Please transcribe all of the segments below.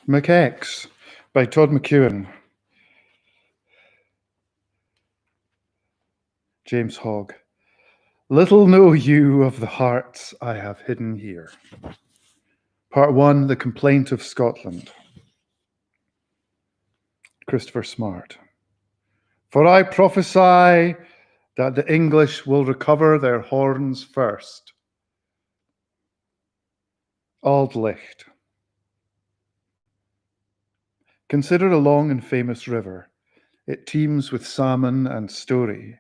McX by Todd McEwen. James Hogg. Little know you of the hearts I have hidden here. Part 1, The Complaint of Scotland. Christopher Smart. For I prophesy that the English will recover their horns first. Auld Licht. Consider a long and famous river. It teems with salmon and story.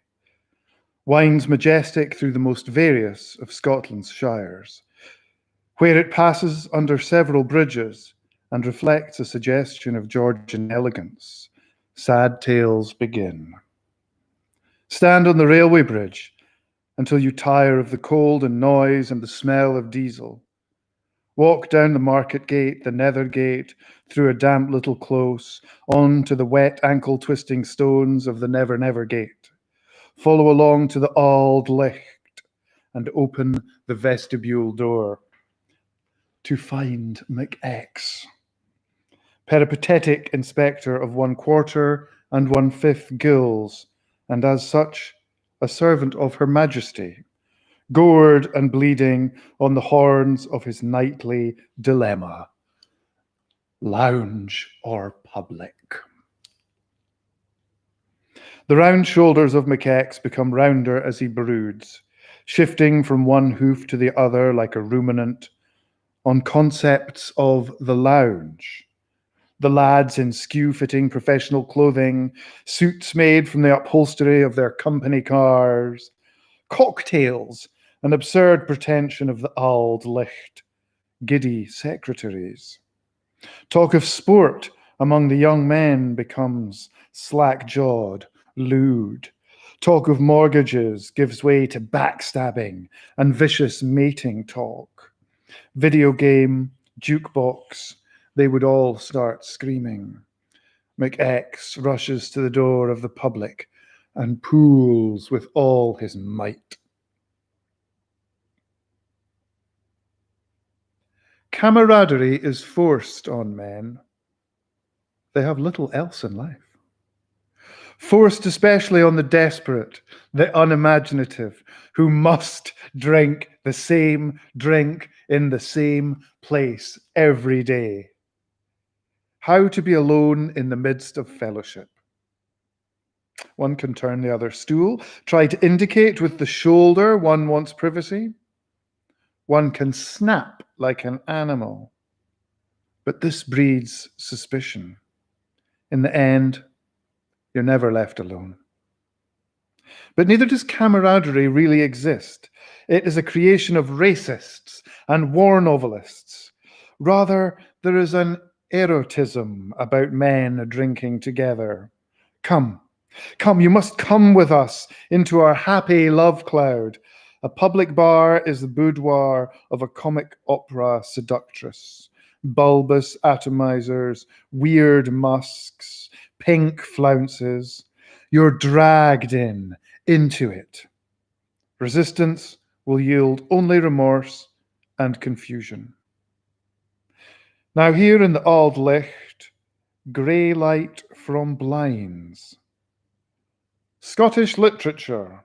Winds majestic through the most various of Scotland's shires, where it passes under several bridges and reflects a suggestion of Georgian elegance. Sad tales begin. Stand on the railway bridge until you tire of the cold and noise and the smell of diesel. Walk down the market gate, the nether gate, through a damp little close, on to the wet ankle-twisting stones of the Never Never gate. Follow along to the Auld Licht and open the vestibule door to find McX, peripatetic inspector of 1/4 and 1/5 gills, and as such, a servant of Her Majesty, gored and bleeding on the horns of his nightly dilemma: lounge or public. The round shoulders of McX become rounder as he broods, shifting from one hoof to the other like a ruminant, on concepts of the lounge. The lads in skew-fitting professional clothing, suits made from the upholstery of their company cars, cocktails, an absurd pretension of the Auld Licht, giddy secretaries. Talk of sport among the young men becomes slack-jawed, lewd. Talk of mortgages gives way to backstabbing and vicious mating talk. Video game, jukebox, they would all start screaming. McX rushes to the door of the public and pulls with all his might. Camaraderie is forced on men. They have little else in life. Forced especially on the desperate, the unimaginative, who must drink the same drink in the same place every day. How to be alone in the midst of fellowship. One can turn the other stool, try to indicate with the shoulder one wants privacy. One can snap like an animal, but this breeds suspicion. In the end, you're never left alone. But neither does camaraderie really exist. It is a creation of racists and war novelists. Rather, there is an erotism about men drinking together. Come, you must come with us into our happy love cloud. A public bar is the boudoir of a comic opera seductress. Bulbous atomizers, weird musks, pink flounces. You're dragged into it. Resistance will yield only remorse and confusion. Now here in the Auld Licht, grey light from blinds. Scottish literature.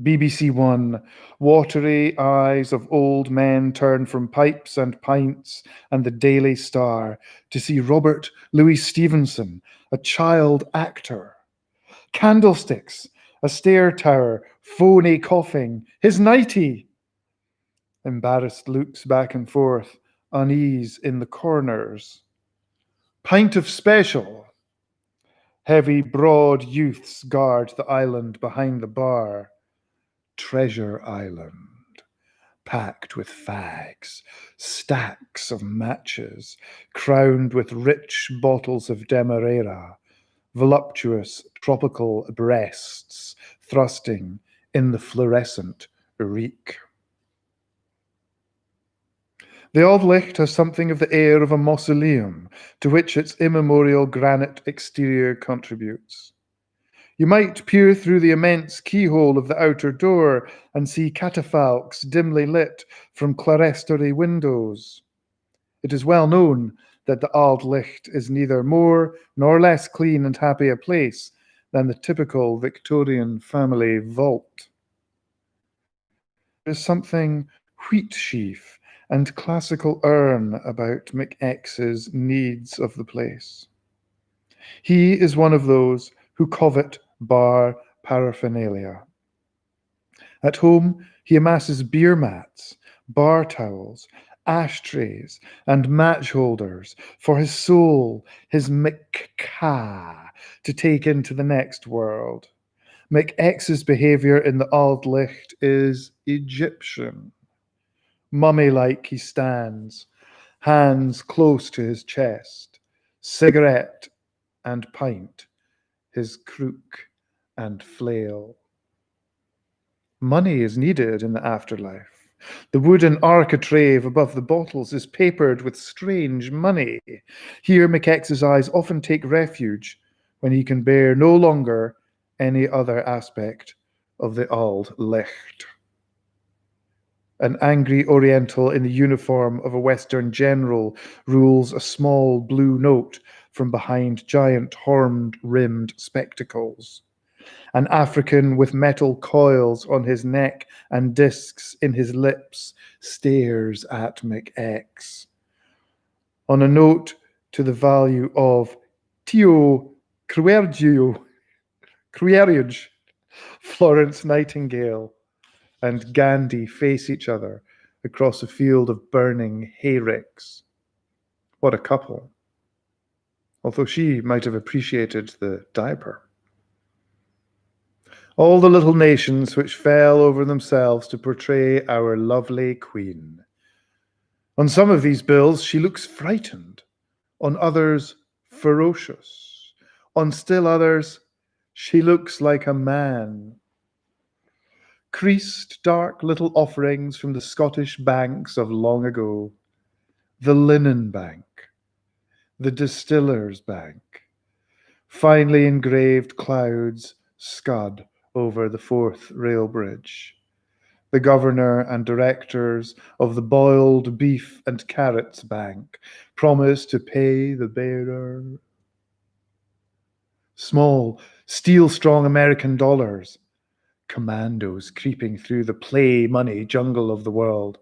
BBC One, watery eyes of old men turn from pipes and pints and the Daily Star to see Robert Louis Stevenson, a child actor. Candlesticks, a stair tower, phony coughing, his nightie. Embarrassed looks back and forth, unease in the corners. Pint of special. Heavy, broad youths guard the island behind the bar. Treasure Island, packed with fags, stacks of matches, crowned with rich bottles of Demerara, voluptuous tropical breasts thrusting in the fluorescent reek. The Auld Licht has something of the air of a mausoleum to which its immemorial granite exterior contributes. You might peer through the immense keyhole of the outer door and see catafalques dimly lit from clerestory windows. It is well known that the Auld Licht is neither more nor less clean and happy a place than the typical Victorian family vault. There's something wheat sheaf and classical urn about McX's needs of the place. He is one of those who covet bar paraphernalia. At home, he amasses beer mats, bar towels, ashtrays, and match holders for his soul, his McCa, to take into the next world. McX's behavior in the Auld Licht is Egyptian. Mummy-like he stands, hands close to his chest, cigarette and pint, his crook and flail. Money is needed in the afterlife. The wooden architrave above the bottles is papered with strange money. Here McX's eyes often take refuge when he can bear no longer any other aspect of the Auld Licht. An angry Oriental in the uniform of a Western general rules a small blue note from behind giant horn-rimmed spectacles. An African with metal coils on his neck and discs in his lips stares at McX. On a note to the value of Tio Cruerge, Florence Nightingale and Gandhi face each other across a field of burning hayricks. What a couple. Although she might have appreciated the diaper. All the little nations which fell over themselves to portray our lovely queen. On some of these bills, she looks frightened. On others, ferocious. On still others, she looks like a man. Creased, dark little offerings from the Scottish banks of long ago. The Linen Bank. The Distillers Bank. Finely engraved clouds scud over the Forth Rail Bridge. The governor and directors of the Boiled Beef and Carrots Bank promise to pay the bearer. Small, steel-strong American dollars. Commandos creeping through the play money jungle of the world.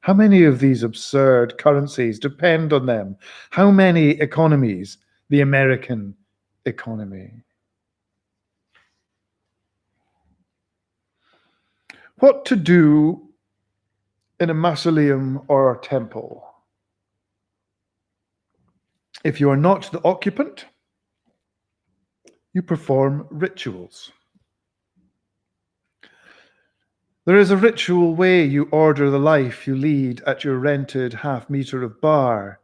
How many of these absurd currencies depend on them? How many economies? The American economy. What to do in a mausoleum or temple? If you are not the occupant, you perform rituals. There is a ritual way you order the life you lead at your rented half-meter of bar.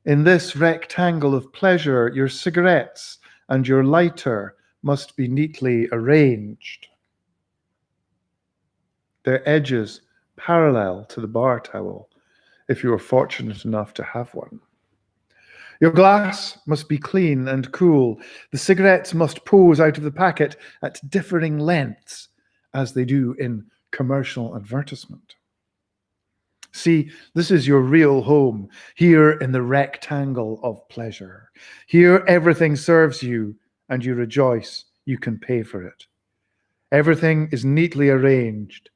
In this rectangle of pleasure, your cigarettes and your lighter must be neatly arranged. Their edges parallel to the bar towel, if you are fortunate enough to have one. Your glass must be clean and cool. The cigarettes must pose out of the packet at differing lengths, as they do in commercial advertisement. See, this is your real home, here in the rectangle of pleasure. Here everything serves you, and you rejoice you can pay for it. Everything is neatly arranged,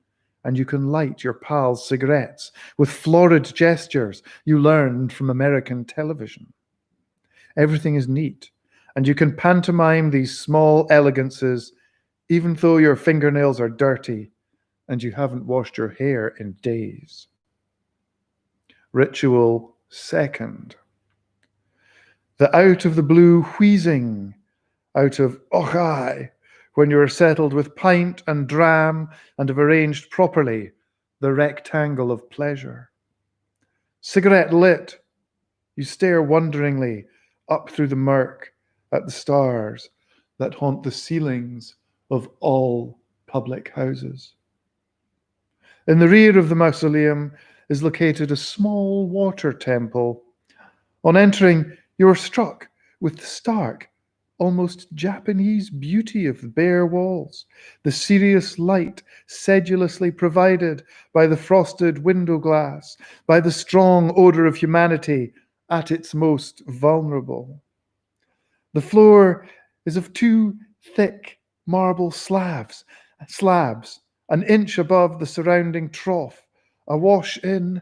and you can light your pals' cigarettes with florid gestures you learned from American television. Everything is neat, and you can pantomime these small elegances even though your fingernails are dirty and you haven't washed your hair in days. Ritual second. The out of the blue wheezing out of ochai when you are settled with pint and dram and have arranged properly the rectangle of pleasure. Cigarette lit, you stare wonderingly up through the murk at the stars that haunt the ceilings of all public houses. In the rear of the mausoleum is located a small water temple. On entering, you are struck with the stark, almost Japanese beauty of the bare walls, the serious light sedulously provided by the frosted window glass, by the strong odor of humanity at its most vulnerable. The floor is of two thick marble slabs, an inch above the surrounding trough, awash in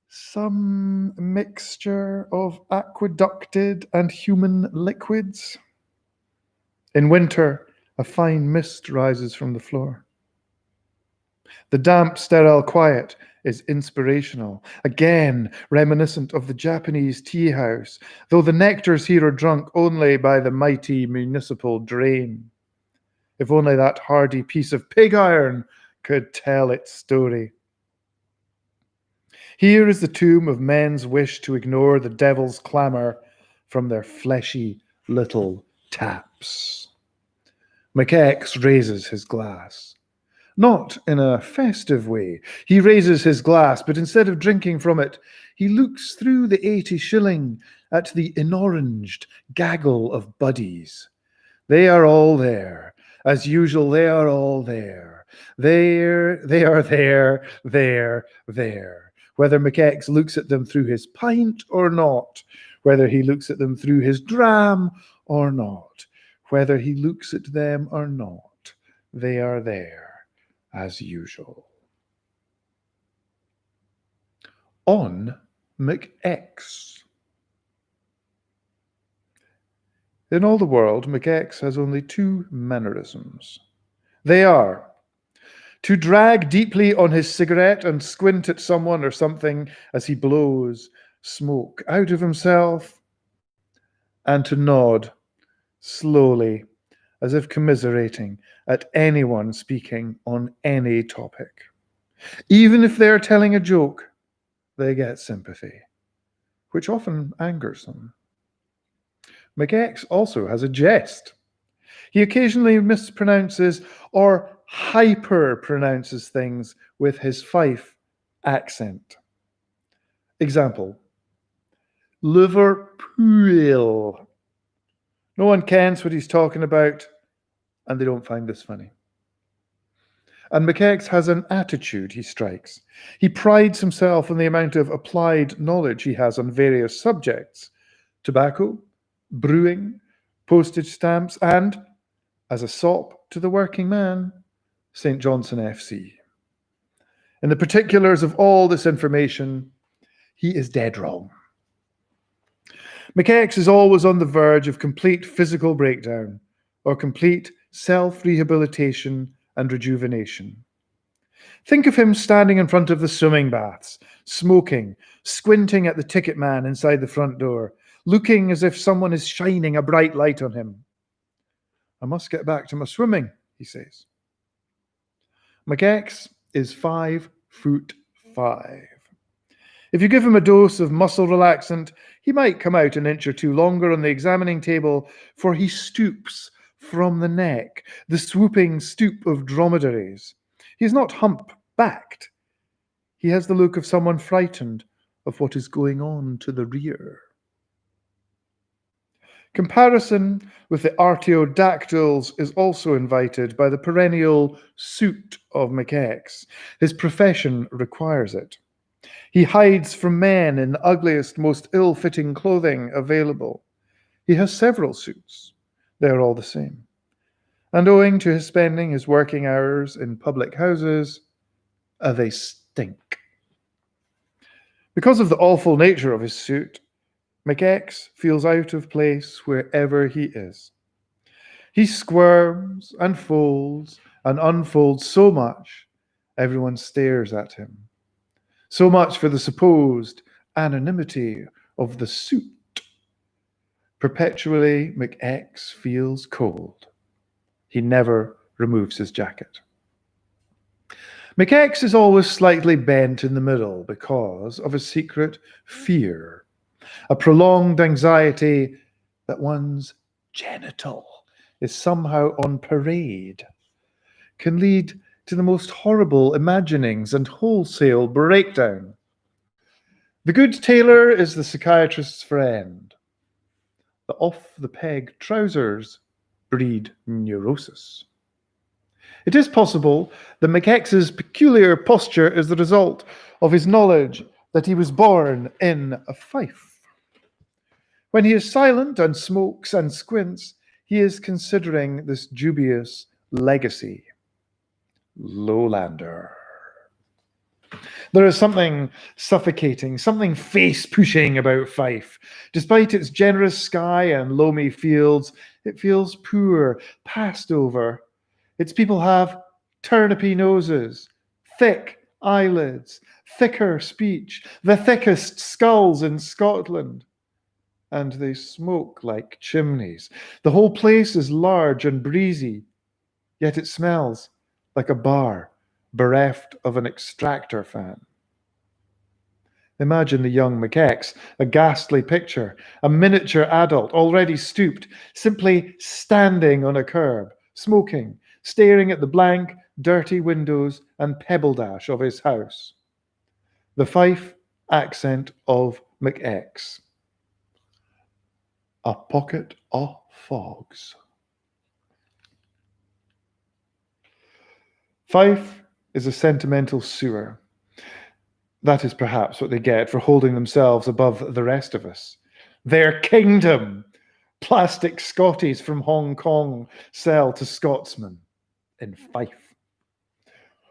some mixture of aqueducted and human liquids. In winter, a fine mist rises from the floor. The damp, sterile quiet is inspirational, again reminiscent of the Japanese tea house, though the nectars here are drunk only by the mighty municipal drain. If only that hardy piece of pig iron could tell its story. Here is the tomb of men's wish to ignore the devil's clamour from their fleshy little taps. McX raises his glass. Not in a festive way. He raises his glass, but instead of drinking from it, he looks through the 80 shilling at the inoranged gaggle of buddies. They are all there. As usual, they are all there. They are there. Whether McX looks at them through his pint or not, whether he looks at them through his dram or not, whether he looks at them or not, they are there. As usual. On McX. In all the world, McX has only two mannerisms. They are to drag deeply on his cigarette and squint at someone or something as he blows smoke out of himself, and to nod slowly, as if commiserating at anyone speaking on any topic. Even if they're telling a joke, they get sympathy, which often angers them. McX also has a jest. He occasionally mispronounces or hyper-pronounces things with his Fife accent. Example, Liverpool. No one kens what he's talking about, and they don't find this funny. And McX has an attitude he strikes. He prides himself on the amount of applied knowledge he has on various subjects: tobacco, brewing, postage stamps, and, as a sop to the working man, St. Johnson FC. In the particulars of all this information, he is dead wrong. McX is always on the verge of complete physical breakdown or complete self-rehabilitation and rejuvenation. Think of him standing in front of the swimming baths, smoking, squinting at the ticket man inside the front door, looking as if someone is shining a bright light on him. I must get back to my swimming, he says. McX is 5'5". If you give him a dose of muscle relaxant, he might come out an inch or two longer on the examining table, for he stoops from the neck, the swooping stoop of dromedaries. He is not hump-backed. He has the look of someone frightened of what is going on to the rear. Comparison with the artiodactyls is also invited by the perennial suit of McX. His profession requires it. He hides from men in the ugliest, most ill-fitting clothing available. He has several suits. They are all the same. And owing to his spending his working hours in public houses, they stink. Because of the awful nature of his suit, McX feels out of place wherever he is. He squirms and folds and unfolds so much, everyone stares at him. So much for the supposed anonymity of the suit. Perpetually, McX feels cold. He never removes his jacket. McX is always slightly bent in the middle because of a secret fear, a prolonged anxiety that one's genital is somehow on parade, can lead to the most horrible imaginings and wholesale breakdown. The good tailor is the psychiatrist's friend. The off-the-peg trousers breed neurosis. It is possible that McX's peculiar posture is the result of his knowledge that he was born in a fief. When he is silent and smokes and squints, he is considering this dubious legacy. Lowlander. There is something suffocating, something face-pushing about Fife. Despite its generous sky and loamy fields, it feels poor, passed over. Its people have turnipy noses, thick eyelids, thicker speech, the thickest skulls in Scotland. And they smoke like chimneys. The whole place is large and breezy, yet it smells like a bar bereft of an extractor fan. Imagine the young McX, a ghastly picture, a miniature adult, already stooped, simply standing on a curb, smoking, staring at the blank, dirty windows and pebble dash of his house. The Fife accent of McX. A pocket of fogs. Fife is a sentimental sewer. That is perhaps what they get for holding themselves above the rest of us. Their kingdom! Plastic Scotties from Hong Kong sell to Scotsmen in Fife.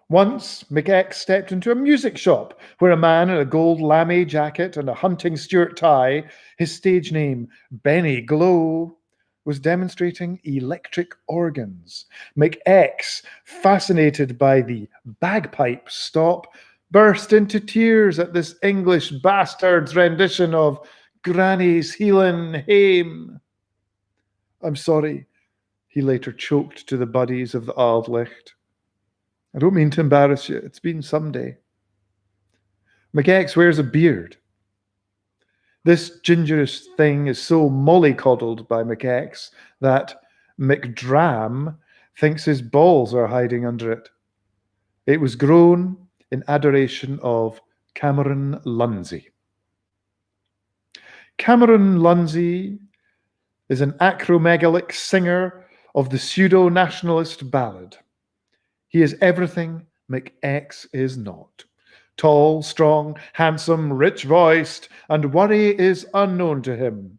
Once, McX stepped into a music shop where a man in a gold lame jacket and a hunting Stuart tie, his stage name Benny Glow, was demonstrating electric organs. McX, fascinated by the bagpipe stop, burst into tears at this English bastard's rendition of Granny's Heelin' Hame. I'm sorry, he later choked to the buddies of the Auld Licht. I don't mean to embarrass you. It's been some day. McX wears a beard. This gingerish thing is so mollycoddled by McX that McDram thinks his balls are hiding under it. It was grown in adoration of Cameron Lunzy. Cameron Lunzy is an acromegalic singer of the pseudo-nationalist ballad. He is everything McX is not. Tall, strong, handsome, rich-voiced, and worry is unknown to him.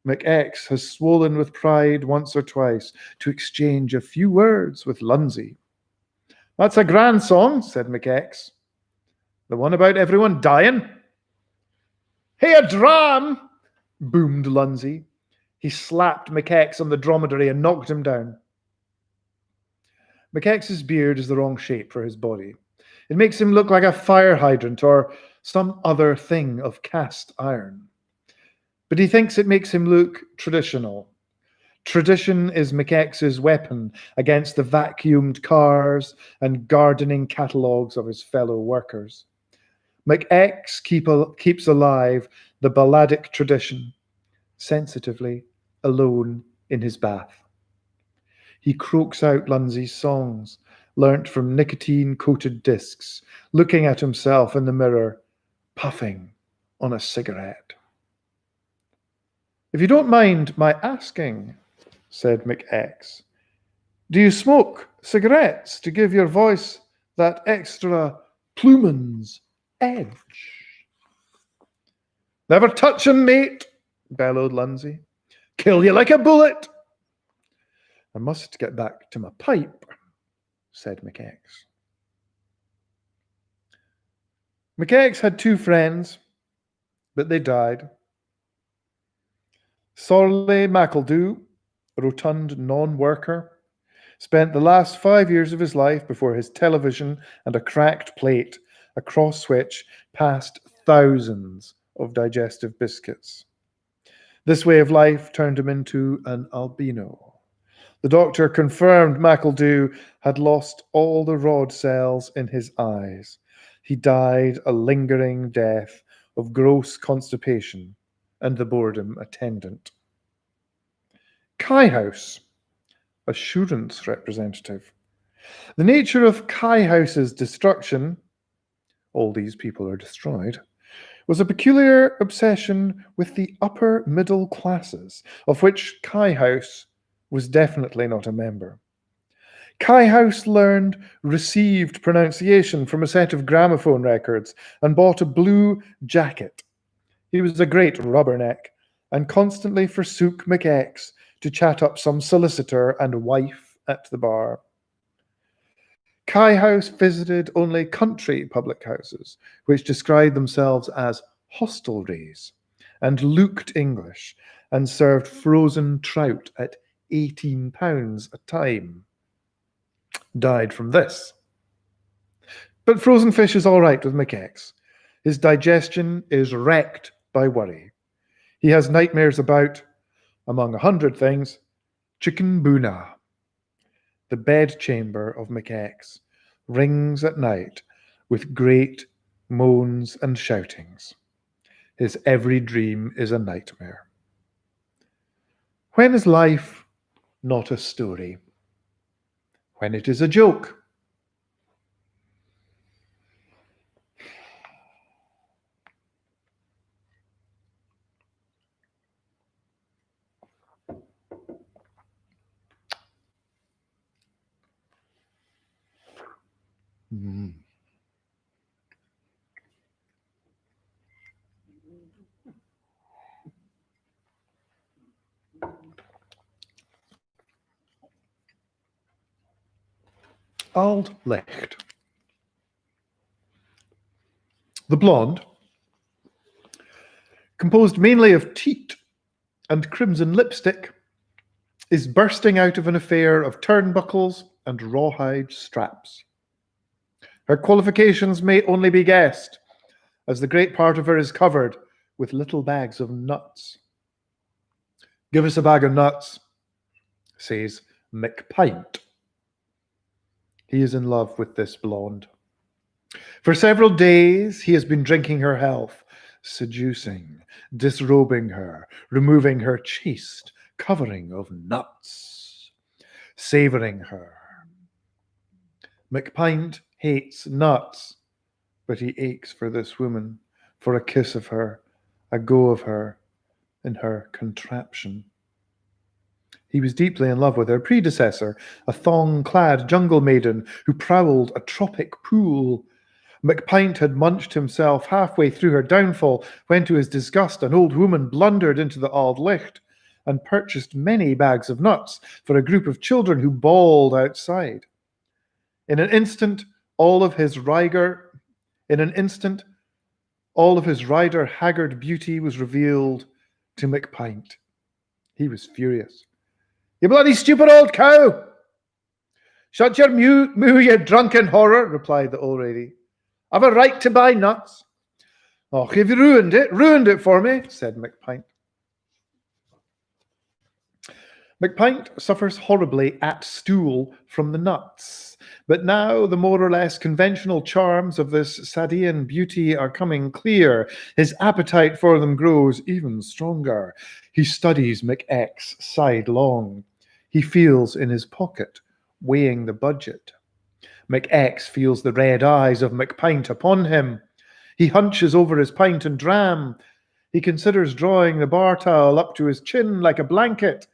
McX has swollen with pride once or twice to exchange a few words with Lunzy. That's a grand song, said McX. The one about everyone dying? Hey, a dram! Boomed Lunzy. He slapped McX on the dromedary and knocked him down. McX's beard is the wrong shape for his body. It makes him look like a fire hydrant or some other thing of cast iron. But he thinks it makes him look traditional. Tradition is McX's weapon against the vacuumed cars and gardening catalogues of his fellow workers. McX keeps alive the balladic tradition, sensitively, alone in his bath. He croaks out Lunzy's songs, learnt from nicotine-coated discs, looking at himself in the mirror, puffing on a cigarette. If you don't mind my asking, said McX, do you smoke cigarettes to give your voice that extra plumen's edge? Never touch him, mate, bellowed Lunzy. Kill you like a bullet. I must get back to my pipe, said McX. McX had two friends, but they died. Sorley McEldew, a rotund non-worker, spent the last 5 years of his life before his television and a cracked plate, across which passed thousands of digestive biscuits. This way of life turned him into an albino. The doctor confirmed McEldew had lost all the rod cells in his eyes. He died a lingering death of gross constipation and the boredom attendant. Kai House, assurance representative. The nature of Kai House's destruction, all these people are destroyed, was a peculiar obsession with the upper middle classes, of which Kai House was definitely not a member. Kai House learned received pronunciation from a set of gramophone records and bought a blue jacket. He was a great rubberneck and constantly forsook McX to chat up some solicitor and wife at the bar. Kai House visited only country public houses, which described themselves as hostelries, and looked English, and served frozen trout at £18 a time. Died from this. But frozen fish is all right with McX. His digestion is wrecked by worry. He has nightmares about, among 100 things, chikungunya. The bedchamber of McX rings at night with great moans and shoutings. His every dream is a nightmare. When is life not a story? When it is a joke. Auld Licht. The blonde, composed mainly of teat and crimson lipstick, is bursting out of an affair of turnbuckles and rawhide straps. Her qualifications may only be guessed, as the great part of her is covered with little bags of nuts. "Give us a bag of nuts," says McPint. He is in love with this blonde. For several days he has been drinking her health, seducing, disrobing her, removing her chaste covering of nuts, savouring her. McPint hates nuts, but he aches for this woman, for a kiss of her, a go of her, in her contraption. He was deeply in love with her predecessor, a thong-clad jungle maiden who prowled a tropic pool. McPint had munched himself halfway through her downfall when, to his disgust, an old woman blundered into the Auld Licht and purchased many bags of nuts for a group of children who bawled outside. In an instant, all of his rider haggard beauty was revealed to McPint. He was furious. "You bloody stupid old cow! Shut your moo, you drunken horror," replied the old lady. "I've a right to buy nuts." "Oh, you've ruined it for me," said McPint. McPint suffers horribly at stool from the nuts, but now the more or less conventional charms of this Sadean beauty are coming clear. His appetite for them grows even stronger. He studies McX sidelong. He feels in his pocket, weighing the budget. McX feels the red eyes of McPint upon him. He hunches over his pint and dram. He considers drawing the bar towel up to his chin like a blanket.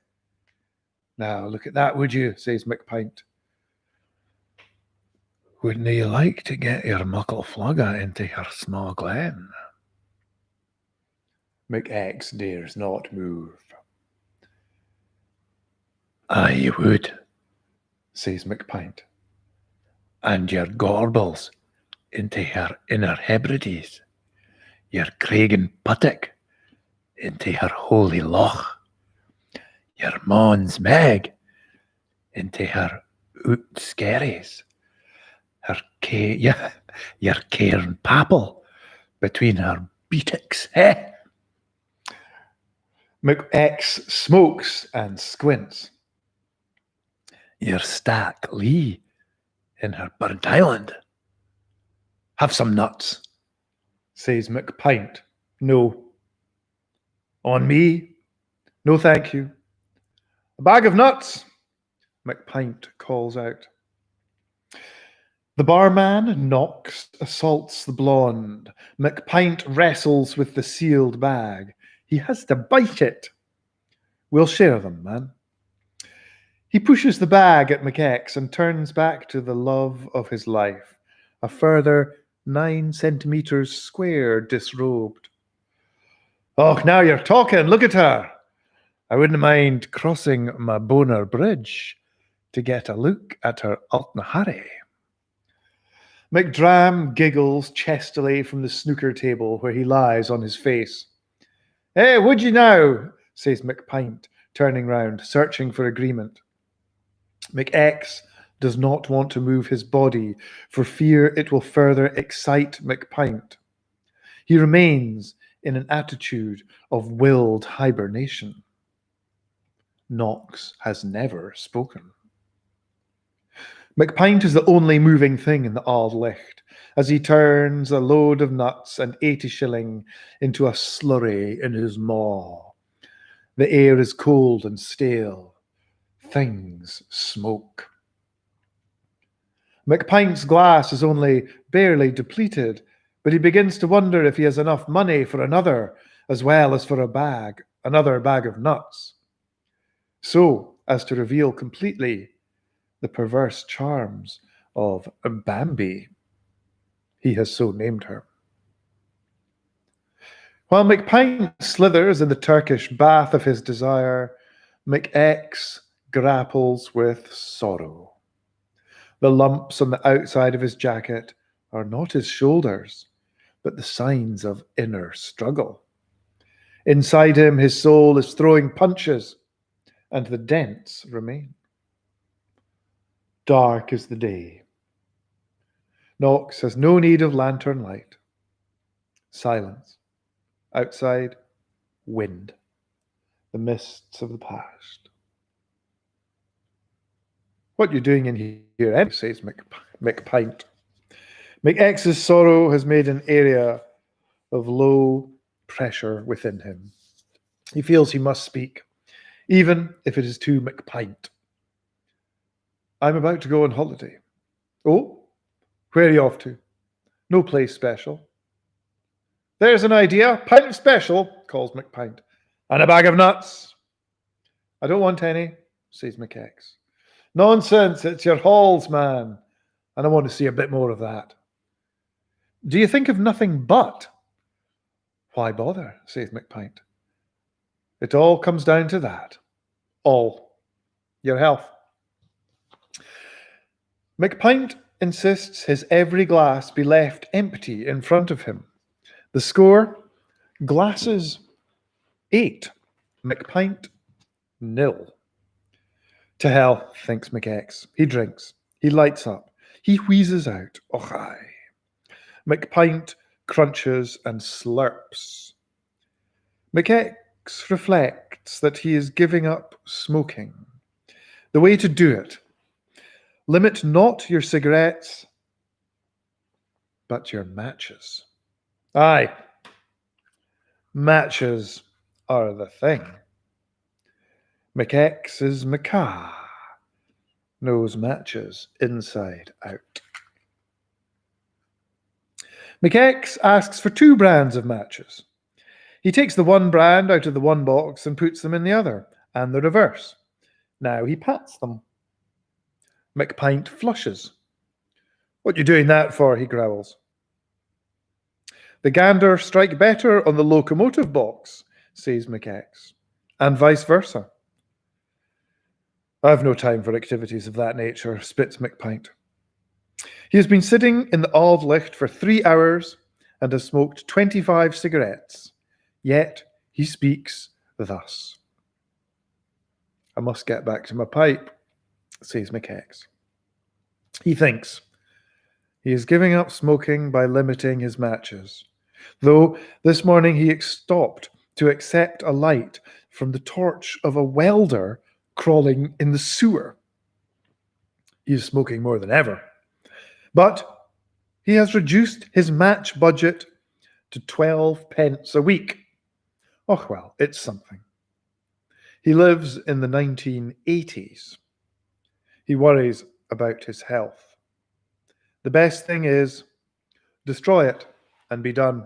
"Now, look at that, would you?" says McPint. "Wouldn't you like to get your muckle flugga into her sma glen?" McX dares not move. "Aye, you would," says McPint. "And your gorbles into her inner Hebrides, your Craigan Puttock into her holy loch, your Mons Meg into her oot skerries, your Cairn Papel between her beatocks, eh?" McX smokes and squints. "Your Stack Lee in her Burnt Island. Have some nuts," says McPint. "No." "On me?" "No, thank you." "A bag of nuts," McPint calls out. The barman knocks, assaults the blonde. McPint wrestles with the sealed bag. He has to bite it. "We'll share them, man." He pushes the bag at McX and turns back to the love of his life, a further 9 centimeters square disrobed. Oh, now you're talking. Look at her. I wouldn't mind crossing my Boner Bridge to get a look at her Altnahari. McDram giggles chestily from the snooker table where he lies on his face. Hey, would you now? Says McPint, turning round, searching for agreement. McX does not want to move his body for fear it will further excite McPint. He remains in an attitude of willed hibernation. Knox has never spoken. McPint is the only moving thing in the Auld Licht as he turns a load of nuts and 80 shilling into a slurry in his maw. The air is cold and stale. Things smoke. McPint's glass is only barely depleted, but he begins to wonder if he has enough money for another, as well as for another bag of nuts. So as to reveal completely the perverse charms of Bambi. He has so named her. While McPint slithers in the Turkish bath of his desire, McX grapples with sorrow. The lumps on the outside of his jacket are not his shoulders, but the signs of inner struggle. Inside him, his soul is throwing punches, and the dents remain. Dark is the day. Knox has no need of lantern light. Silence. Outside, wind. The mists of the past. What you doing in here, anyway? Says McPint. McX's sorrow has made an area of low pressure within him. He feels he must speak, even if it is to McPint. I'm about to go on holiday. Oh, where are you off to? No place special. There's an idea. Pint special, calls McPint. And a bag of nuts. I don't want any, says McX. Nonsense, it's your halls, man. And I want to see a bit more of that. Do you think of nothing but? Why bother, says McPint. It all comes down to that. All. Your health. McPint insists his every glass be left empty in front of him. The score, glasses 8, McPint 0. To hell, thinks McX. He drinks. He lights up. He wheezes out. Oh, aye. McPint crunches and slurps. McX reflects that he is giving up smoking. The way to do it, limit not your cigarettes, but your matches. Aye, matches are the thing. McX is macaw, knows matches inside out. McX asks for 2 brands of matches. He takes the one brand out of the one box and puts them in the other, and the reverse. Now he pats them. McPint flushes. What you doing that for? He growls. The gander strike better on the locomotive box, says McX, and vice versa. I've no time for activities of that nature, spits McPint. He has been sitting in the Auld Licht for 3 hours and has smoked 25 cigarettes, yet he speaks thus. I must get back to my pipe, says McX. He thinks he is giving up smoking by limiting his matches, though this morning he stopped to accept a light from the torch of a welder crawling in the sewer. He is smoking more than ever, but he has reduced his match budget to 12 pence a week. Oh, well, it's something. He lives in the 1980s. He worries about his health. The best thing is destroy it and be done.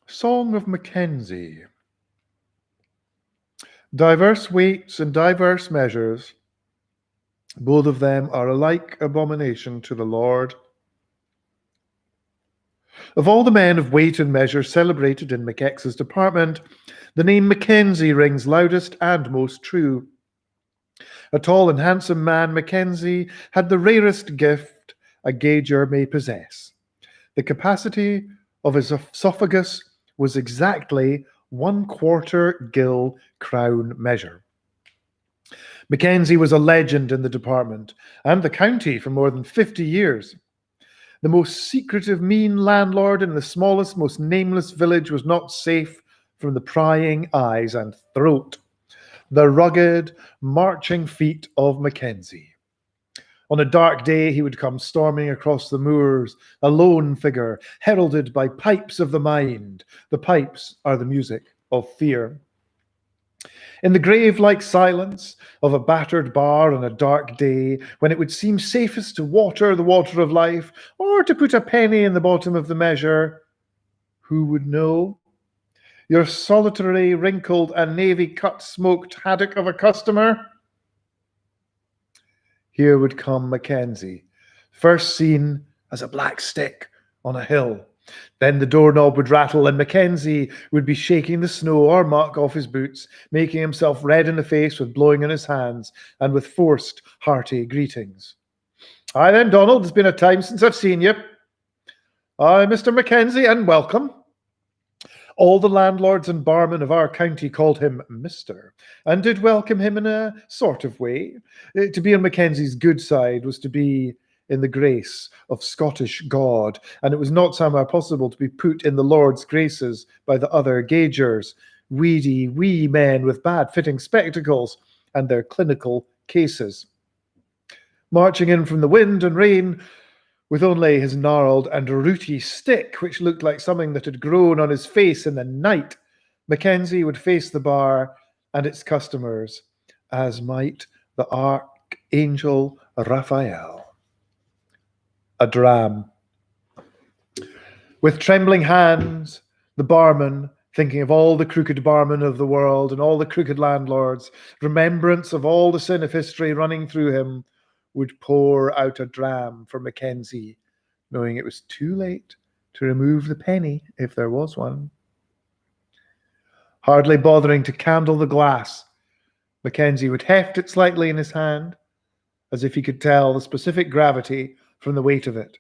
Song of Mackenzie. Diverse weights and diverse measures, both of them are alike abomination to the Lord. Of all the men of weight and measure celebrated in McX's department, the name Mackenzie rings loudest and most true. A tall and handsome man, Mackenzie had the rarest gift a gauger may possess. The capacity of his esophagus was exactly 1/4 gill crown measure. Mackenzie was a legend in the department and the county for more than 50 years. The most secretive, mean landlord in the smallest, most nameless village was not safe from the prying eyes and throat. The rugged, marching feet of Mackenzie. On a dark day, he would come storming across the moors, a lone figure, heralded by pipes of the mind. The pipes are the music of fear. In the grave-like silence of a battered bar on a dark day, when it would seem safest to water the water of life, or to put a penny in the bottom of the measure, who would know? Your solitary, wrinkled, and navy-cut smoked haddock of a customer? Here would come Mackenzie, first seen as a black stick on a hill. Then the doorknob would rattle and Mackenzie would be shaking the snow or muck off his boots, making himself red in the face with blowing in his hands and with forced, hearty greetings. "Hi then, Donald, it's been a time since I've seen you." "Aye, Mr. Mackenzie, and welcome." All the landlords and barmen of our county called him Mr., and did welcome him in a sort of way. To be on Mackenzie's good side was to be in the grace of Scottish God, and it was not somehow possible to be put in the Lord's graces by the other gaugers, weedy wee men with bad-fitting spectacles and their clinical cases. Marching in from the wind and rain, with only his gnarled and rooty stick, which looked like something that had grown on his face in the night, Mackenzie would face the bar and its customers, as might the archangel Raphael. A dram. With trembling hands, the barman, thinking of all the crooked barmen of the world and all the crooked landlords, remembrance of all the sin of history running through him, would pour out a dram for Mackenzie, knowing it was too late to remove the penny if there was one. Hardly bothering to candle the glass, Mackenzie would heft it slightly in his hand, as if he could tell the specific gravity from the weight of it.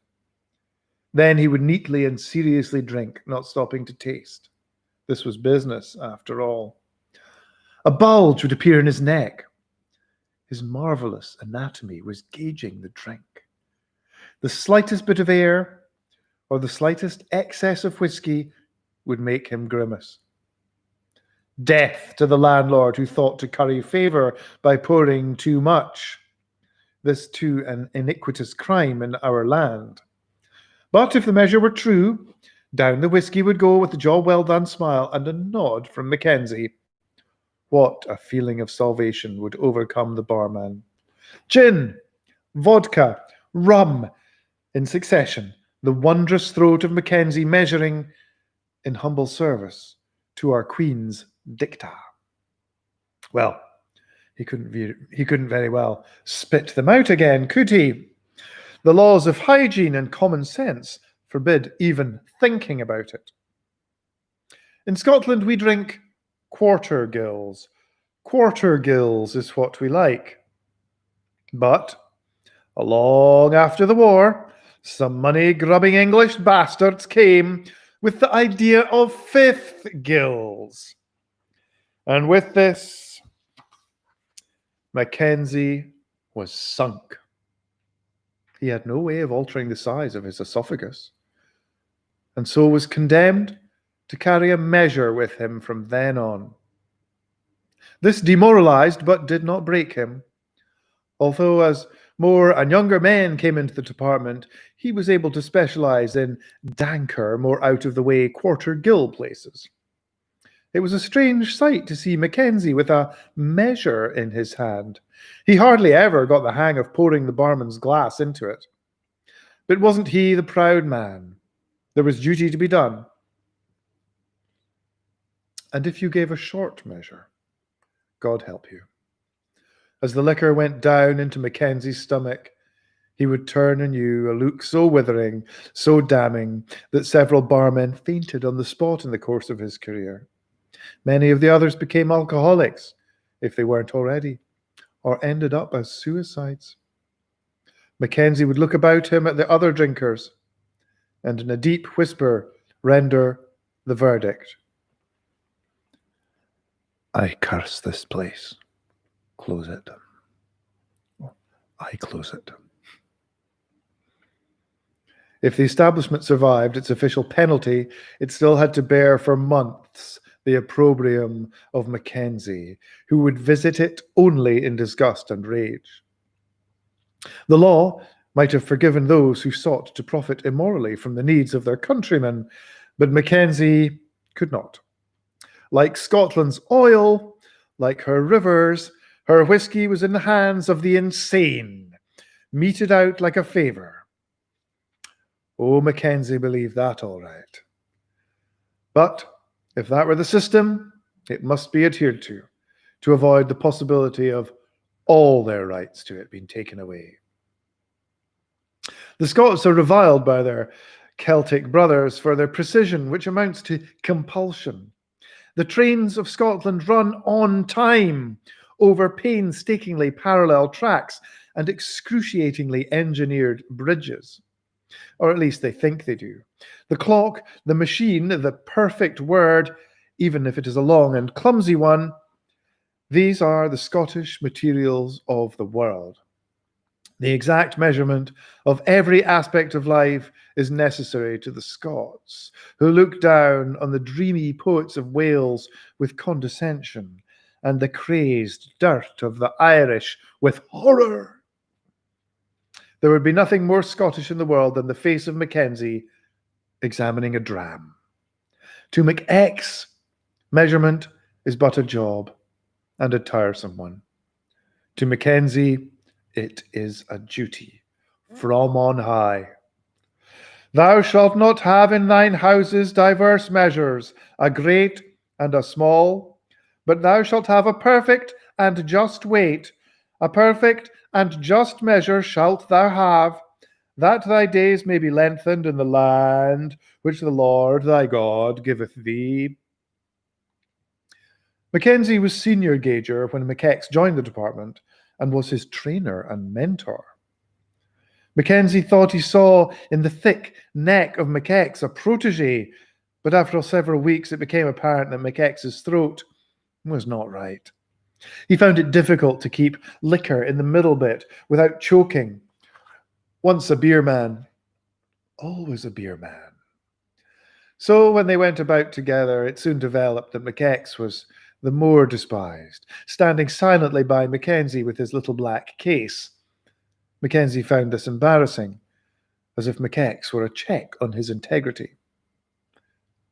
Then he would neatly and seriously drink, not stopping to taste. This was business, after all. A bulge would appear in his neck. His marvelous anatomy was gauging the drink. The slightest bit of air or the slightest excess of whiskey would make him grimace. Death to the landlord who thought to curry favour by pouring too much. This too an iniquitous crime in our land. But if the measure were true, down the whiskey would go with a job well done smile and a nod from Mackenzie. What a feeling of salvation would overcome the barman. Gin, vodka, rum, in succession, the wondrous throat of Mackenzie measuring in humble service to our Queen's dicta. Well, he couldn't very well spit them out again, could he? The laws of hygiene and common sense forbid even thinking about it. In Scotland, we drink quarter gills. Quarter gills is what we like. But, along after the war, some money-grubbing English bastards came with the idea of fifth gills. And with this, Mackenzie was sunk. He had no way of altering the size of his esophagus, and so was condemned to carry a measure with him from then on. This demoralized but did not break him. Although as more and younger men came into the department, he was able to specialize in danker, more out-of-the-way quarter gill places. It was a strange sight to see Mackenzie with a measure in his hand. He hardly ever got the hang of pouring the barman's glass into it. But wasn't he the proud man? There was duty to be done. And if you gave a short measure, God help you. As the liquor went down into Mackenzie's stomach, he would turn on you a look so withering, so damning, that several barmen fainted on the spot in the course of his career. Many of the others became alcoholics, if they weren't already, or ended up as suicides. Mackenzie would look about him at the other drinkers, and in a deep whisper render the verdict. I curse this place. Close it. I close it. If the establishment survived its official penalty, it still had to bear for months the opprobrium of Mackenzie, who would visit it only in disgust and rage. The law might have forgiven those who sought to profit immorally from the needs of their countrymen, but Mackenzie could not. Like Scotland's oil, like her rivers, her whiskey was in the hands of the insane, meted out like a favour. Oh, Mackenzie believed that all right. But if that were the system, it must be adhered to avoid the possibility of all their rights to it being taken away. The Scots are reviled by their Celtic brothers for their precision, which amounts to compulsion. The trains of Scotland run on time over painstakingly parallel tracks and excruciatingly engineered bridges. Or at least they think they do. The clock, the machine, the perfect word, even if it is a long and clumsy one, these are the Scottish materials of the world. The exact measurement of every aspect of life is necessary to the Scots, who look down on the dreamy poets of Wales with condescension, and the crazed dirt of the Irish with horror. There would be nothing more Scottish in the world than the face of Mackenzie examining a dram. To McX, measurement is but a job, and a tiresome one. To Mackenzie, it is a duty from on high. Thou shalt not have in thine houses diverse measures, a great and a small, but thou shalt have a perfect and just weight, a perfect and just measure shalt thou have, that thy days may be lengthened in the land which the Lord thy God giveth thee. Mackenzie was senior gauger when McX joined the department and was his trainer and mentor. Mackenzie thought he saw in the thick neck of McX a protege, but after several weeks it became apparent that McX's throat was not right. He found it difficult to keep liquor in the middle bit without choking. Once a beer man, always a beer man. So when they went about together, it soon developed that McX was the more despised, standing silently by Mackenzie with his little black case. Mackenzie found this embarrassing, as if McX were a check on his integrity.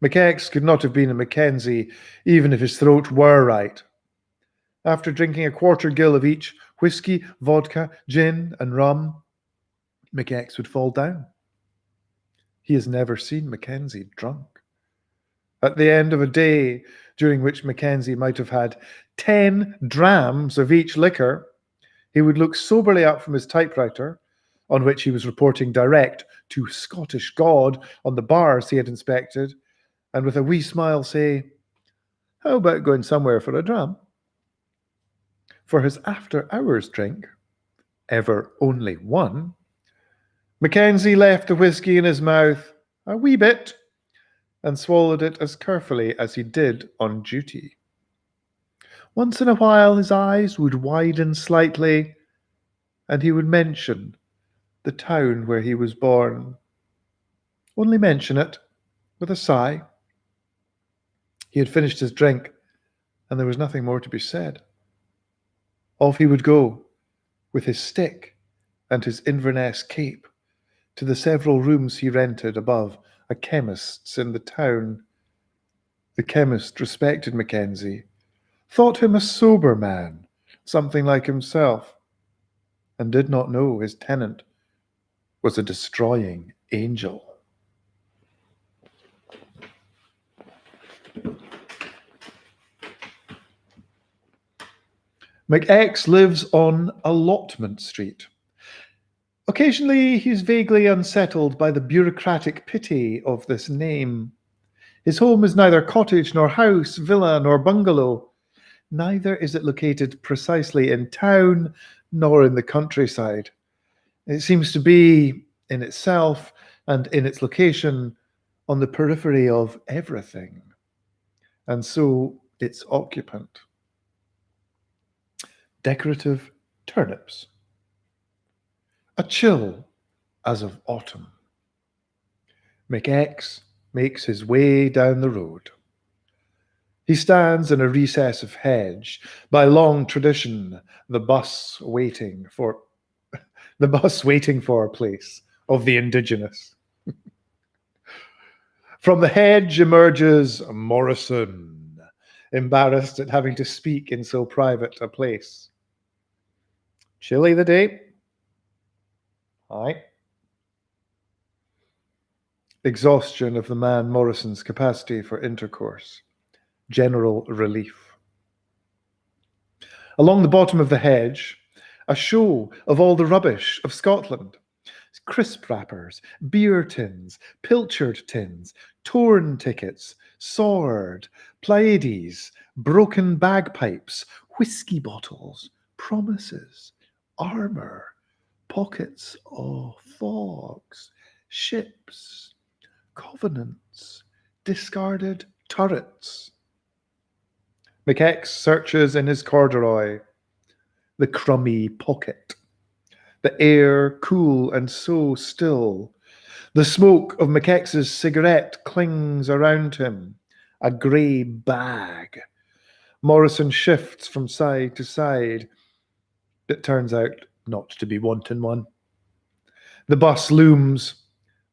McX could not have been a Mackenzie, even if his throat were right. After drinking a quarter gill of each whiskey, vodka, gin, and rum, McX would fall down. He has never seen Mackenzie drunk. At the end of a day during which Mackenzie might have had 10 drams of each liquor, he would look soberly up from his typewriter, on which he was reporting direct to Scottish God on the bars he had inspected, and with a wee smile say, "How about going somewhere for a dram?" For his after-hours drink, ever only one, Mackenzie left the whiskey in his mouth a wee bit and swallowed it as carefully as he did on duty. Once in a while his eyes would widen slightly, and he would mention the town where he was born. Only mention it, with a sigh. He had finished his drink, and there was nothing more to be said. Off he would go, with his stick and his Inverness cape, to the several rooms he rented above a chemist's in the town. The chemist respected Mackenzie, thought him a sober man, something like himself, and did not know his tenant was a destroying angel. McX lives on Allotment Street. Occasionally, he's vaguely unsettled by the bureaucratic pity of this name. His home is neither cottage nor house, villa nor bungalow. Neither is it located precisely in town nor in the countryside. It seems to be, in itself and in its location, on the periphery of everything, and so its occupant. Decorative turnips. A chill as of autumn. McX makes his way down the road. He stands in a recess of hedge, by long tradition, the bus waiting for a place of the indigenous. From the hedge emerges Morrison, embarrassed at having to speak in so private a place. Chilly the day? Aye. Exhaustion of the man Morrison's capacity for intercourse. General relief. Along the bottom of the hedge, a show of all the rubbish of Scotland. Crisp wrappers, beer tins, pilchard tins, torn tickets, sword, Pleiades, broken bagpipes, whiskey bottles, promises, armour, pockets of fogs, ships, covenants, discarded turrets. McX searches in his corduroy, the crummy pocket. The air cool and so still. The smoke of McX's cigarette clings around him, a grey bag. Morrison shifts from side to side. It turns out not to be wanton one. The bus looms,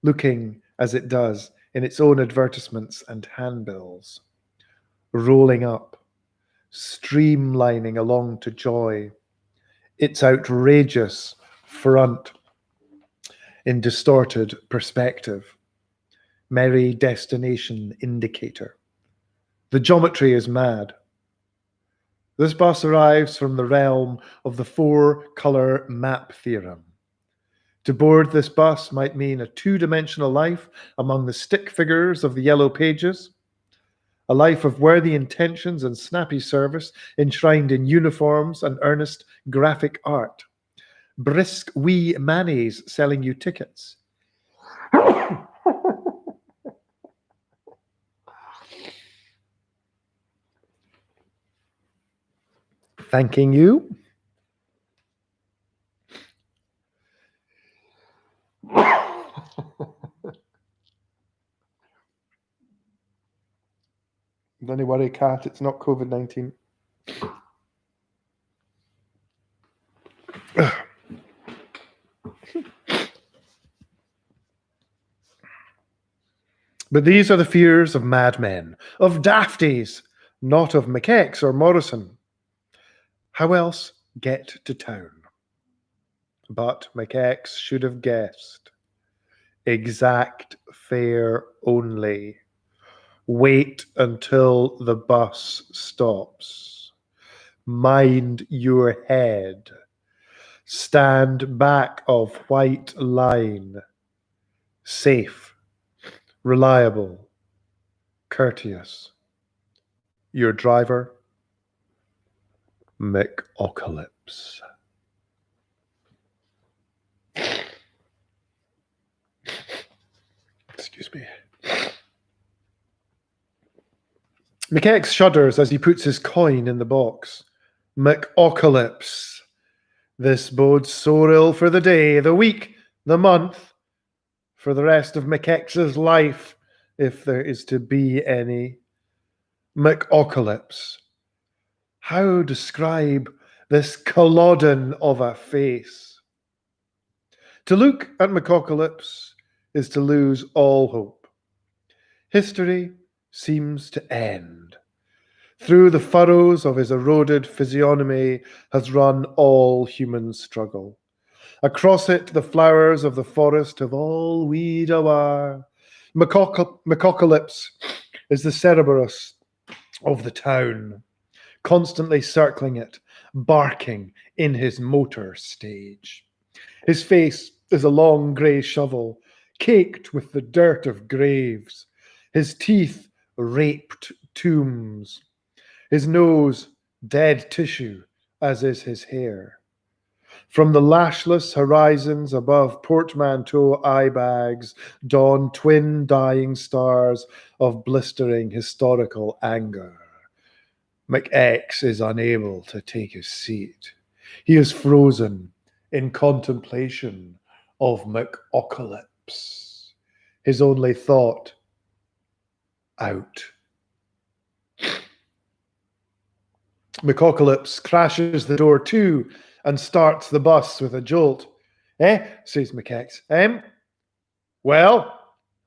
looking as it does in its own advertisements and handbills, rolling up, streamlining along to joy. Its outrageous front in distorted perspective. Merry destination indicator. The geometry is mad. This bus arrives from the realm of the four-color map theorem. To board this bus might mean a two-dimensional life among the stick figures of the yellow pages, a life of worthy intentions and snappy service enshrined in uniforms and earnest graphic art. Brisk wee Mannies selling you tickets. Thanking you. Don't worry, Cat, it's not COVID-19. But these are the fears of madmen, of dafties, not of McX or Morrison. How else get to town? But McX should have guessed. Exact fare only. Wait until the bus stops. Mind your head. Stand back of white line. Safe. Reliable, courteous. Your driver, McOcalypse. Excuse me. McX shudders as he puts his coin in the box. McOcalypse. This bodes so ill for the day, the week, the month, for the rest of McX's life, if there is to be any. McOcalypse. How describe this culloden of a face? To look at McOcalypse is to lose all hope. History seems to end. Through the furrows of his eroded physiognomy has run all human struggle. Across it, the flowers of the forest have all weed awa. McApocalypse is the Cerberus of the town, constantly circling it, barking in his motor stage. His face is a long grey shovel, caked with the dirt of graves. His teeth raped tombs. His nose dead tissue, as is his hair. From the lashless horizons above portmanteau eye bags dawn twin dying stars of blistering historical anger. McX is unable to take his seat. He is frozen in contemplation of McApocalypse. His only thought, out. McApocalypse crashes the door to and starts the bus with a jolt. Eh? Says McX. Well?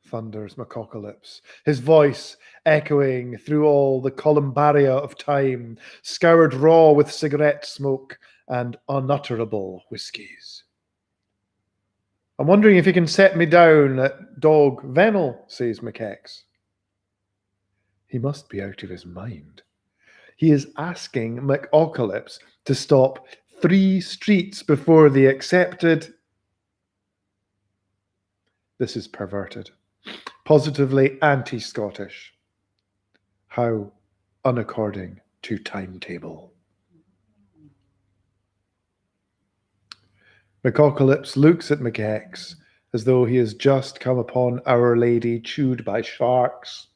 Thunders McApocalypse, his voice echoing through all the columbaria of time, scoured raw with cigarette smoke and unutterable whiskies. I'm wondering if you can set me down at Dog Vennel, says McX. He must be out of his mind. He is asking McApocalypse to stop 3 streets before the accepted. This is perverted, positively anti-Scottish. How unaccording to timetable. McApocalypse looks at McX as though he has just come upon Our Lady chewed by sharks.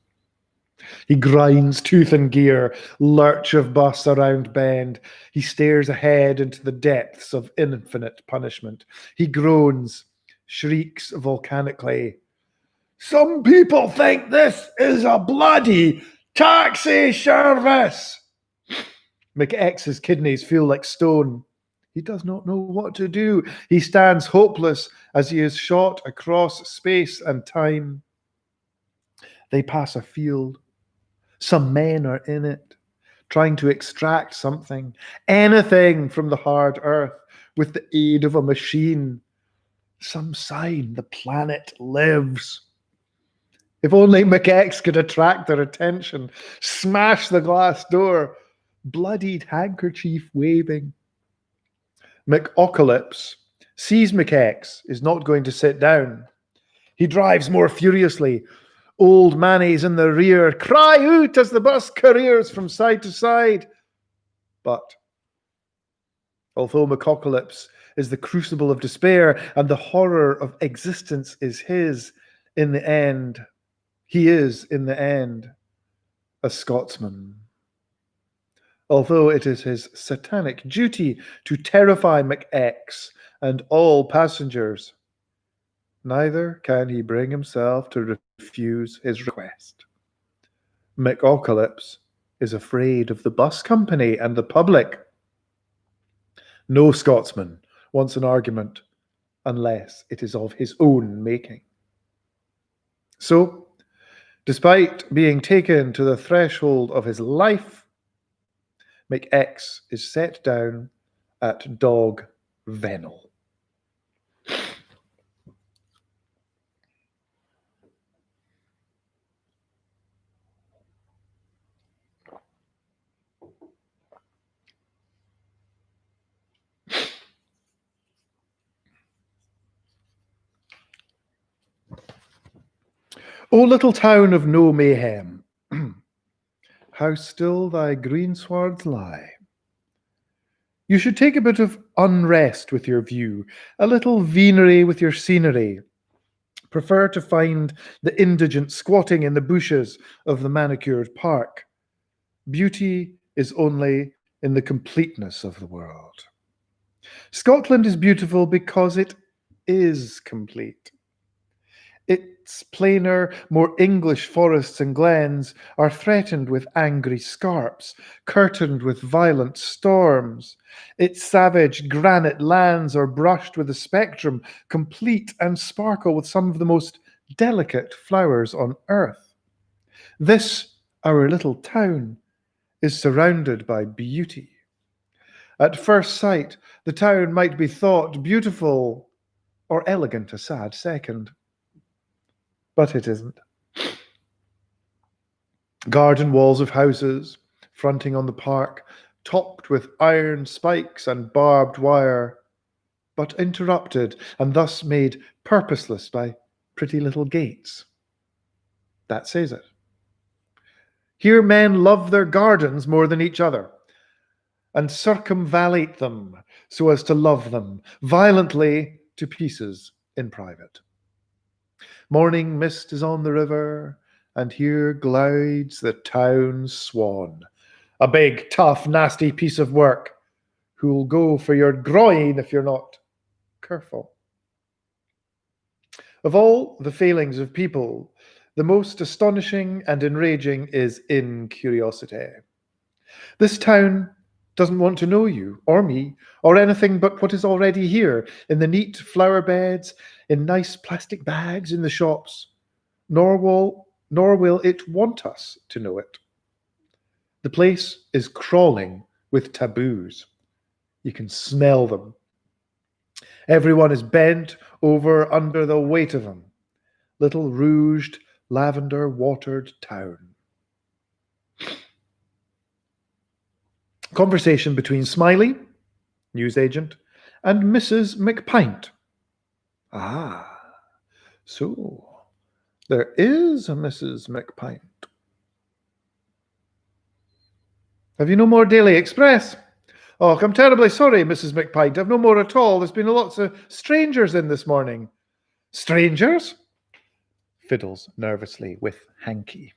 He grinds tooth and gear, lurch of bus around bend. He stares ahead into the depths of infinite punishment. He groans, shrieks volcanically. Some people think this is a bloody taxi service. McX's kidneys feel like stone. He does not know what to do. He stands hopeless as he is shot across space and time. They pass a field. Some men are in it, trying to extract something, anything from the hard earth with the aid of a machine. Some sign the planet lives. If only McX could attract their attention, smash the glass door, bloodied handkerchief waving. McApocalypse sees McX is not going to sit down. He drives more furiously. Old Manny's in the rear, cry out as the bus careers from side to side. But although McApocalypse is the crucible of despair and the horror of existence is his, in the end, he is, in the end, a Scotsman. Although it is his satanic duty to terrify McX and all passengers, neither can he bring himself to refuse his request. McApocalypse is afraid of the bus company and the public. No Scotsman wants an argument unless it is of his own making. So, despite being taken to the threshold of his life, McX is set down at Dog Vennel. O little town of no mayhem, how still thy greenswards lie. You should take a bit of unrest with your view, a little venery with your scenery. Prefer to find the indigent squatting in the bushes of the manicured park. Beauty is only in the completeness of the world. Scotland is beautiful because it is complete. Its plainer, more English forests and glens are threatened with angry scarps, curtained with violent storms. Its savage granite lands are brushed with a spectrum, complete and sparkle with some of the most delicate flowers on earth. This, our little town, is surrounded by beauty. At first sight, the town might be thought beautiful or elegant a sad second, but it isn't. Garden walls of houses, fronting on the park, topped with iron spikes and barbed wire, but interrupted and thus made purposeless by pretty little gates. That says it. Here men love their gardens more than each other, and circumvallate them so as to love them violently to pieces in private. Morning mist is on the river, and here glides the town swan. A big, tough, nasty piece of work who'll go for your groin if you're not careful. Of all the failings of people, the most astonishing and enraging is incuriosity. This town doesn't want to know you or me or anything but what is already here in the neat flower beds, in nice plastic bags in the shops, nor will it want us to know it. The place is crawling with taboos. You can smell them. Everyone is bent over under the weight of them. Little rouged, lavender watered town. Conversation between Smiley, newsagent, and Mrs. McPint. Ah, so there is a Mrs. McPint. Have you no more Daily Express? Oh, I'm terribly sorry, Mrs. McPint. I've no more at all. There's been lots of strangers in this morning. Strangers? Fiddles nervously with Hanky.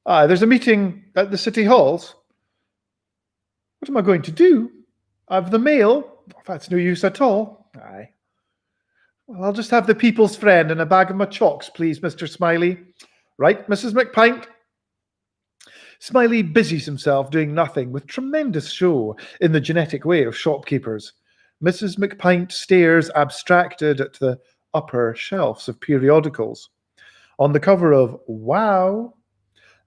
There's a meeting at the city halls. What am I going to do? I've the mail. That's no use at all. Aye. Well, I'll just have the People's Friend and a bag of my chalks, please, Mr. Smiley. Right, Mrs. McPint? Smiley busies himself doing nothing with tremendous show in the genetic way of shopkeepers. Mrs. McPint stares abstracted at the upper shelves of periodicals. On the cover of Wow,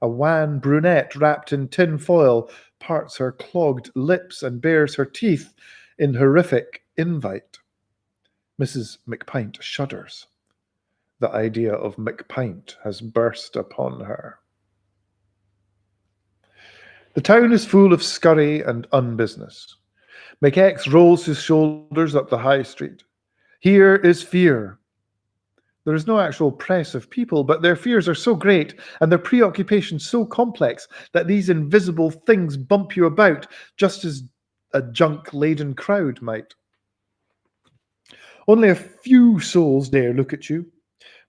a wan brunette wrapped in tin foil parts her clogged lips and bares her teeth in horrific invite. Mrs. McPint shudders. The idea of McPint has burst upon her. The town is full of scurry and unbusiness. McX rolls his shoulders up the high street. Here is fear. There is no actual press of people, but their fears are so great and their preoccupations so complex that these invisible things bump you about just as a junk-laden crowd might. Only a few souls dare look at you.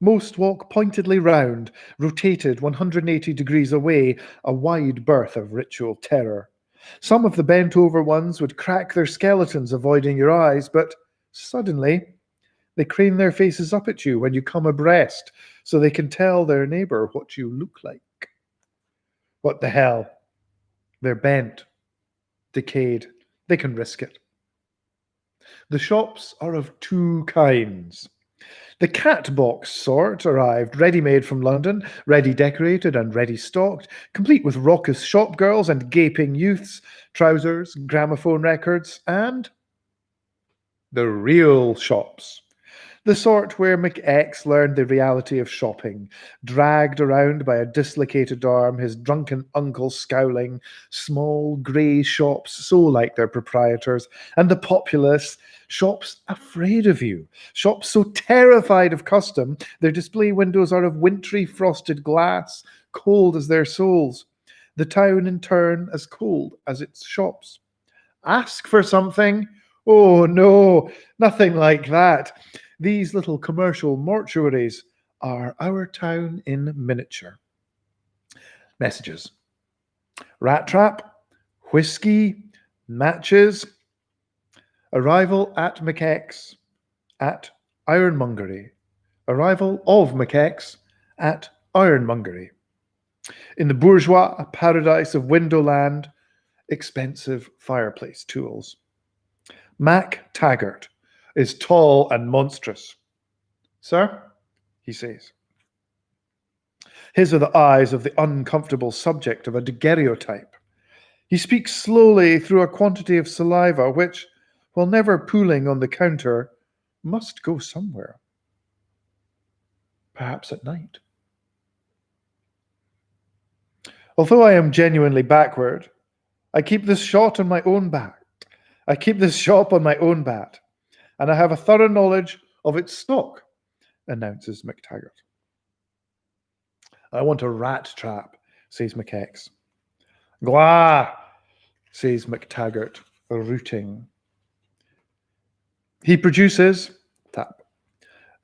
Most walk pointedly round, rotated 180 degrees away, a wide berth of ritual terror. Some of the bent-over ones would crack their skeletons, avoiding your eyes, but suddenly they crane their faces up at you when you come abreast, so they can tell their neighbour what you look like. What the hell? They're bent, decayed. They can risk it. The shops are of two kinds. The cat box sort arrived, ready-made from London, ready decorated and ready stocked, complete with raucous shop girls and gaping youths, trousers, gramophone records, and the real shops. The sort where McX learned the reality of shopping, dragged around by a dislocated arm, his drunken uncle scowling, small grey shops so like their proprietors, and the populace, shops afraid of you, shops so terrified of custom, their display windows are of wintry frosted glass, cold as their souls. The town in turn as cold as its shops. Ask for something? Oh no, nothing like that. These little commercial mortuaries are our town in miniature. Messages. Rat trap, whiskey, matches. Arrival at McX at Ironmongery. Arrival of McX at Ironmongery. In the bourgeois paradise of Windowland, expensive fireplace tools. Mac Taggart is tall and monstrous. Sir, he says. His are the eyes of the uncomfortable subject of a daguerreotype. He speaks slowly through a quantity of saliva which, while never pooling on the counter, must go somewhere. Perhaps at night. Although I am genuinely backward, I keep this shop on my own bat. And I have a thorough knowledge of its stock, announces McTaggart. I want a rat trap, says McX. Glah, says McTaggart, rooting. He produces, tap,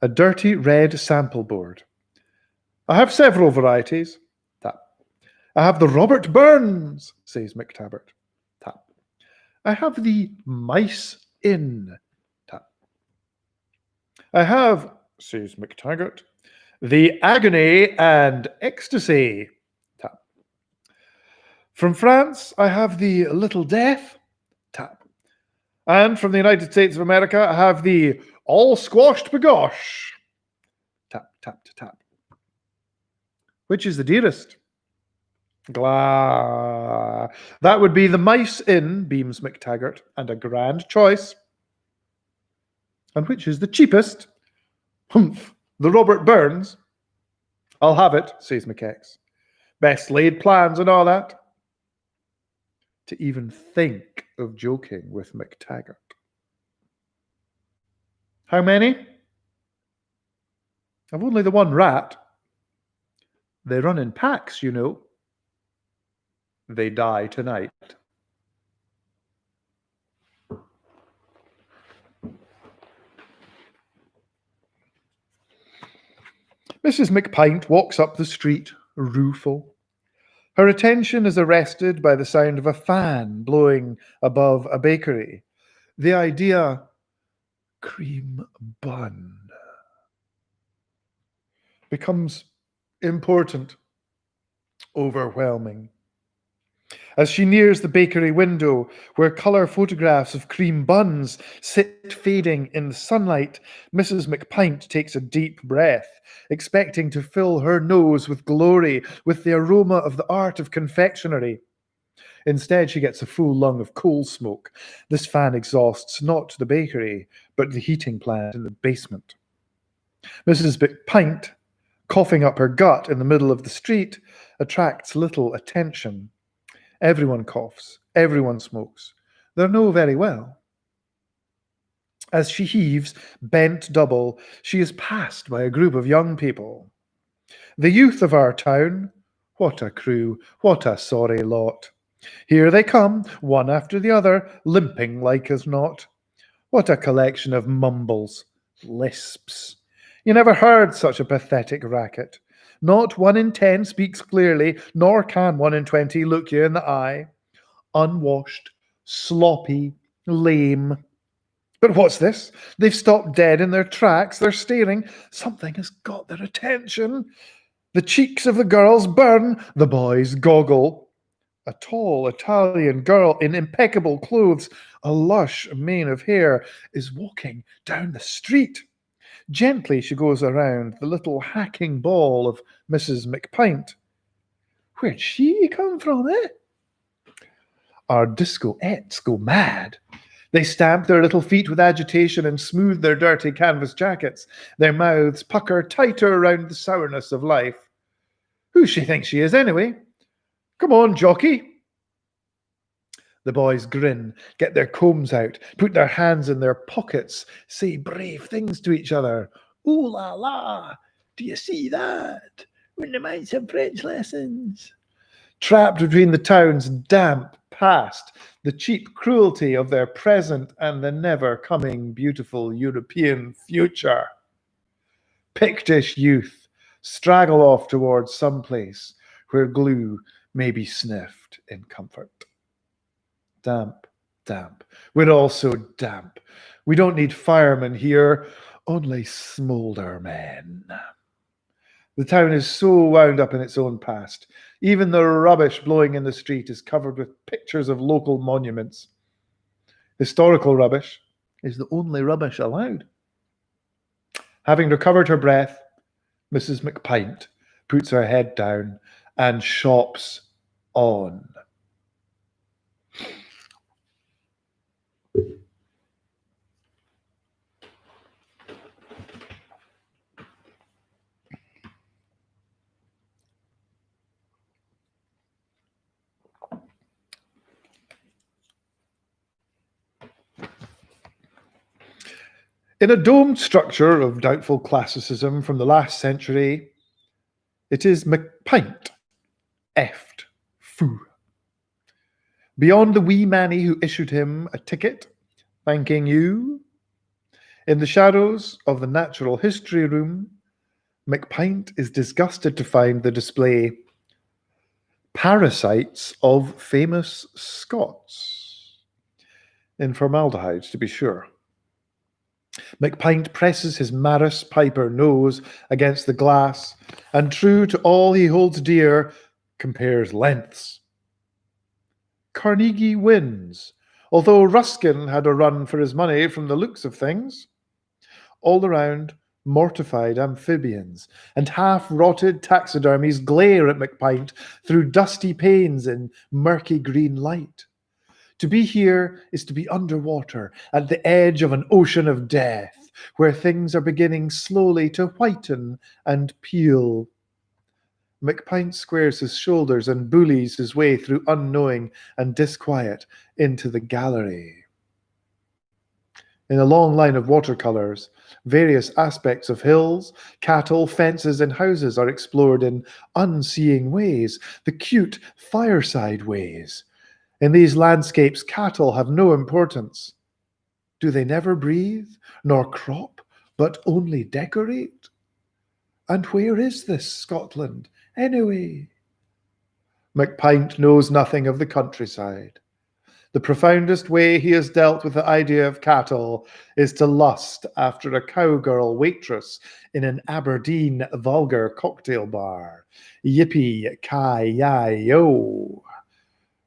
a dirty red sample board. I have several varieties, tap. I have the Robert Burns, says McTaggart, tap. I have the Mice Inn, tap. I have, says McTaggart, the Agony and Ecstasy, tap. From France, I have the Little Death, tap. And from the United States of America, I have the All Squashed Bagosh, tap, tap, tap. Which is the dearest? Glah. That would be the Mice Inn, beams McTaggart, and a grand choice. And which is the cheapest? Humph, the Robert Burns. I'll have it, says McX. Best laid plans and all that. To even think of joking with McTaggart. How many? I've only the one rat. They run in packs, you know. They die tonight. Mrs. McPint walks up the street, rueful. Her attention is arrested by the sound of a fan blowing above a bakery. The idea, cream bun, becomes important, overwhelming. As she nears the bakery window, where colour photographs of cream buns sit fading in the sunlight, Mrs. McPint takes a deep breath, expecting to fill her nose with glory, with the aroma of the art of confectionery. Instead, she gets a full lung of coal smoke. This fan exhausts not the bakery, but the heating plant in the basement. Mrs. McPint, coughing up her gut in the middle of the street, attracts little attention. Everyone coughs, everyone smokes. They know very well. As she heaves, bent double, she is passed by a group of young people. The youth of our town, what a crew, what a sorry lot. Here they come, one after the other, limping like as not. What a collection of mumbles, lisps. You never heard such a pathetic racket. Not 1 in 10 speaks clearly, nor can 1 in 20 look you in the eye. Unwashed, sloppy, lame. But what's this? They've stopped dead in their tracks. They're staring. Something has got their attention. The cheeks of the girls burn. The boys goggle. A tall Italian girl in impeccable clothes, a lush mane of hair, is walking down the street. Gently she goes around the little hacking ball of Mrs. McPint. Where'd she come from, eh? Our disco-ettes go mad. They stamp their little feet with agitation and smooth their dirty canvas jackets. Their mouths pucker tighter around the sourness of life. Who she thinks she is, anyway? Come on, jockey. The boys grin, get their combs out, put their hands in their pockets, say brave things to each other. Ooh la la, do you see that? Wouldn't you mind some French lessons? Trapped between the town's damp past, the cheap cruelty of their present, and the never-coming beautiful European future. Pictish youth straggle off towards some place where glue may be sniffed in comfort. Damp, damp. We're all so damp. We don't need firemen here, only smoulder men. The town is so wound up in its own past. Even the rubbish blowing in the street is covered with pictures of local monuments. Historical rubbish is the only rubbish allowed. Having recovered her breath, Mrs. McPint puts her head down, and shops on. In a domed structure of doubtful classicism from the last century, it is McPint, effed, foo. Beyond the wee manny who issued him a ticket, thanking you, in the shadows of the natural history room, McPint is disgusted to find the display Parasites of Famous Scots, in formaldehyde, to be sure. McPint presses his Maris Piper nose against the glass and, true to all he holds dear, compares lengths. Carnegie wins, although Ruskin had a run for his money from the looks of things. All around, mortified amphibians and half-rotted taxidermies glare at McPint through dusty panes in murky green light. To be here is to be underwater at the edge of an ocean of death, where things are beginning slowly to whiten and peel. McPint squares his shoulders and bullies his way through unknowing and disquiet into the gallery. In a long line of watercolors, various aspects of hills, cattle, fences, and houses are explored in unseeing ways, the cute fireside ways. In these landscapes, cattle have no importance. Do they never breathe, nor crop, but only decorate? And where is this Scotland, anyway? McPint knows nothing of the countryside. The profoundest way he has dealt with the idea of cattle is to lust after a cowgirl waitress in an Aberdeen vulgar cocktail bar. Yippee-ki-yay-yo.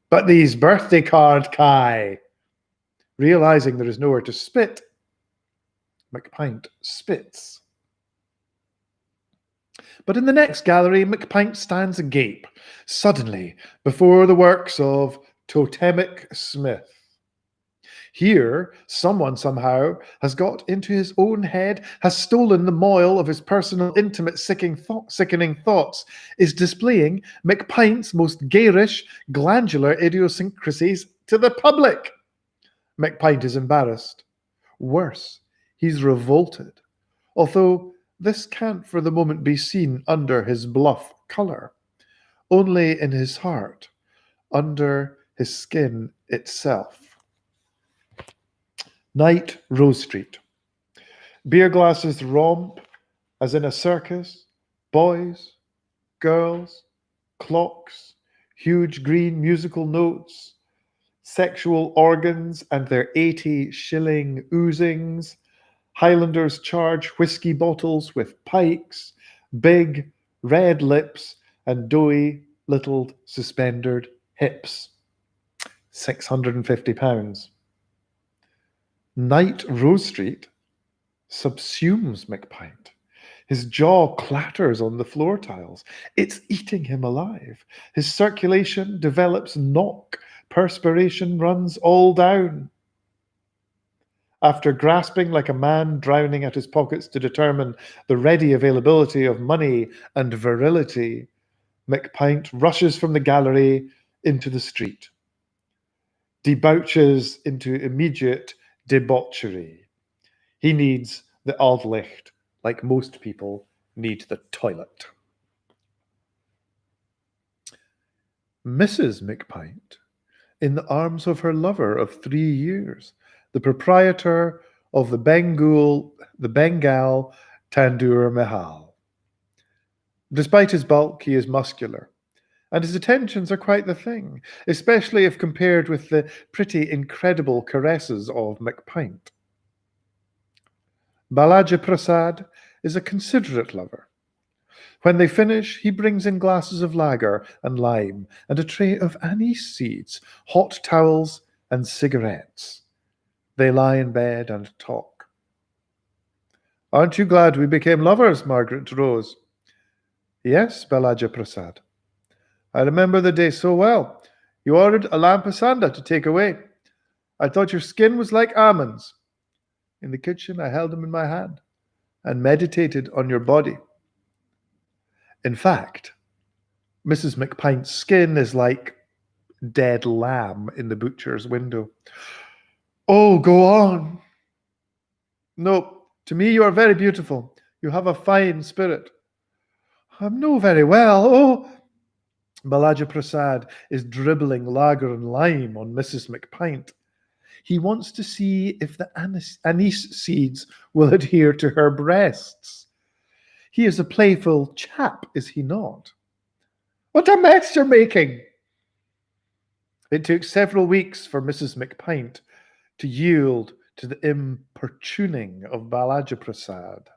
But these birthday card Kai. Realizing there is nowhere to spit, McPint spits. But in the next gallery, McPint stands agape, suddenly, before the works of Totemic Smith. Here, someone somehow has got into his own head, has stolen the moil of his personal, intimate, sickening thoughts, is displaying McPint's most garish, glandular idiosyncrasies to the public. McPint is embarrassed. Worse, he's revolted, although this can't for the moment be seen under his bluff colour, only in his heart, under his skin itself. Night, Rose Street. Beer glasses romp as in a circus. Boys, girls, clocks, huge green musical notes, sexual organs and their 80-shilling oozings. Highlanders charge whiskey bottles with pikes, big red lips and doughy little suspendered hips. £650. Night Rose Street subsumes McPint. His jaw clatters on the floor tiles. It's eating him alive. His circulation develops knock. Perspiration runs all down. After grasping like a man drowning at his pockets to determine the ready availability of money and virility, McPint rushes from the gallery into the street, debouches into immediate debauchery. He needs the Aldlicht, like most people need the toilet. Mrs. McPint, in the arms of her lover of 3 years, the proprietor of the Bengal Tandoor Mahal. Despite his bulk, he is muscular, and his attentions are quite the thing, especially if compared with the pretty incredible caresses of McPint. Balaji Prasad is a considerate lover. When they finish, he brings in glasses of lager and lime and a tray of anise seeds, hot towels, and cigarettes. They lie in bed and talk. Aren't you glad we became lovers, Margaret Rose? Yes, Balaja Prasad. I remember the day so well. You ordered a lampasanda to take away. I thought your skin was like almonds. In the kitchen, I held them in my hand and meditated on your body. In fact, Mrs. McPint's skin is like dead lamb in the butcher's window. Oh, go on. No, to me you are very beautiful. You have a fine spirit. I'm no very well. Oh, Balaja Prasad is dribbling lager and lime on Mrs. McPint. He wants to see if the anise seeds will adhere to her breasts. He is a playful chap, is he not? What a mess you're making! It took several weeks for Mrs. McPint to yield to the importuning of Balaja Prasad.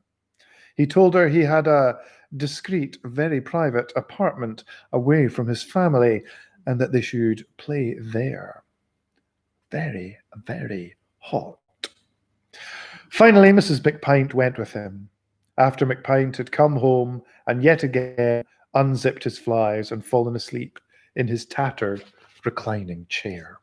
He told her he had a discreet, very private apartment away from his family and that they should play there. Very, very hot. Finally, Mrs. McPint went with him. After McPint had come home and yet again unzipped his flies and fallen asleep in his tattered reclining chair.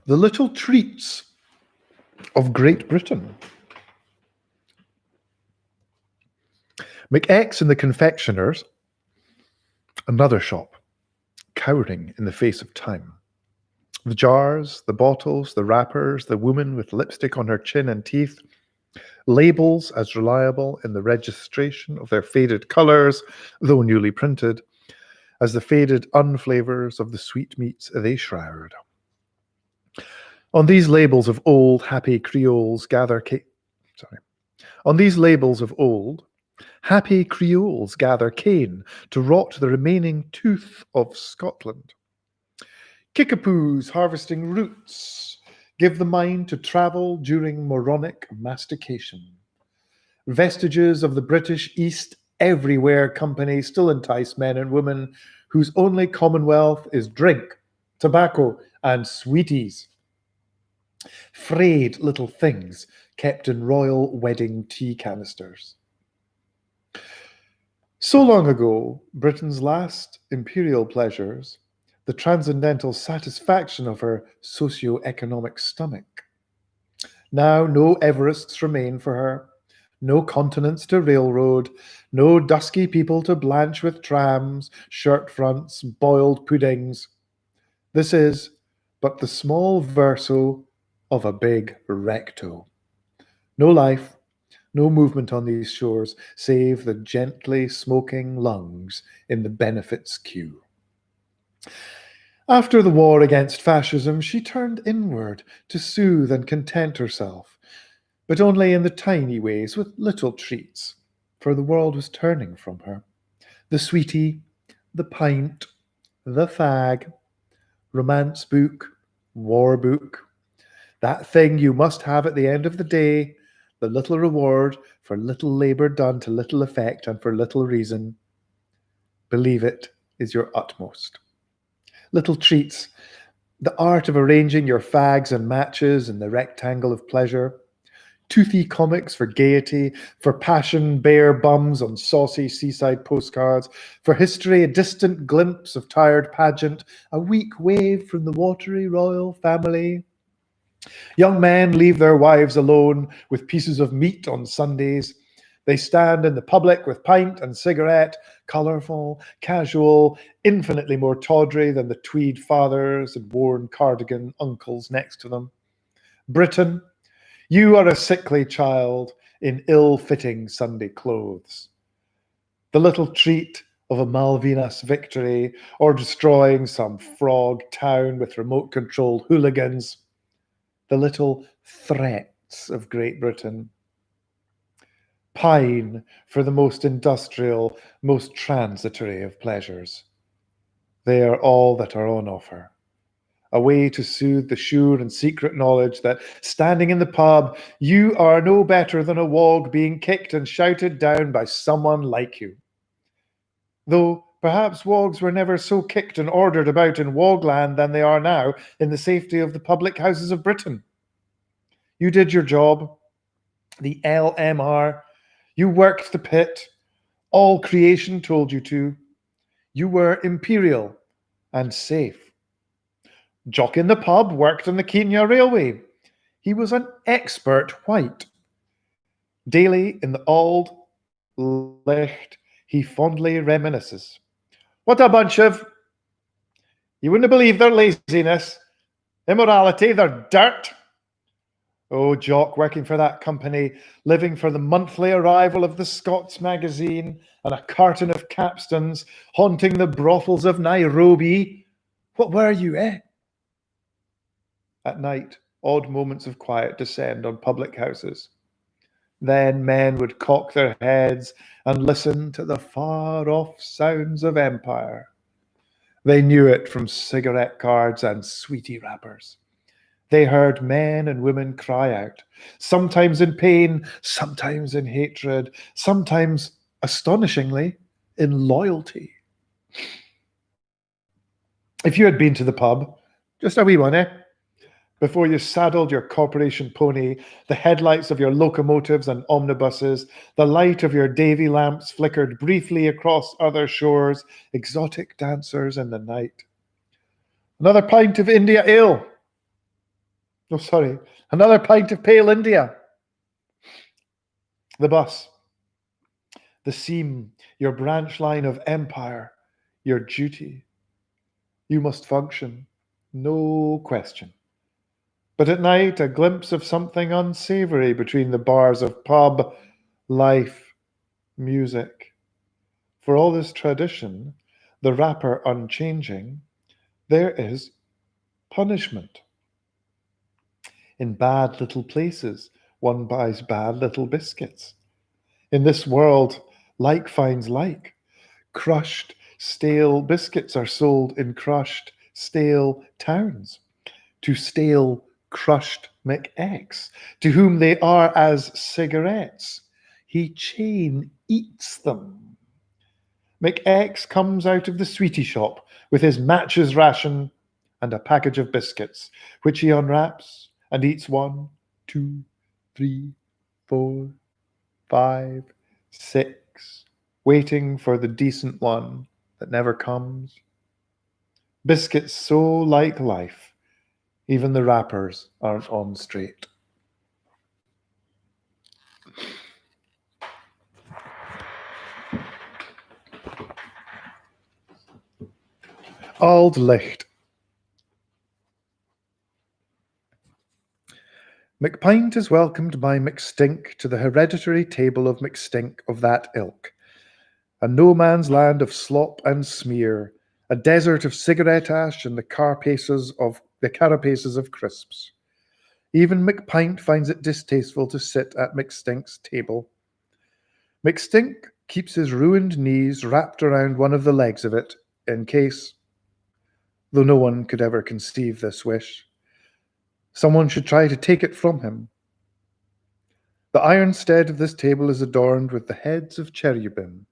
The Little Treats of Great Britain. McX and the Confectioners, another shop, cowering in the face of time. The jars, the bottles, the wrappers, the woman with lipstick on her chin and teeth, labels as reliable in the registration of their faded colours, though newly printed, as the faded unflavours of the sweetmeats they shroud. On these labels of old, happy Creoles On these labels of old, happy Creoles gather cane to rot the remaining tooth of Scotland. Kickapoos harvesting roots give the mind to travel during moronic mastication. Vestiges of the British East Everywhere Company still entice men and women whose only commonwealth is drink, tobacco, and sweeties. Frayed little things kept in royal wedding tea canisters. So long ago, Britain's last imperial pleasures, the transcendental satisfaction of her socio-economic stomach. Now no Everests remain for her, no continents to railroad, no dusky people to blanch with trams, shirt fronts, boiled puddings. This is but the small verso of a big recto. No life, no movement on these shores, save the gently smoking lungs in the benefits queue. After the war against fascism, she turned inward to soothe and content herself, but only in the tiny ways, with little treats, for the world was turning from her. The sweetie, the pint, the fag, romance book, war book, that thing you must have at the end of the day, the little reward for little labour done to little effect and for little reason. Believe it is your utmost. Little treats, the art of arranging your fags and matches in the rectangle of pleasure, toothy comics for gaiety, for passion, bare bums on saucy seaside postcards, for history, a distant glimpse of tired pageant, a weak wave from the watery royal family. Young men leave their wives alone with pieces of meat on Sundays. They stand in the public with pint and cigarette, colourful, casual, infinitely more tawdry than the tweed fathers and worn cardigan uncles next to them. Britain, you are a sickly child in ill-fitting Sunday clothes. The little treat of a Malvinas victory or destroying some frog town with remote-controlled hooligans. The little threats of Great Britain. pine for the most industrial, most transitory of pleasures. They are all that are on offer. A way to soothe the sure and secret knowledge that, standing in the pub, you are no better than a wog being kicked and shouted down by someone like you. Though perhaps wogs were never so kicked and ordered about in wogland than they are now in the safety of the public houses of Britain. You did your job, the LMR. You worked the pit. All creation told you to. You were imperial and safe. Jock in the pub worked on the Kenya Railway. He was an expert white. Daily in the Auld Licht, he fondly reminisces. What a bunch of... You wouldn't believe their laziness, immorality, their dirt. Oh, Jock, working for that company, living for the monthly arrival of the Scots magazine and a carton of capstans, haunting the brothels of Nairobi. What were you, eh? At night, odd moments of quiet descend on public houses. Then men would cock their heads and listen to the far-off sounds of empire. They knew it from cigarette cards and sweetie wrappers. They heard men and women cry out, sometimes in pain, sometimes in hatred, sometimes, astonishingly, in loyalty. If you had been to the pub, just a wee one, eh? Before you saddled your corporation pony, the headlights of your locomotives and omnibuses, the light of your Davy lamps flickered briefly across other shores, exotic dancers in the night. Another pint of India ale. Oh, sorry, another pint of pale India. The bus, the seam, your branch line of empire, your duty. You must function, no question. But at night, a glimpse of something unsavory between the bars of pub, life, music. For all this tradition, the wrapper unchanging, there is punishment. In bad little places, one buys bad little biscuits. In this world, like finds like. Crushed, stale biscuits are sold in crushed, stale towns. To stale, crushed McX, to whom they are as cigarettes. He chain eats them. McX comes out of the sweetie shop with his matches ration and a package of biscuits, which he unwraps and eats 1, 2, 3, 4, 5, 6, waiting for the decent one that never comes. Biscuits so like life, even the wrappers aren't on straight. Auld Licht. McPint is welcomed by McStink to the hereditary table of McStink of that ilk. A no man's land of slop and smear, a desert of cigarette ash and the carapaces of crisps. Even McPint finds it distasteful to sit at McStink's table. McStink keeps his ruined knees wrapped around one of the legs of it, in case, though no one could ever conceive this wish, someone should try to take it from him. The iron stead of this table is adorned with the heads of cherubim.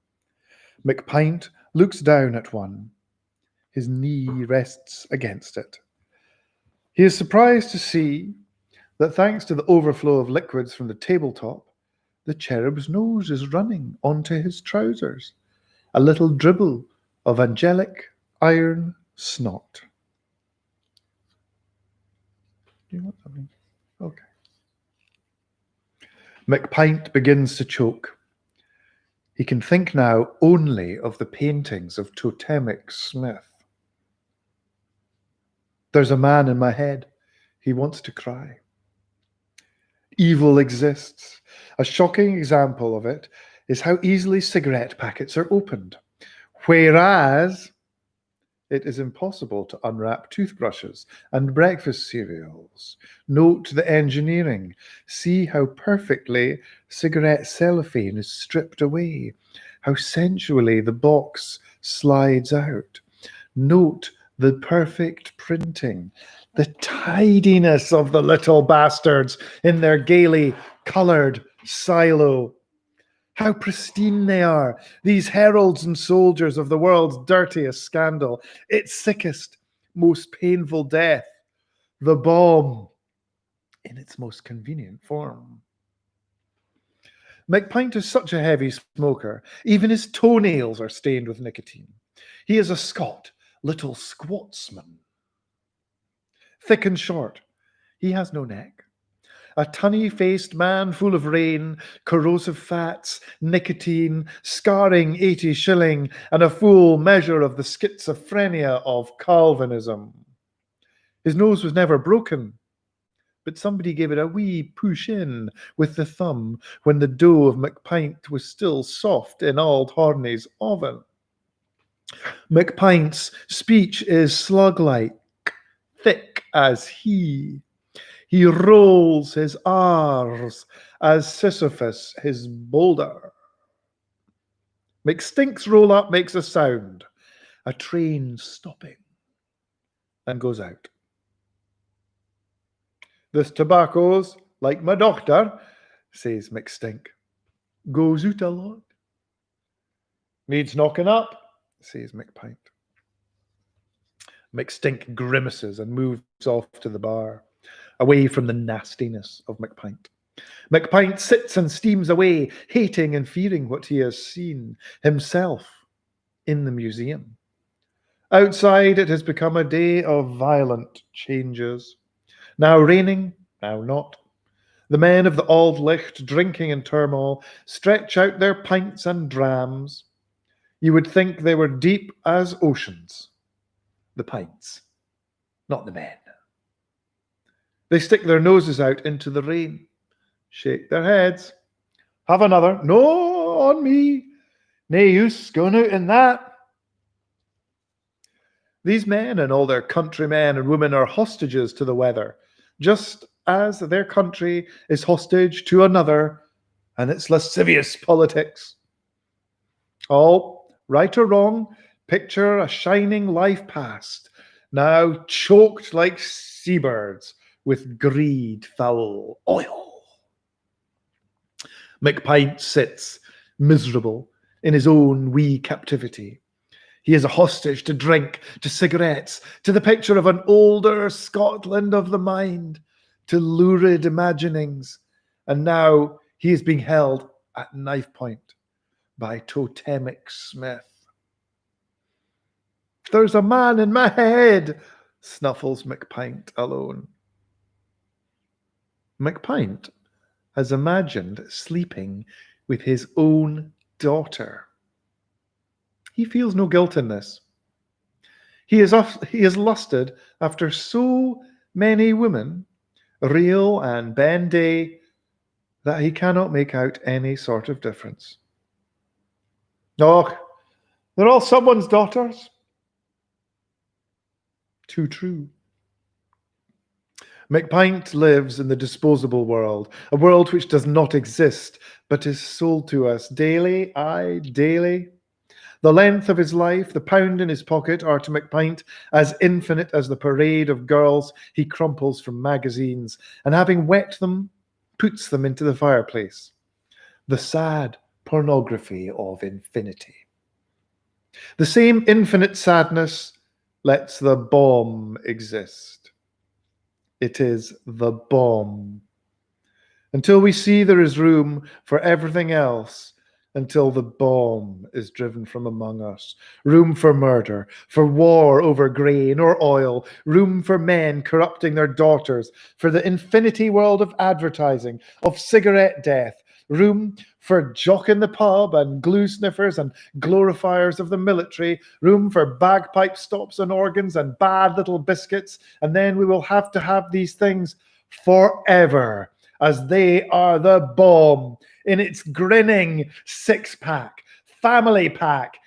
McPint looks down at one. His knee rests against it. He is surprised to see that thanks to the overflow of liquids from the tabletop, the cherub's nose is running onto his trousers, a little dribble of angelic iron snot. Do you want something? Okay. McPint begins to choke. He can think now only of the paintings of Totemic Smith. There's a man in my head. He wants to cry. Evil exists. A shocking example of it is how easily cigarette packets are opened. Whereas It is impossible to unwrap toothbrushes and breakfast cereals. Note the engineering. See how perfectly cigarette cellophane is stripped away, how sensually the box slides out. Note the perfect printing, the tidiness of the little bastards in their gaily coloured silo. How pristine they are, these heralds and soldiers of the world's dirtiest scandal, its sickest, most painful death, the bomb in its most convenient form. McPint is such a heavy smoker, even his toenails are stained with nicotine. He is a Scot, little squatsman. Thick and short, he has no neck. A tunny-faced man full of rain, corrosive fats, nicotine, scarring 80 shilling, and a full measure of the schizophrenia of Calvinism. His nose was never broken, but somebody gave it a wee push in with the thumb when the dough of McPint was still soft in Auld Horney's oven. McPint's speech is slug-like, thick as he. He rolls his R's as Sisyphus his boulder. McStink's roll-up makes a sound, a train stopping, and goes out. This tobacco's like my doctor, says McStink. Goes out a lot. Needs knocking up, says McPint. McStink grimaces and moves off to the bar, away from the nastiness of McPint. McPint sits and steams away, hating and fearing what he has seen himself in the museum. Outside, it has become a day of violent changes. Now raining, now not. The men of the Auld Licht, drinking in turmoil, stretch out their pints and drams. You would think they were deep as oceans. The pints, not the men. They stick their noses out into the rain, shake their heads. Have another. No, on me. Nae use going out in that. These men and all their countrymen and women are hostages to the weather, just as their country is hostage to another and its lascivious politics. All, right or wrong, picture a shining life past, now choked like seabirds with greed foul oil. McPint sits, miserable, in his own wee captivity. He is a hostage to drink, to cigarettes, to the picture of an older Scotland of the mind, to lurid imaginings. And now he is being held at knife point by Totemic Smith. There's a man in my head, snuffles McPint alone. McPint has imagined sleeping with his own daughter. He feels no guilt in this. He has lusted after so many women, real and benday, that he cannot make out any sort of difference. Oh, they're all someone's daughters. Too true. McPint lives in the disposable world, a world which does not exist, but is sold to us daily, aye, daily. The length of his life, the pound in his pocket, are to McPint as infinite as the parade of girls he crumples from magazines, and having wet them, puts them into the fireplace. The sad pornography of infinity. The same infinite sadness lets the bomb exist. It is the bomb. Until we see there is room for everything else, until the bomb is driven from among us. Room for murder, for war over grain or oil, room for men corrupting their daughters, for the infinity world of advertising, of cigarette death, room for jock in the pub and glue sniffers and glorifiers of the military, room for bagpipe stops and organs and bad little biscuits, and then we will have to have these things forever, as they are the bomb in its grinning six-pack, family pack,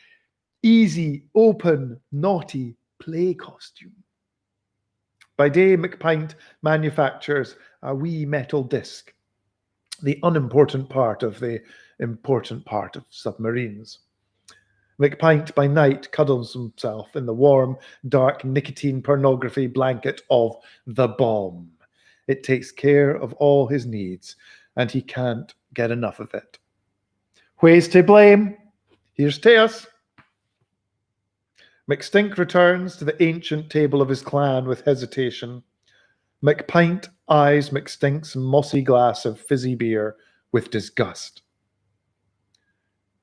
easy, open, naughty play costume. By day, McPint manufactures a wee metal disc, the unimportant part of the important part of submarines. McPint by night cuddles himself in the warm, dark nicotine pornography blanket of the bomb. It takes care of all his needs, and he can't get enough of it. Who's to blame? Here's to us. McStink returns to the ancient table of his clan with hesitation. McPint eyes McStink's mossy glass of fizzy beer with disgust.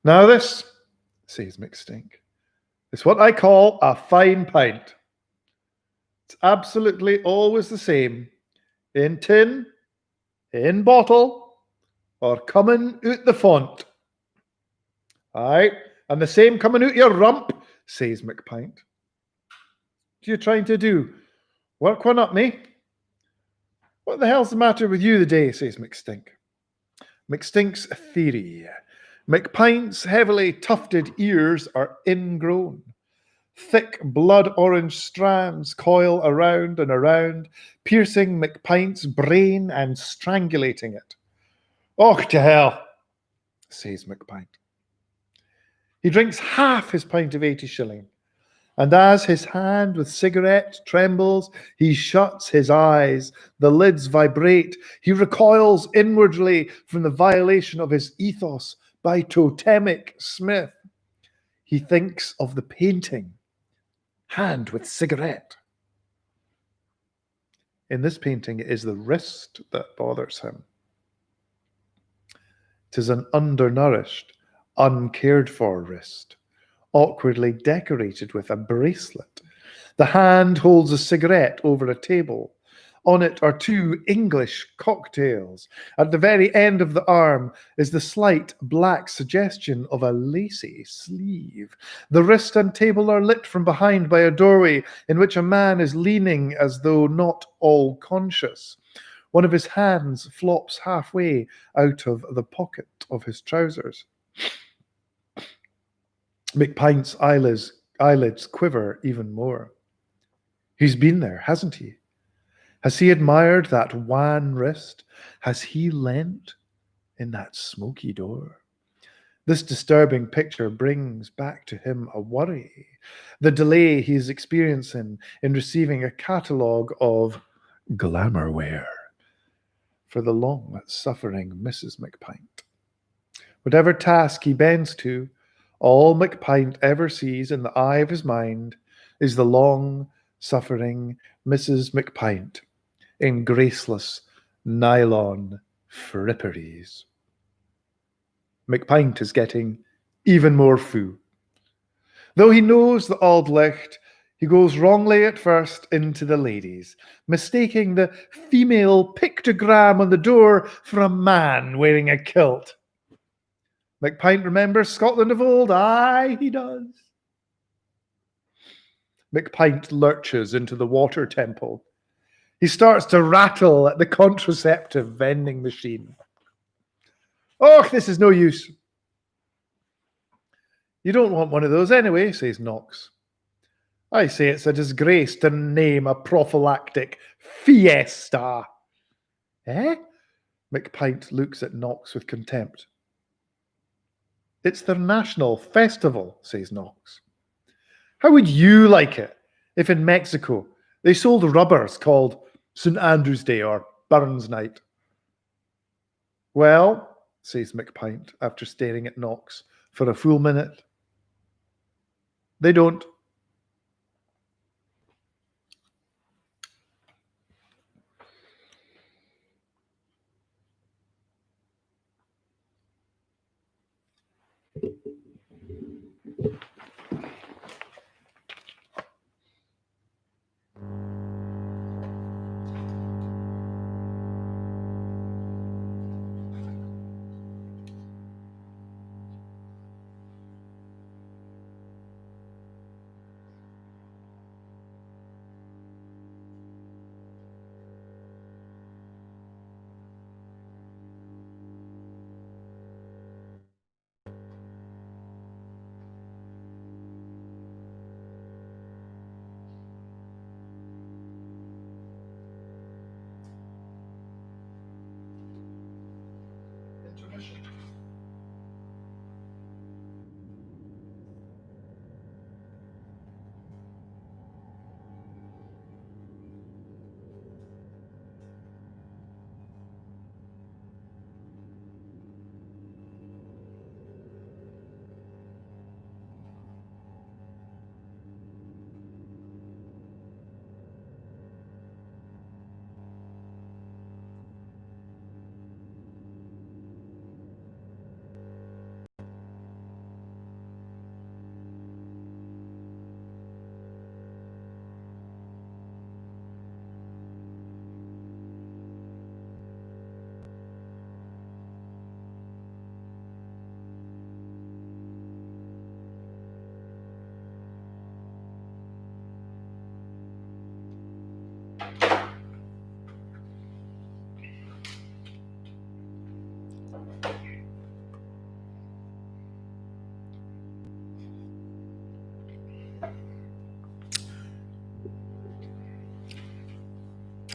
Now this, says McStink, is what I call a fine pint. It's absolutely always the same, in tin, in bottle, or coming out the font. Aye, and the same coming out your rump, says McPint. What are you trying to do? Work one up me? What the hell's the matter with you today, says McStink. McStink's theory. McPint's heavily tufted ears are ingrown. Thick blood orange strands coil around and around, piercing McPint's brain and strangulating it. Oh, to hell, says McPint. He drinks half his pint of 80 shilling, and as his hand with cigarette trembles, he shuts his eyes. The lids vibrate. He recoils inwardly from the violation of his ethos by totemic Smith. He thinks of the painting, hand with cigarette. In this painting, it is the wrist that bothers him. It is an undernourished, uncared for wrist, awkwardly decorated with a bracelet. The hand holds a cigarette over a table. On it are two English cocktails. At the very end of the arm is the slight black suggestion of a lacy sleeve. The wrist and table are lit from behind by a doorway in which a man is leaning as though not all conscious. One of his hands flops halfway out of the pocket of his trousers. McPint's eyelids quiver even more. He's been there, hasn't he? Has he admired that wan wrist? Has he leant in that smoky door? This disturbing picture brings back to him a worry, the delay he's experiencing in receiving a catalogue of glamourware for the long-suffering Mrs. McPint. Whatever task he bends to, all McPint ever sees in the eye of his mind is the long-suffering Mrs. McPint in graceless nylon fripperies. McPint is getting even more fou. Though he knows the Auld Licht, he goes wrongly at first into the ladies, mistaking the female pictogram on the door for a man wearing a kilt. McPint remembers Scotland of old. Aye, he does. McPint lurches into the water temple. He starts to rattle at the contraceptive vending machine. Oh, this is no use. You don't want one of those anyway, says Knox. I say it's a disgrace to name a prophylactic fiesta. Eh? McPint looks at Knox with contempt. It's their national festival, says Knox. How would you like it if in Mexico they sold rubbers called St. Andrew's Day or Burns Night? Well, says McPint after staring at Knox for a full minute, they don't.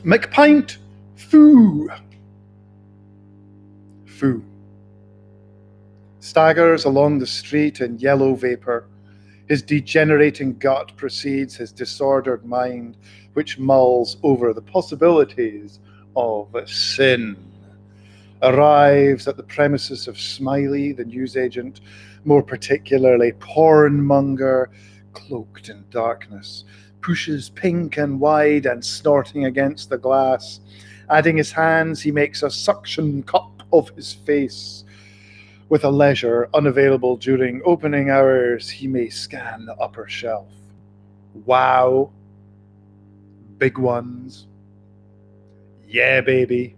McPint, foo. Foo. Staggers along the street in yellow vapor. His degenerating gut precedes his disordered mind, which mulls over the possibilities of sin. Arrives at the premises of Smiley, the newsagent, more particularly pornmonger, cloaked in darkness, pushes pink and wide and snorting against the glass. Adding his hands, he makes a suction cup of his face. With a leisure unavailable during opening hours, he may scan the upper shelf. Wow. Big ones. Yeah, baby.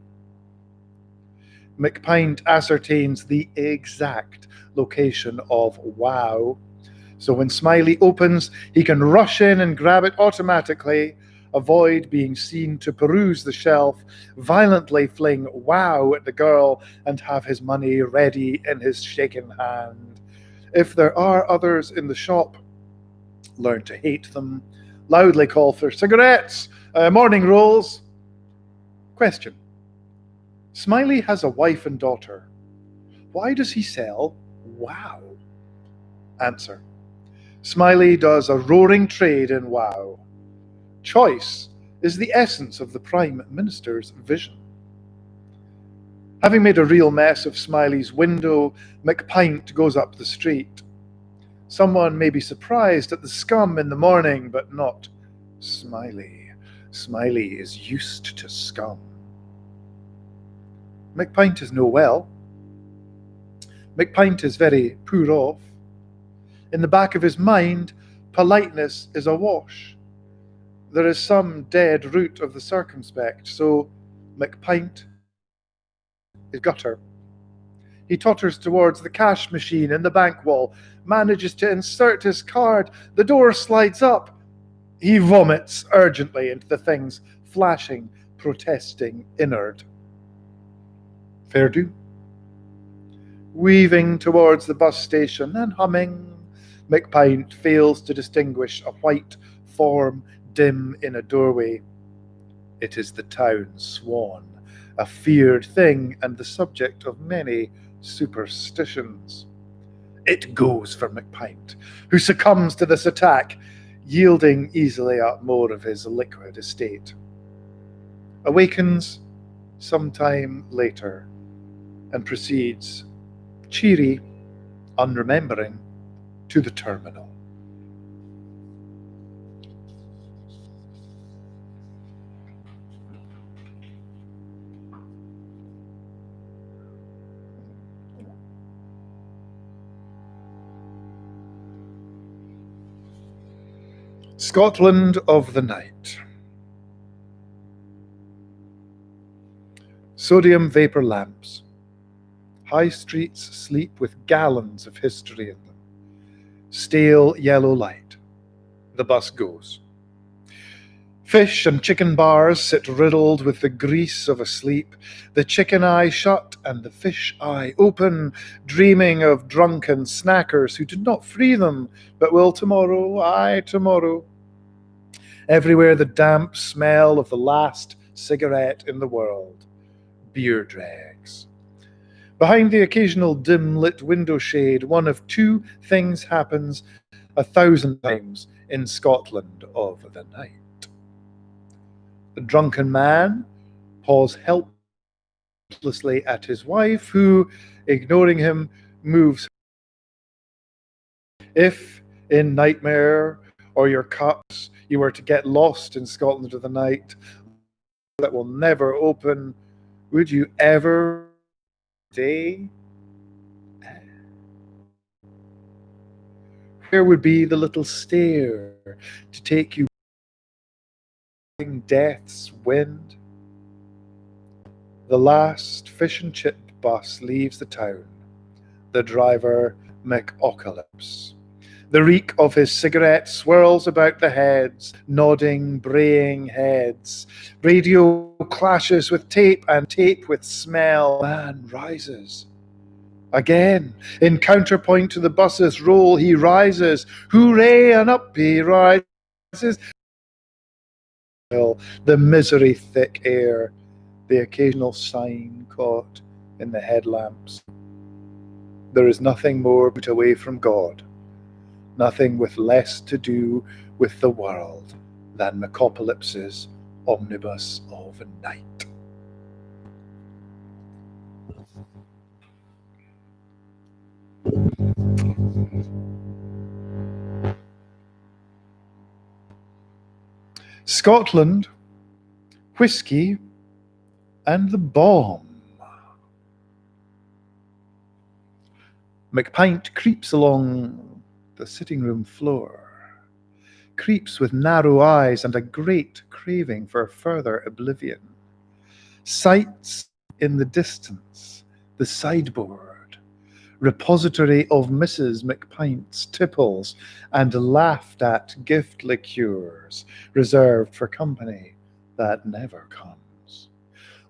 McPint ascertains the exact location of wow. So when Smiley opens, he can rush in and grab it automatically, avoid being seen to peruse the shelf, violently fling wow at the girl, and have his money ready in his shaken hand. If there are others in the shop, learn to hate them, loudly call for cigarettes, morning rolls. Question. Smiley has a wife and daughter. Why does he sell wow? Answer. Smiley does a roaring trade in wow. Choice is the essence of the Prime Minister's vision. Having made a real mess of Smiley's window, McPint goes up the street. Someone may be surprised at the scum in the morning, but not Smiley. Smiley is used to scum. McPint is no well. McPint is very poor off. In the back of his mind, politeness is awash. There is some dead root of the circumspect, so McPint is gutter. He totters towards the cash machine in the bank wall, manages to insert his card. The door slides up. He vomits urgently into the thing's flashing, protesting innard. Fair do. Weaving towards the bus station and humming, McPint fails to distinguish a white form dim in a doorway. It is the town swan, a feared thing and the subject of many superstitions. It goes for McPint, who succumbs to this attack, yielding easily up more of his liquid estate. Awakens sometime later and proceeds, cheery, unremembering, to the terminal. Scotland of the night. Sodium vapor lamps. High streets sleep with gallons of history in them. Stale yellow light. The bus goes. Fish and chicken bars sit riddled with the grease of a sleep, the chicken eye shut and the fish eye open, dreaming of drunken snackers who did not free them, but will tomorrow, aye, tomorrow. Everywhere the damp smell of the last cigarette in the world. Beer dregs. Behind the occasional dim-lit window shade, one of two things happens 1,000 times in Scotland of the night. The drunken man paws helplessly at his wife, who, ignoring him, moves. If, in Nightmare or your cups, you were to get lost in Scotland of the night that will never open, would you ever stay? Where would be the little stair to take you death's wind? The last fish and chip bus leaves the town. The driver, McApocalypse. The reek of his cigarette swirls about the heads, nodding, braying heads. Radio clashes with tape and tape with smell. Man rises. Again, in counterpoint to the bus's roll, he rises. Hooray, and up he rises. The misery thick air, the occasional sign caught in the headlamps. There is nothing more put away from God, nothing with less to do with the world than Macapolypse's omnibus of night. Scotland, whiskey, and the bomb. McPint creeps along the sitting room floor, creeps with narrow eyes and a great craving for further oblivion. Sights in the distance the sideboard, repository of Mrs. McPint's tipples and laughed at gift liqueurs reserved for company that never comes.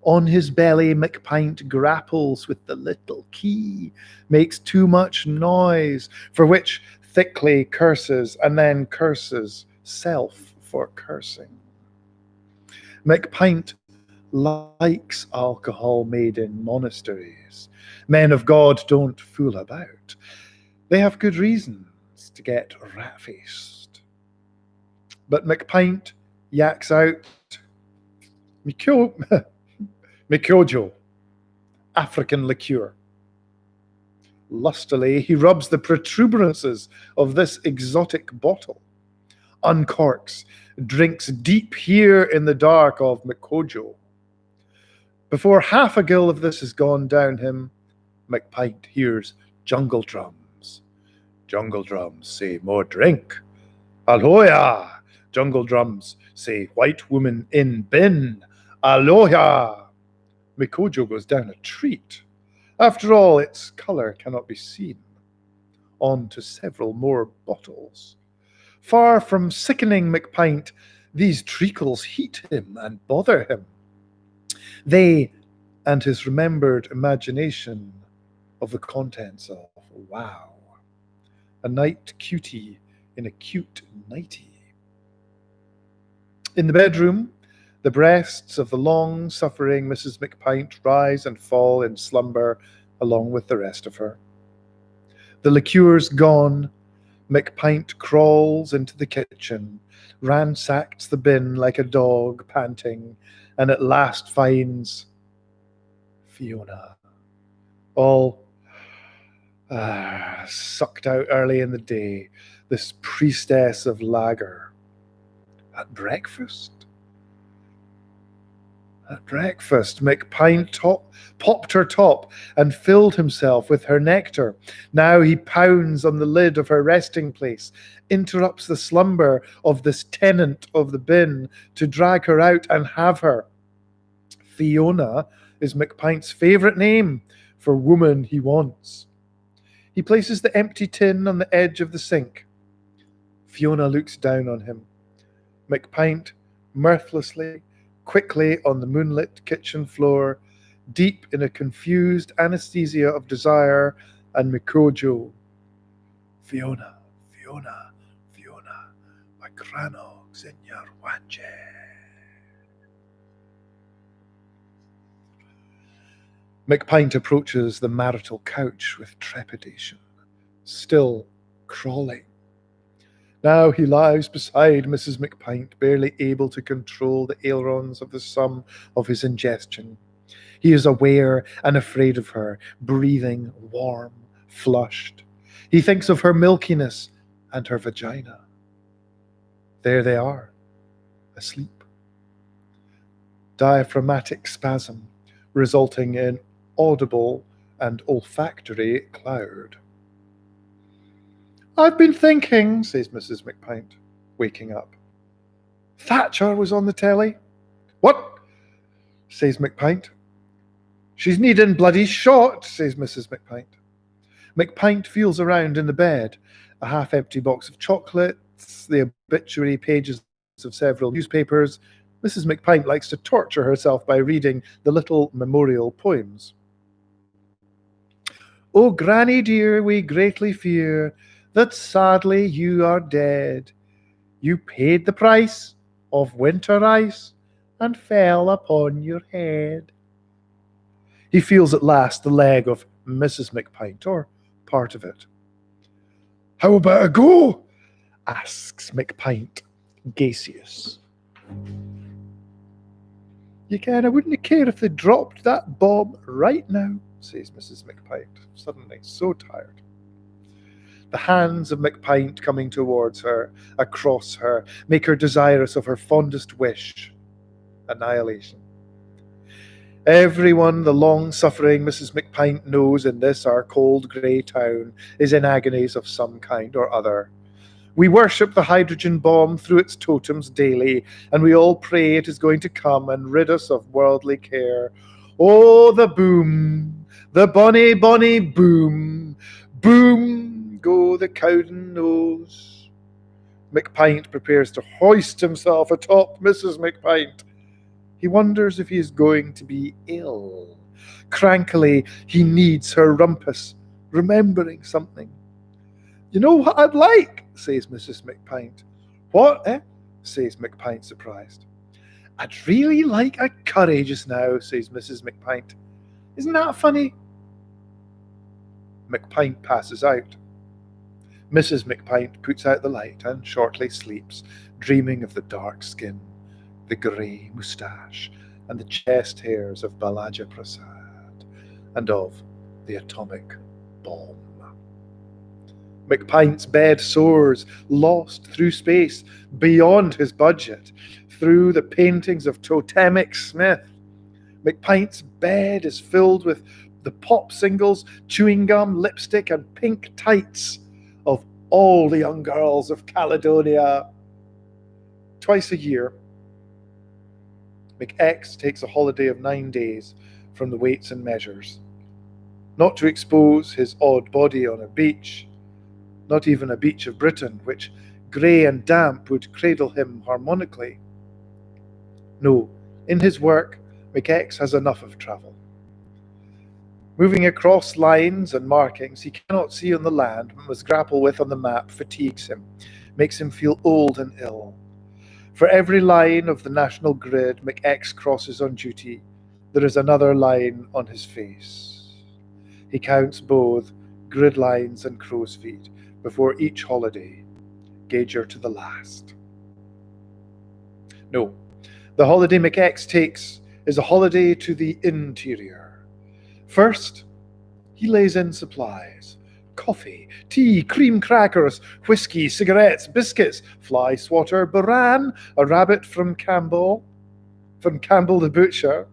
On his belly, McPint grapples with the little key, makes too much noise, for which thickly curses, and then curses self for cursing. McPint likes alcohol made in monasteries. Men of God don't fool about. They have good reasons to get rat-faced. But McPint yaks out, Mikyojo, African liqueur. Lustily, he rubs the protuberances of this exotic bottle, uncorks, drinks deep here in the dark of Mikojo. Before half a gill of this has gone down him, McPint hears jungle drums. Jungle drums say more drink. Aloha! Jungle drums say white woman in bin. Aloha! Mikojo goes down a treat. After all, its colour cannot be seen. On to several more bottles. Far from sickening McPint, these treacles heat him and bother him. They and his remembered imagination of the contents of wow. A night cutie in a cute nightie. In the bedroom, the breasts of the long-suffering Mrs. McPint rise and fall in slumber along with the rest of her. The liqueurs gone, McPint crawls into the kitchen, ransacks the bin like a dog panting, and at last finds Fiona, all sucked out early in the day, this priestess of lager. At breakfast, McPint popped her top and filled himself with her nectar. Now he pounds on the lid of her resting place, interrupts the slumber of this tenant of the bin to drag her out and have her. Fiona is McPint's favourite name for woman he wants. He places the empty tin on the edge of the sink. Fiona looks down on him. McPint, mirthlessly, quickly on the moonlit kitchen floor, deep in a confused anesthesia of desire and Mikojo. Fiona, Fiona, Fiona, Macranog in your wache. McPint approaches the marital couch with trepidation, still crawling. Now he lies beside Mrs. McPint, barely able to control the ailerons of the sum of his ingestion. He is aware and afraid of her, breathing warm, flushed. He thinks of her milkiness and her vagina. There they are, asleep. Diaphragmatic spasm, resulting in audible and olfactory cloud. I've been thinking, says Mrs. McPint, waking up. Thatcher was on the telly. What? Says McPint. She's needing bloody shot, says Mrs. McPint. McPint feels around in the bed a half-empty box of chocolates, the obituary pages of several newspapers. Mrs. McPint likes to torture herself by reading the little memorial poems. "O Granny dear, we greatly fear that sadly you are dead. You paid the price of winter ice and fell upon your head." He feels at last the leg of Mrs. McPint, or part of it. "How about a go?" asks McPint, gaseous. "You can, I wouldn't care if they dropped that bomb right now," says Mrs. McPint, suddenly so tired. The hands of McPint coming towards her, across her, make her desirous of her fondest wish, annihilation. Everyone the long-suffering Mrs. McPint knows in this our cold grey town is in agonies of some kind or other. We worship the hydrogen bomb through its totems daily, and we all pray it is going to come and rid us of worldly care. Oh, the boom, the bonny, bonny boom, boom, go the Cowden nose. McPint prepares to hoist himself atop Mrs. McPint. He wonders if he is going to be ill. Crankily, he kneads her rumpus, remembering something. "You know what I'd like?" says Mrs. McPint. "What, eh?" says McPint, surprised. "I'd really like a curry just now," says Mrs. McPint. "Isn't that funny?" McPint passes out. Mrs. McPint puts out the light and shortly sleeps, dreaming of the dark skin, the grey moustache, and the chest hairs of Balaja Prasad, and of the atomic bomb. McPint's bed soars, lost through space, beyond his budget, through the paintings of Totemic Smith. McPint's bed is filled with the pop singles, chewing gum, lipstick, and pink tights of all the young girls of Caledonia. Twice a year, McX takes a holiday of 9 days from the weights and measures, not to expose his odd body on a beach, not even a beach of Britain, which, grey and damp, would cradle him harmonically. No, in his work, McX has enough of travel. Moving across lines and markings he cannot see on the land, but must grapple with on the map, fatigues him, makes him feel old and ill. For every line of the national grid McX crosses on duty, there is another line on his face. He counts both grid lines and crow's feet before each holiday, gauger to the last. No, the holiday McX takes is a holiday to the interior. First, he lays in supplies: coffee, tea, cream crackers, whiskey, cigarettes, biscuits, fly swatter, boran, a rabbit from Campbell the butcher,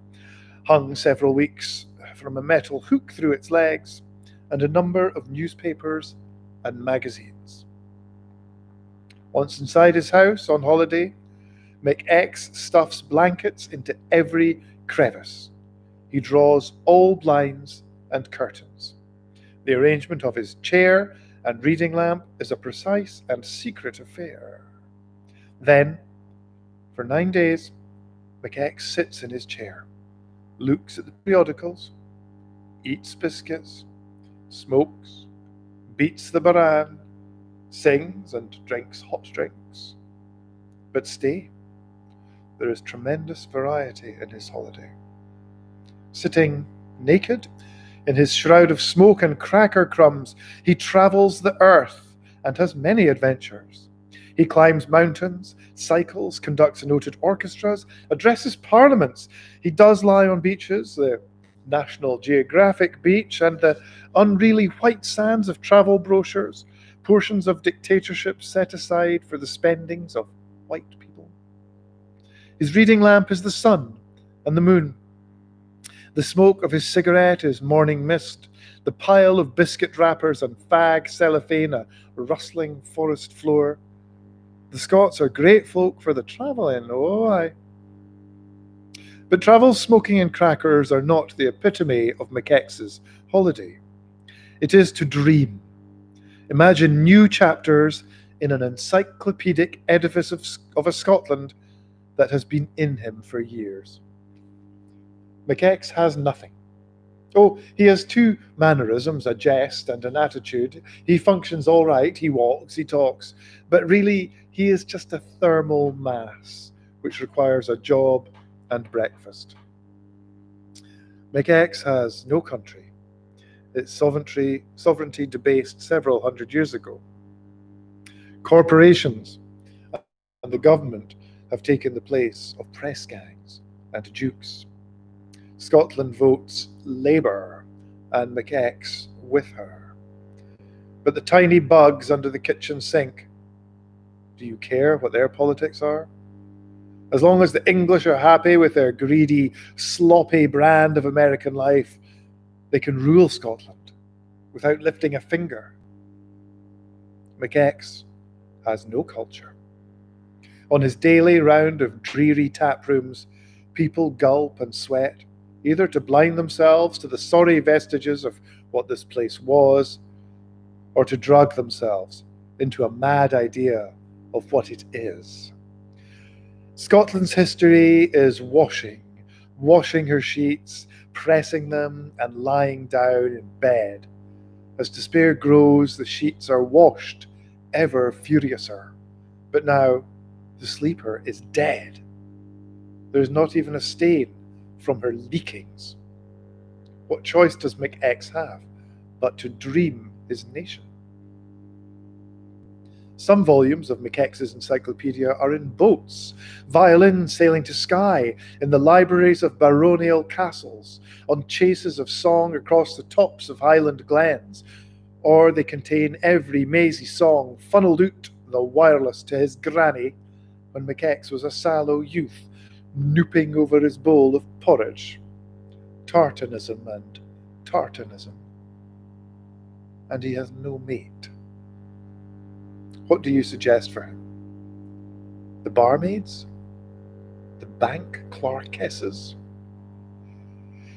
hung several weeks from a metal hook through its legs, and a number of newspapers and magazines. Once inside his house on holiday, McX stuffs blankets into every crevice. He draws all blinds and curtains. The arrangement of his chair and reading lamp is a precise and secret affair. Then, for 9 days, McX sits in his chair, looks at the periodicals, eats biscuits, smokes, beats the baran, sings and drinks hot drinks. But stay, there is tremendous variety in his holiday. Sitting naked in his shroud of smoke and cracker crumbs, he travels the earth and has many adventures. He climbs mountains, cycles, conducts noted orchestras, addresses parliaments. He does lie on beaches, the National Geographic beach and the unreally white sands of travel brochures, portions of dictatorship set aside for the spendings of white people. His reading lamp is the sun and the moon. The smoke of his cigarette is morning mist. The pile of biscuit wrappers and fag cellophane a rustling forest floor. The Scots are great folk for the travelling, oh aye. But travel, smoking and crackers are not the epitome of McX's holiday. It is to dream. Imagine new chapters in an encyclopedic edifice of a Scotland that has been in him for years. McX has nothing. Oh, he has two mannerisms, a jest and an attitude. He functions all right, he walks, he talks, but really he is just a thermal mass which requires a job and breakfast. McX has no country, its sovereignty debased several hundred years ago. Corporations and the government have taken the place of press gangs and dukes. Scotland votes Labour and McX with her. But the tiny bugs under the kitchen sink, do you care what their politics are? As long as the English are happy with their greedy, sloppy brand of American life, they can rule Scotland without lifting a finger. McX has no culture. On his daily round of dreary tap rooms, people gulp and sweat, either to blind themselves to the sorry vestiges of what this place was, or to drug themselves into a mad idea of what it is. Scotland's history is washing her sheets, pressing them, and lying down in bed. As despair grows, the sheets are washed ever furiouser. But now the sleeper is dead. There is not even a stain from her leakings. What choice does McX have but to dream his nation? Some volumes of McX's encyclopedia are in boats, violins sailing to Skye, in the libraries of baronial castles, on chases of song across the tops of Highland glens, or they contain every mazy song funnelled out the wireless to his granny when McX was a sallow youth, nooping over his bowl of porridge. Tartanism and tartanism. And he has no mate. What do you suggest for him? The barmaids? The bank clerkesses?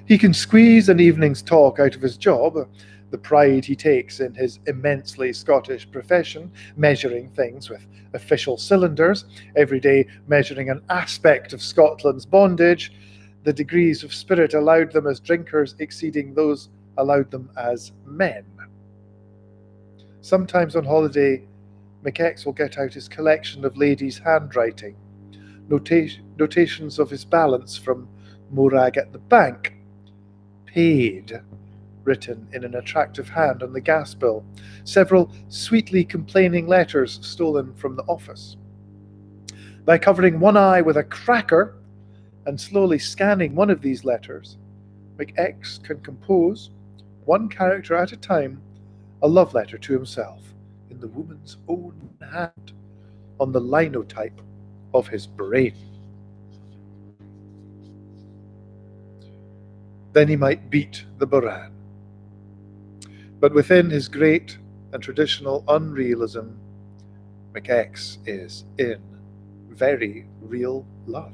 He can squeeze an evening's talk out of his job, the pride he takes in his immensely Scottish profession, measuring things with official cylinders, every day measuring an aspect of Scotland's bondage, the degrees of spirit allowed them as drinkers exceeding those allowed them as men. Sometimes on holiday, McX will get out his collection of ladies' handwriting, notations of his balance from Morag at the bank, paid, written in an attractive hand on the gas bill, several sweetly complaining letters stolen from the office. By covering one eye with a cracker and slowly scanning one of these letters, McX can compose, one character at a time, a love letter to himself in the woman's own hand, on the linotype of his brain. Then he might beat the Boran. But within his great and traditional unrealism, McX is in very real love.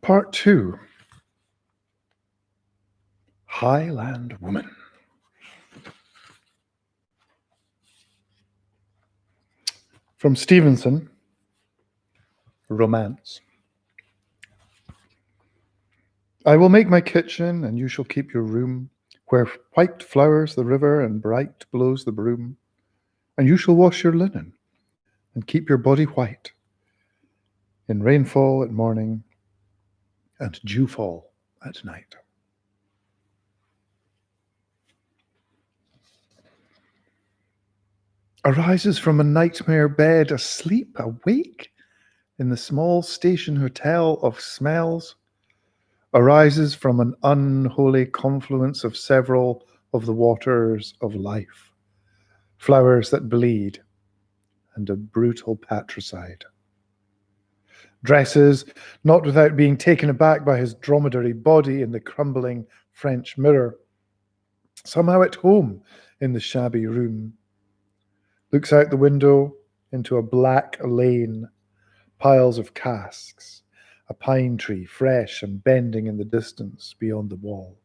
Part 2. Highland Woman. From Stevenson, Romance. I will make my kitchen, and you shall keep your room, where white flowers the river and bright blows the broom. And you shall wash your linen, and keep your body white, in rainfall at morning, and dewfall at night. Arises from a nightmare bed, asleep, awake, in the small station hotel of smells, arises from an unholy confluence of several of the waters of life, flowers that bleed, and a brutal patricide. Dresses, not without being taken aback by his dromedary body in the crumbling French mirror, somehow at home in the shabby room, looks out the window into a black lane, piles of casks, a pine tree, fresh and bending in the distance beyond the wall.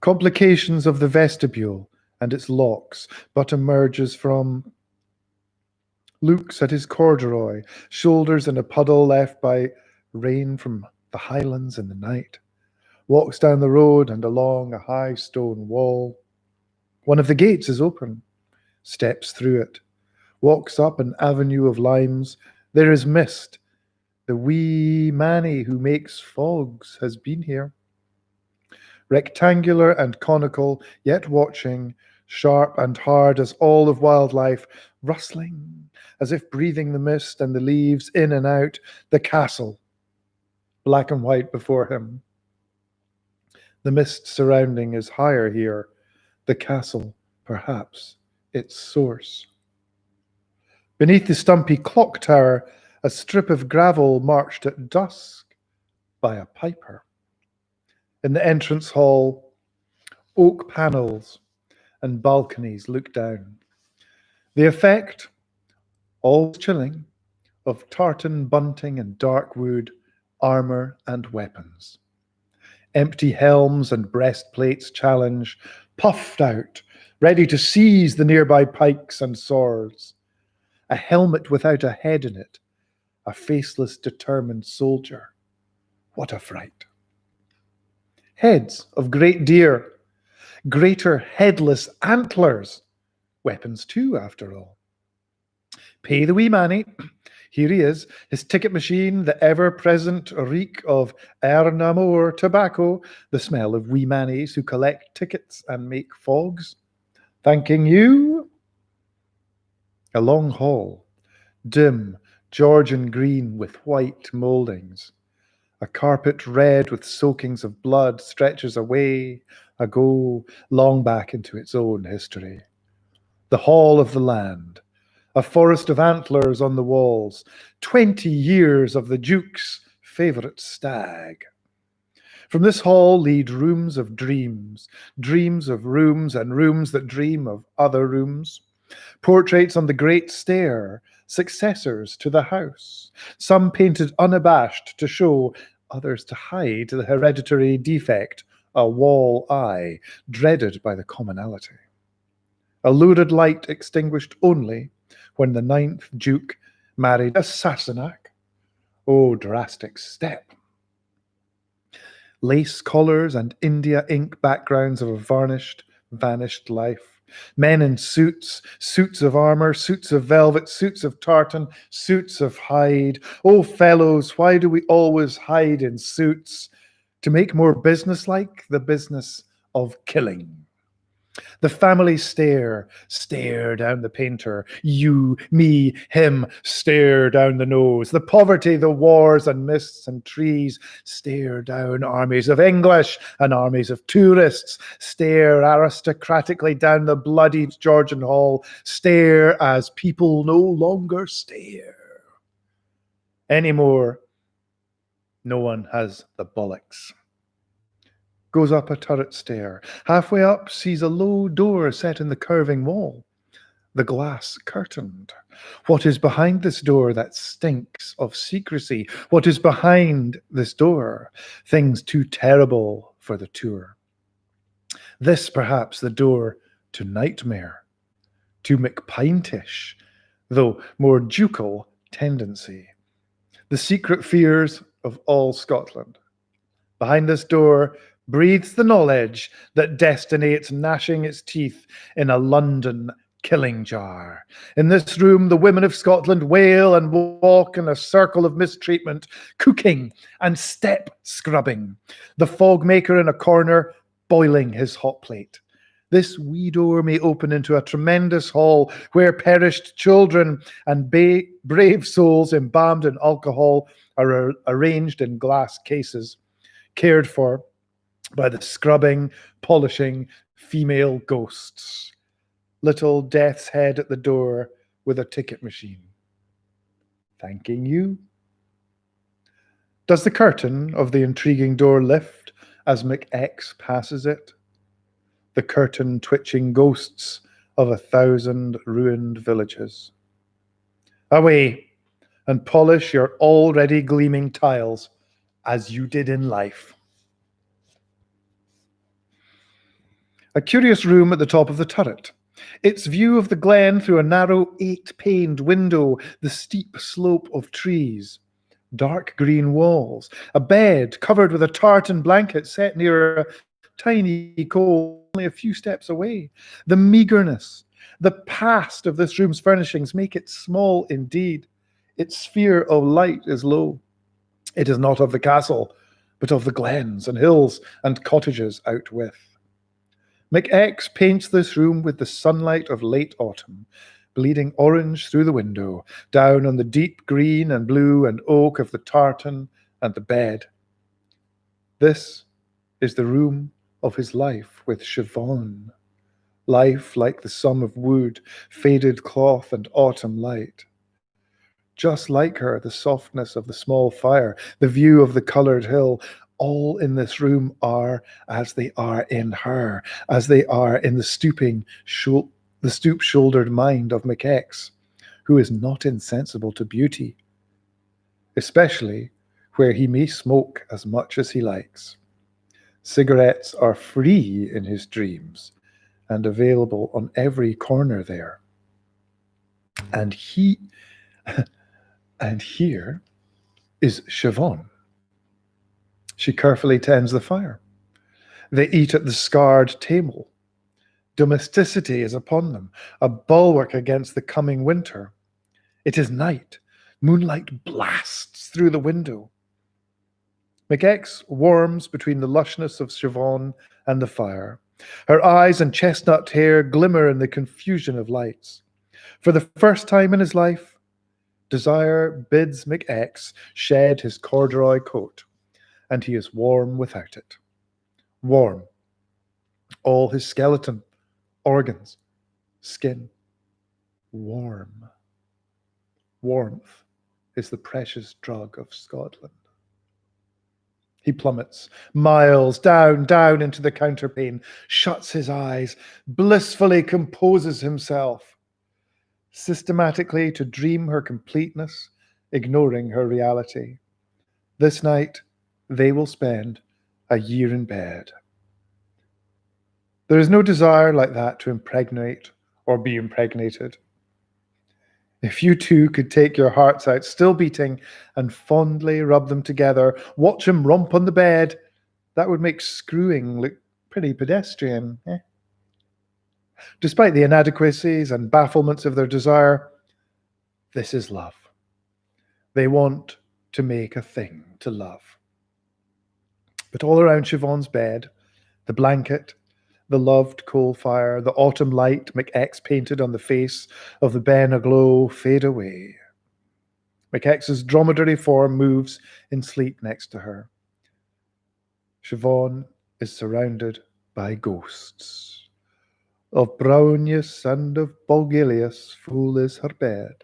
Complications of the vestibule and its locks, but emerges from, looks at his corduroy, shoulders in a puddle left by rain from the highlands in the night, walks down the road and along a high stone wall. One of the gates is open, steps through it, walks up an avenue of limes. There is mist. The wee Manny who makes fogs has been here. Rectangular and conical, yet watching, sharp and hard as all of wildlife, rustling as if breathing the mist and the leaves in and out, the castle, black and white before him. The mist surrounding is higher here, the castle, perhaps, its source. Beneath the stumpy clock tower, a strip of gravel marched at dusk by a piper. In the entrance hall, oak panels and balconies look down. The effect, always chilling, of tartan bunting and dark wood, armor and weapons. Empty helms and breastplates challenge, puffed out, ready to seize the nearby pikes and swords. A helmet without a head in it, a faceless, determined soldier. What a fright. Heads of great deer, greater headless antlers, weapons too, after all. Pay the wee Manny. Here he is, his ticket machine, the ever-present reek of Ernamore tobacco, the smell of wee Mannies who collect tickets and make fogs. Thanking you. A long hall, dim, Georgian green with white mouldings. A carpet red with soakings of blood stretches away, ago, long back into its own history. The hall of the land, a forest of antlers on the walls, 20 years of the Duke's favourite stag. From this hall lead rooms of dreams, dreams of rooms and rooms that dream of other rooms. Portraits on the great stair, successors to the house, some painted unabashed to show, others to hide the hereditary defect, a wall eye, dreaded by the commonalty. A lurid light extinguished only when the 9th Duke married a Sassenach. Oh, drastic step. Lace collars and India ink backgrounds of a varnished, vanished life. Men in suits, suits of armor, suits of velvet, suits of tartan, suits of hide. Oh, fellows, why do we always hide in suits? To make more businesslike the business of killing. The family stare down the painter. You, me, him, stare down the nose. The poverty, the wars and mists and trees, stare down armies of English and armies of tourists, stare aristocratically down the bloodied Georgian Hall, stare as people no longer stare. Anymore, no one has the bollocks. Goes up a turret stair. Halfway up, sees a low door set in the curving wall. the glass curtained? What is behind this door that stinks of secrecy? What is behind this door? Things too terrible for the tour. This perhaps the door to nightmare, to McPintish, though more ducal tendency. The secret fears of all Scotland. Behind this door breathes the knowledge that destiny gnashing its teeth in a London killing jar. In this room, the women of Scotland wail and walk in a circle of mistreatment, cooking and step scrubbing. The fog maker in a corner boiling his hot plate. This wee door may open into a tremendous hall where perished children and brave souls embalmed in alcohol are arranged in glass cases, cared for by the scrubbing, polishing female ghosts. Little death's head at the door with a ticket machine. Thanking you. Does the curtain of the intriguing door lift as McX passes it? The curtain twitching ghosts of 1,000 ruined villages. Away, and polish your already gleaming tiles as you did in life. A curious room at the top of the turret. Its view of the glen through a narrow 8-paned window, the steep slope of trees, dark green walls, a bed covered with a tartan blanket set near a tiny coal only a few steps away. The meagerness, the past of this room's furnishings make it small indeed. Its sphere of light is low. It is not of the castle, but of the glens and hills and cottages out with. McX paints this room with the sunlight of late autumn, bleeding orange through the window, down on the deep green and blue and oak of the tartan and the bed. This is the room of his life with Siobhan. Life like the sum of wood, faded cloth and autumn light. Just like her, the softness of the small fire, the view of the coloured hill, all in this room are as they are in her, as they are in the stoop-shouldered mind of McX, who is not insensible to beauty, especially where he may smoke as much as he likes. Cigarettes are free in his dreams and available on every corner there. And here is Siobhan. She carefully tends the fire. They eat at the scarred table. Domesticity is upon them, a bulwark against the coming winter. It is night. Moonlight blasts through the window. McX warms between the lushness of Siobhan and the fire. Her eyes and chestnut hair glimmer in the confusion of lights. For the first time in his life, desire bids McX shed his corduroy coat, and he is warm without it. Warm. All his skeleton, organs, skin. Warm. Warmth is the precious drug of Scotland. He plummets, miles down into the counterpane, shuts his eyes, blissfully composes himself, systematically to dream her completeness, ignoring her reality. This night, they will spend a year in bed. There is no desire like that to impregnate or be impregnated. If you two could take your hearts out, still beating, and fondly rub them together, watch him romp on the bed, that would make screwing look pretty pedestrian. Despite the inadequacies and bafflements of their desire, this is love. They want to make a thing to love. But all around Siobhan's bed, the blanket, the loved coal fire, the autumn light McX painted on the face of the Ben aglow fade away. McX's dromedary form moves in sleep next to her. Siobhan is surrounded by ghosts. Of Brownius and of Bulgilius full is her bed.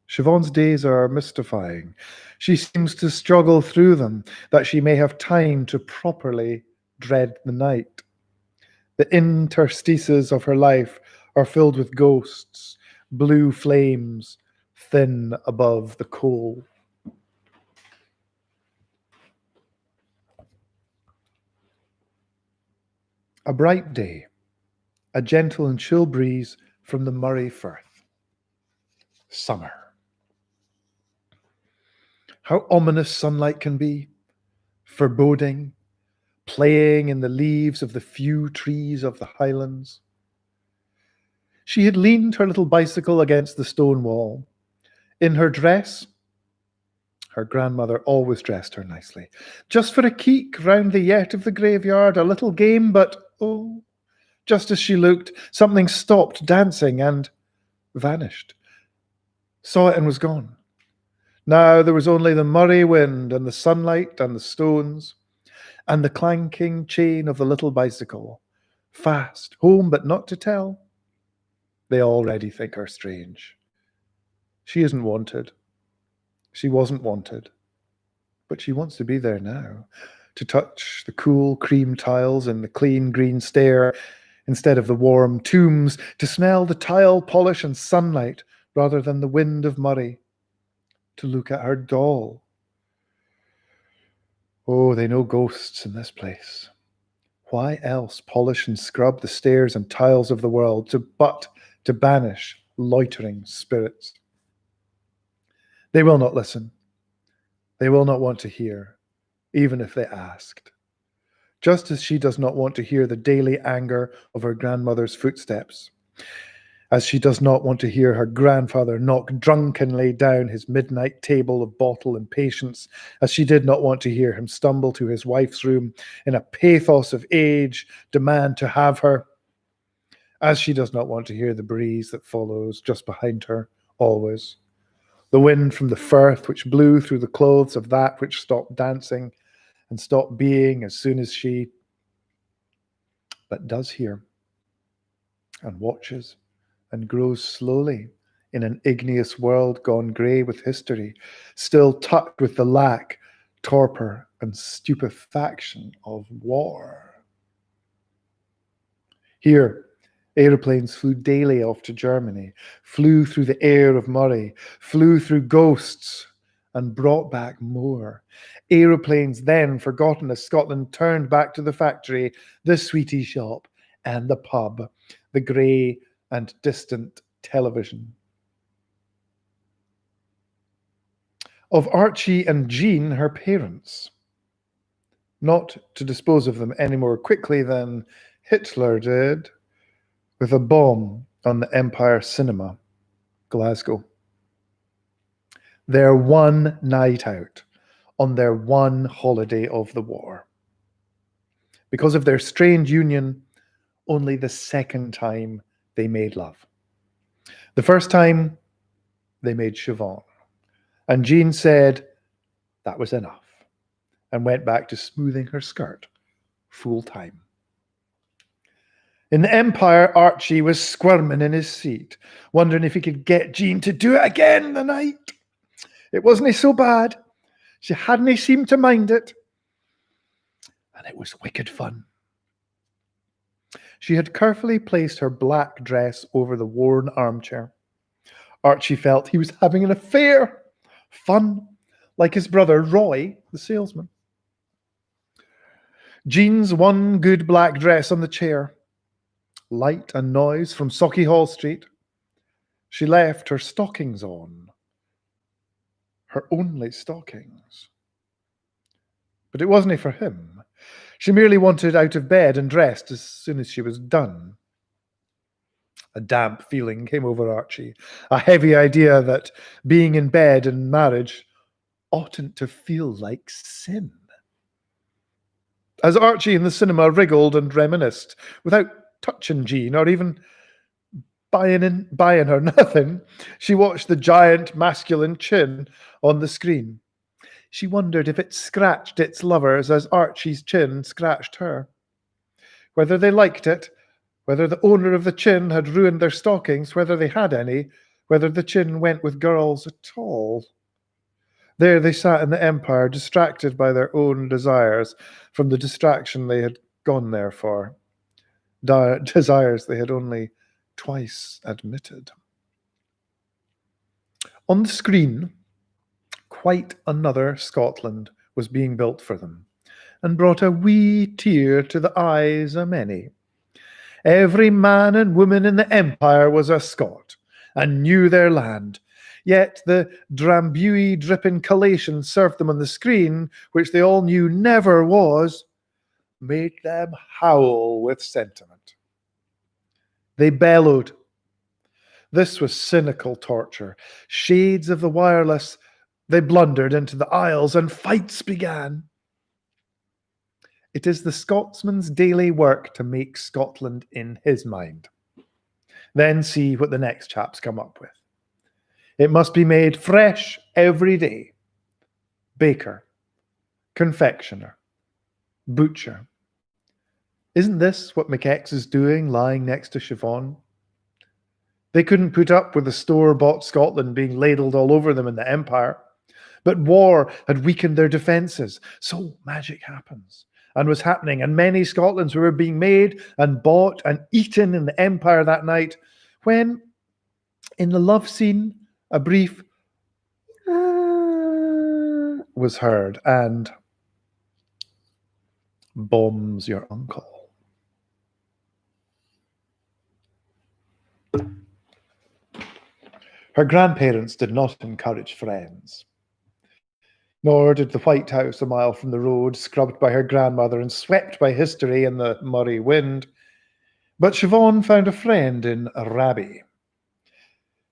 Siobhan's days are mystifying. She seems to struggle through them, that she may have time to properly dread the night. The interstices of her life are filled with ghosts, blue flames thin above the coal. A bright day, a gentle and chill breeze from the Murray Firth. Summer. How ominous sunlight can be, foreboding, playing in the leaves of the few trees of the highlands. She had leaned her little bicycle against the stone wall. In her dress, her grandmother always dressed her nicely, just for a keek round the yett of the graveyard, a little game, but oh, just as she looked, something stopped dancing and vanished. Saw it and was gone. Now there was only the Murray wind and the sunlight and the stones and the clanking chain of the little bicycle. Fast, home but not to tell. They already think her strange. She isn't wanted. She wasn't wanted. But she wants to be there now, to touch the cool cream tiles and the clean green stair instead of the warm tombs, to smell the tile polish and sunlight rather than the wind of Murray, to look at her doll. Oh, they know ghosts in this place. Why else polish and scrub the stairs and tiles of the world but to banish loitering spirits? They will not listen. They will not want to hear, even if they asked. Just as she does not want to hear the daily anger of her grandmother's footsteps, as she does not want to hear her grandfather knock drunkenly down his midnight table of bottle and patience, as she did not want to hear him stumble to his wife's room in a pathos of age, demand to have her, as she does not want to hear the breeze that follows just behind her, always, the wind from the firth which blew through the clothes of that which stopped dancing and stopped being as soon as she, but does hear and watches and grows slowly in an igneous world gone grey with history, still tucked with the lack, torpor, and stupefaction of war. Here, aeroplanes flew daily off to Germany, flew through the air of Murray, flew through ghosts, and brought back more. Aeroplanes then, forgotten as Scotland turned back to the factory, the sweetie shop, and the pub, the grey and distant television. Of Archie and Jean, her parents, not to dispose of them any more quickly than Hitler did with a bomb on the Empire Cinema, Glasgow. Their one night out on their one holiday of the war. Because of their strained union, only the second time they made love. The first time, they made Siobhan. And Jean said that was enough and went back to smoothing her skirt full time. In the Empire, Archie was squirming in his seat, wondering if he could get Jean to do it again the night. It wasn't so bad. She hadn't seemed to mind it. And it was wicked fun. She had carefully placed her black dress over the worn armchair. Archie felt he was having an affair. Fun, like his brother Roy, the salesman. Jean's one good black dress on the chair. Light and noise from Socky Hall Street. She left her stockings on. Her only stockings. But it wasn't for him. She merely wanted out of bed and dressed as soon as she was done. A damp feeling came over Archie, a heavy idea that being in bed and marriage oughtn't to feel like sin. As Archie in the cinema wriggled and reminisced, without touching Jean or even buying her nothing, she watched the giant masculine chin on the screen. She wondered if it scratched its lovers as Archie's chin scratched her. Whether they liked it, whether the owner of the chin had ruined their stockings, whether they had any, whether the chin went with girls at all. There they sat in the Empire, distracted by their own desires from the distraction they had gone there for. Desires they had only twice admitted. On the screen, quite another Scotland was being built for them, and brought a wee tear to the eyes of many. Every man and woman in the empire was a Scot, and knew their land. Yet the drambuie dripping collation served them on the screen, which they all knew never was, made them howl with sentiment. They bellowed. This was cynical torture. Shades of the wireless, they blundered into the aisles, and fights began. It is the Scotsman's daily work to make Scotland in his mind. Then see what the next chaps come up with. It must be made fresh every day. Baker, confectioner, butcher. Isn't this what McX is doing, lying next to Siobhan? They couldn't put up with the store-bought Scotland being ladled all over them in the Empire. But war had weakened their defences, so magic happens, and was happening, and many Scotlands were being made and bought and eaten in the Empire that night, when, in the love scene, a brief was heard, and bombs your uncle. Her grandparents did not encourage friends. Nor did the White House a mile from the road, scrubbed by her grandmother and swept by history in the Murray wind. But Siobhan found a friend in Rabbie.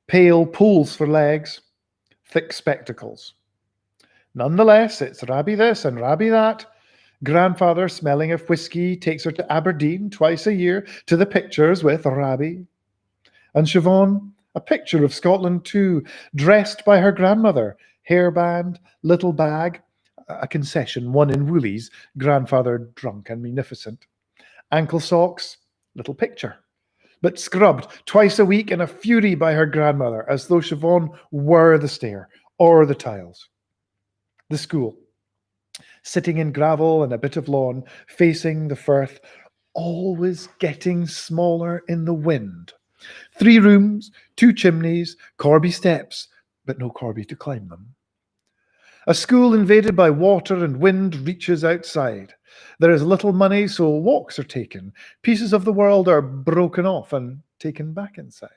Pale poles for legs, thick spectacles. Nonetheless, it's Rabbie this and Rabbie that. Grandfather, smelling of whiskey, takes her to Aberdeen twice a year to the pictures with Rabbie. And Siobhan, a picture of Scotland too, dressed by her grandmother, hairband, little bag, a concession, one in Woolies, grandfather drunk and munificent. Ankle socks, little picture, but scrubbed twice a week in a fury by her grandmother, as though Siobhan were the stair or the tiles. The school, sitting in gravel and a bit of lawn, facing the firth, always getting smaller in the wind. 3 rooms, 2 chimneys, Corby steps, but no Corby to climb them. A school invaded by water and wind reaches outside. There is little money, so walks are taken. Pieces of the world are broken off and taken back inside.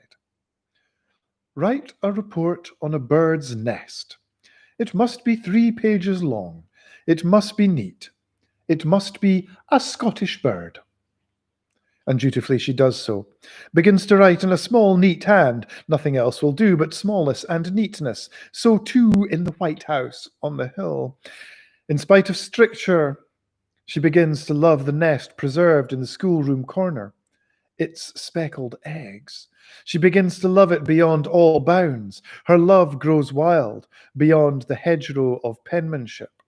Write a report on a bird's nest. It must be 3 pages long. It must be neat. It must be a Scottish bird. And dutifully she does so. Begins to write in a small, neat hand. Nothing else will do but smallness and neatness. So too in the White House on the hill. In spite of stricture, she begins to love the nest preserved in the schoolroom corner. Its speckled eggs. She begins to love it beyond all bounds. Her love grows wild, beyond the hedgerow of penmanship.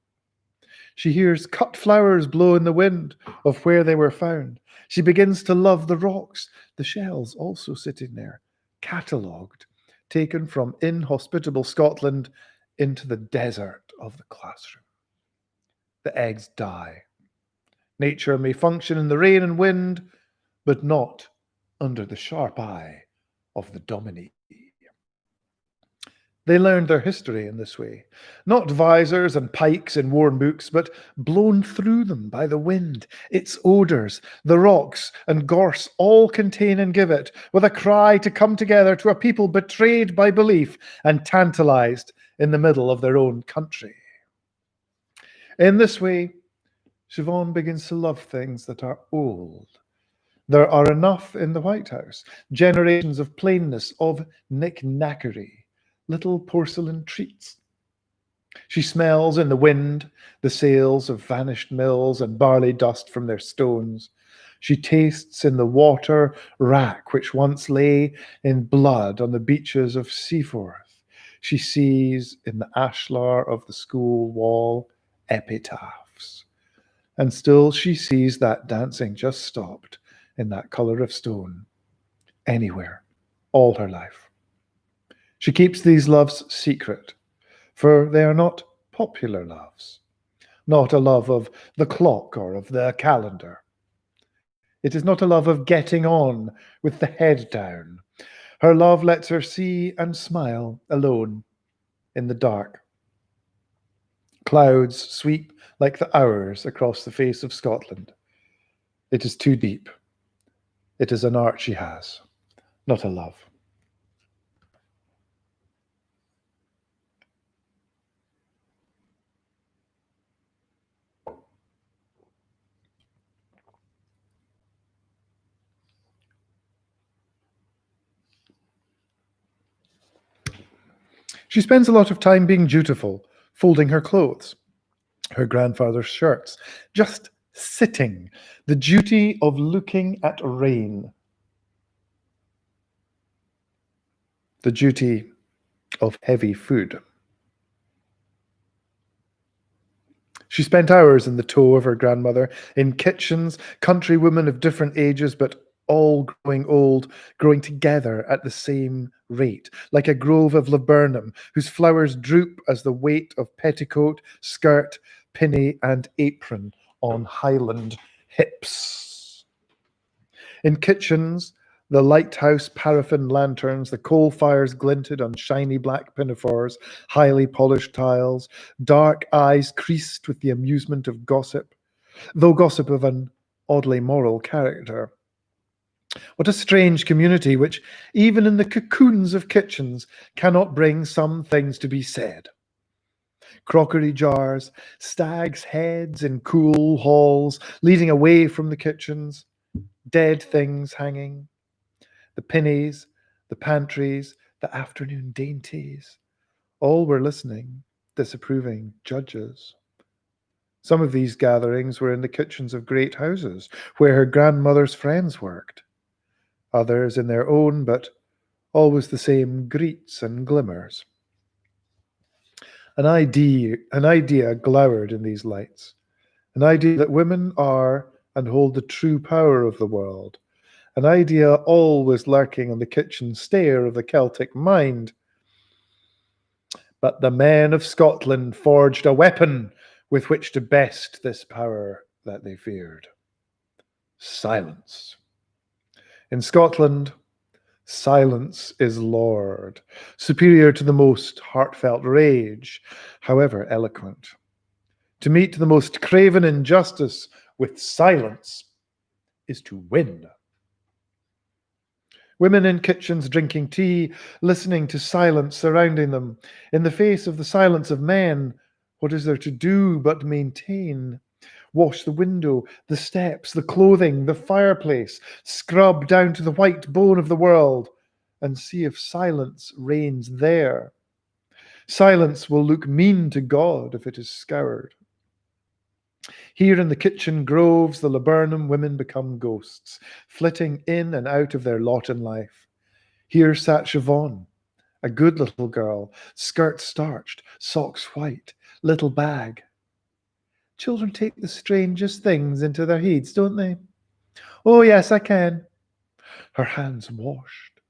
She hears cut flowers blow in the wind of where they were found. She begins to love the rocks, the shells also sitting there, catalogued, taken from inhospitable Scotland into the desert of the classroom. The eggs die. Nature may function in the rain and wind, but not under the sharp eye of the dominee. They learned their history in this way, not visors and pikes in worn books, but blown through them by the wind. Its odours, the rocks and gorse all contain and give it, with a cry to come together to a people betrayed by belief and tantalized in the middle of their own country. In this way, Siobhan begins to love things that are old. There are enough in the White House, generations of plainness, of knick-knackery, little porcelain treats. She smells in the wind the sails of vanished mills and barley dust from their stones. She tastes in the water wrack which once lay in blood on the beaches of Seaforth. She sees in the ashlar of the school wall epitaphs. And still she sees that dancing just stopped in that colour of stone, anywhere, all her life. She keeps these loves secret, for they are not popular loves, not a love of the clock or of the calendar. It is not a love of getting on with the head down. Her love lets her see and smile alone in the dark. Clouds sweep like the hours across the face of Scotland. It is too deep. It is an art she has, not a love. She spends a lot of time being dutiful, folding her clothes, her grandfather's shirts, just sitting, the duty of looking at rain, the duty of heavy food. She spent hours in the toe of her grandmother, in kitchens, country women of different ages, but all growing old, growing together at the same rate, like a grove of laburnum, whose flowers droop as the weight of petticoat, skirt, pinny, and apron on Highland hips. In kitchens, the lighthouse paraffin lanterns, the coal fires glinted on shiny black pinafores, highly polished tiles, dark eyes creased with the amusement of gossip, though gossip of an oddly moral character. What a strange community which, even in the cocoons of kitchens, cannot bring some things to be said. Crockery jars, stags' heads in cool halls, leading away from the kitchens, dead things hanging, the pinnies, the pantries, the afternoon dainties. All were listening, disapproving judges. Some of these gatherings were in the kitchens of great houses where her grandmother's friends worked. Others in their own, but always the same greets and glimmers. An idea glowered in these lights, an idea that women are and hold the true power of the world, an idea always lurking on the kitchen stair of the Celtic mind. But the men of Scotland forged a weapon with which to best this power that they feared: silence. In Scotland, silence is lord, superior to the most heartfelt rage, however eloquent. To meet the most craven injustice with silence is to win. Women in kitchens drinking tea, listening to silence surrounding them. In the face of the silence of men, what is there to do but maintain? Wash the window, the steps, the clothing, the fireplace, scrub down to the white bone of the world, and see if silence reigns there. Silence will look mean to God if it is scoured. Here in the kitchen groves, the laburnum women become ghosts, flitting in and out of their lot in life. Here sat Siobhan, a good little girl, skirt starched, socks white, little bag. Children take the strangest things into their heads, don't they? Oh, yes, I can. Her hands washed.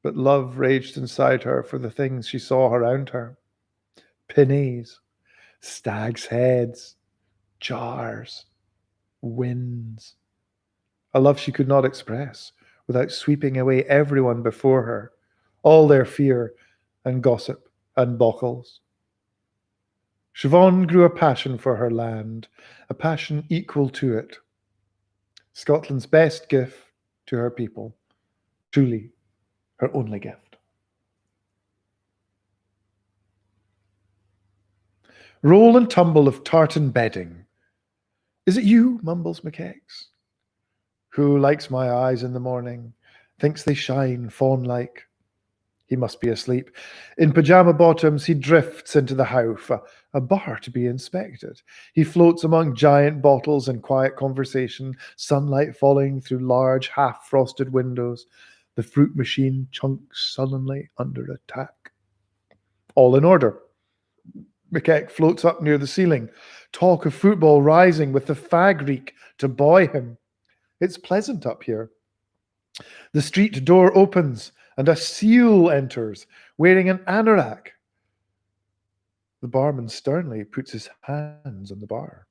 But love raged inside her for the things she saw around her: pinnies, stags' heads, jars, winds. A love she could not express without sweeping away everyone before her, all their fear and gossip and bockles. Siobhan grew a passion for her land, a passion equal to it. Scotland's best gift to her people, truly her only gift. Roll and tumble of tartan bedding. Is it you, mumbles McX? Who likes my eyes in the morning, thinks they shine fawn-like? He must be asleep. In pajama bottoms, he drifts into the house, a bar to be inspected. He floats among giant bottles and quiet conversation, sunlight falling through large half-frosted windows. The fruit machine chunks sullenly under attack. All in order. McEck floats up near the ceiling. Talk of football rising with the fag reek to buoy him. It's pleasant up here. The street door opens and a seal enters, wearing an anorak. The barman sternly puts his hands on the bar.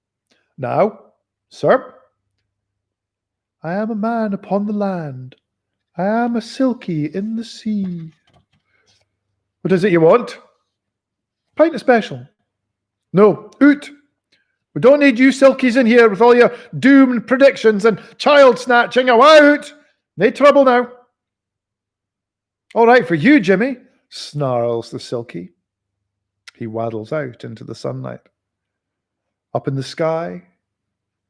Now, sir. I am a man upon the land. I am a silky in the sea. What is it you want? Pint of special. No, oot. We don't need you silkies in here with all your doomed predictions and child snatching. Away out. No trouble now. All right for you, Jimmy, snarls the silky. He waddles out into the sunlight. Up in the sky,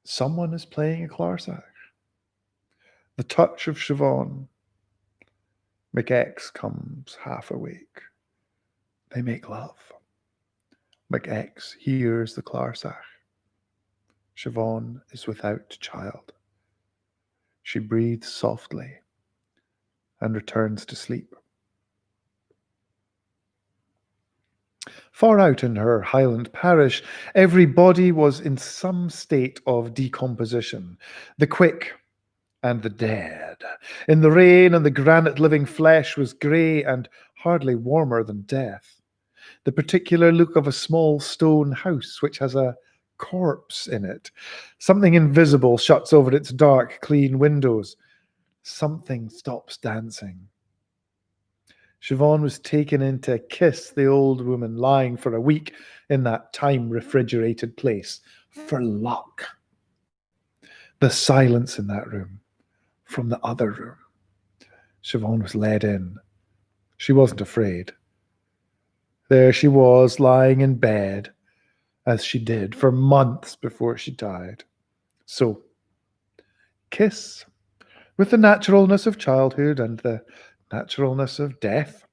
someone is playing a clarsach. The touch of Siobhan. McX comes half awake. They make love. McX hears the clarsach. Siobhan is without child. She breathes softly and returns to sleep. Far out in her Highland parish, every body was in some state of decomposition. The quick and the dead. In the rain and the granite living flesh was grey and hardly warmer than death. The particular look of a small stone house which has a corpse in it. Something invisible shuts over its dark, clean windows. Something stops dancing. Siobhan was taken in to kiss the old woman lying for a week in that time-refrigerated place. For luck. The silence in that room, from the other room. Siobhan was led in. She wasn't afraid. There she was, lying in bed, as she did for months before she died. So, kiss, with the naturalness of childhood and the naturalness of death.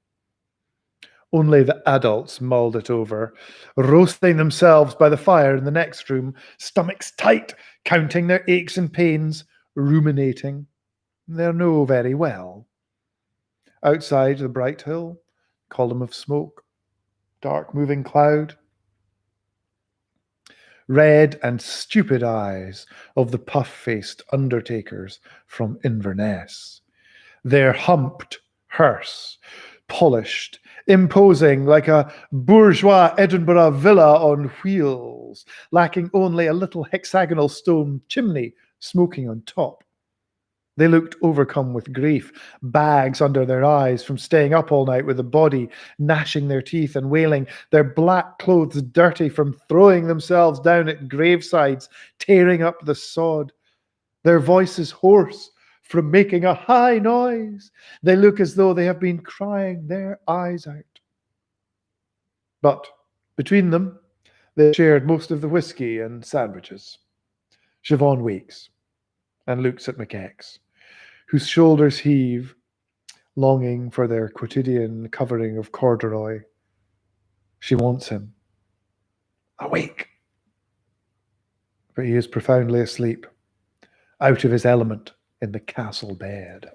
Only the adults mulled it over, roasting themselves by the fire in the next room, stomachs tight, counting their aches and pains, ruminating. They know very well. Outside the bright hill, column of smoke, dark moving cloud. Red and stupid eyes of the puff-faced undertakers from Inverness. Their humped hearse, polished, imposing like a bourgeois Edinburgh villa on wheels, lacking only a little hexagonal stone chimney smoking on top. They looked overcome with grief, bags under their eyes from staying up all night with the body, gnashing their teeth and wailing, their black clothes dirty from throwing themselves down at gravesides, tearing up the sod, their voices hoarse from making a high noise. They look as though they have been crying their eyes out. But between them, they shared most of the whiskey and sandwiches. Siobhan wakes and looks at McX, whose shoulders heave, longing for their quotidian covering of corduroy. She wants him. Awake! But he is profoundly asleep, out of his element in the castle bed.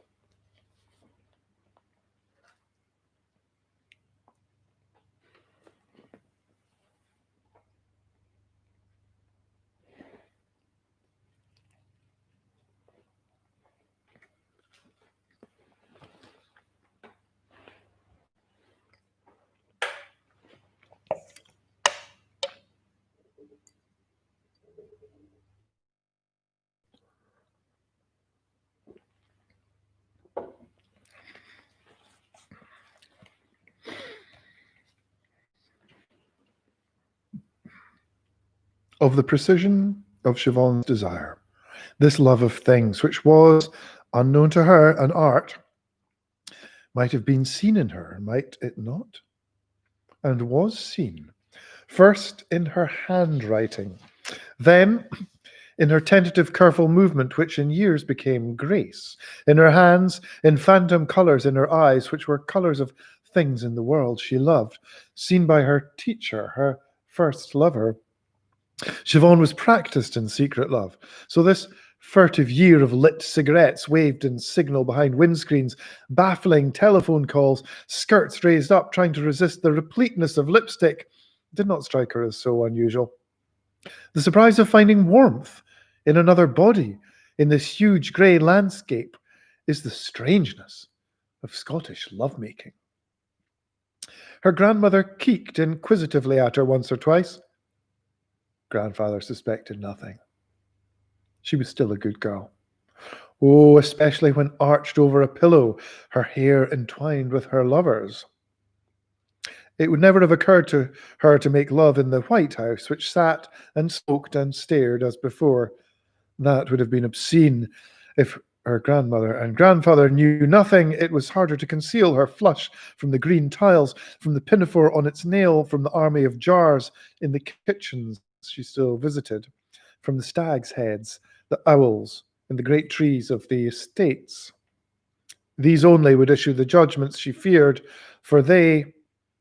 Of the precision of Siobhan's desire, this love of things, which was, unknown to her, an art, might have been seen in her, might it not? And was seen, first in her handwriting, then in her tentative, careful movement, which in years became grace, in her hands, in phantom colours in her eyes, which were colours of things in the world she loved, seen by her teacher, her first lover. Siobhan was practiced in secret love, so this furtive year of lit cigarettes waved in signal behind windscreens, baffling telephone calls, skirts raised up trying to resist the repleteness of lipstick, did not strike her as so unusual. The surprise of finding warmth in another body in this huge grey landscape is the strangeness of Scottish lovemaking. Her grandmother keeked inquisitively at her once or twice. Grandfather suspected nothing. She was still a good girl. Oh, especially when arched over a pillow, her hair entwined with her lover's. It would never have occurred to her to make love in the White House, which sat and smoked and stared as before. That would have been obscene. If her grandmother and grandfather knew nothing, it was harder to conceal her flush from the green tiles, from the pinafore on its nail, from the army of jars in the kitchens she still visited, from the stags' heads, the owls, and the great trees of the estates. These only would issue the judgments she feared, for they,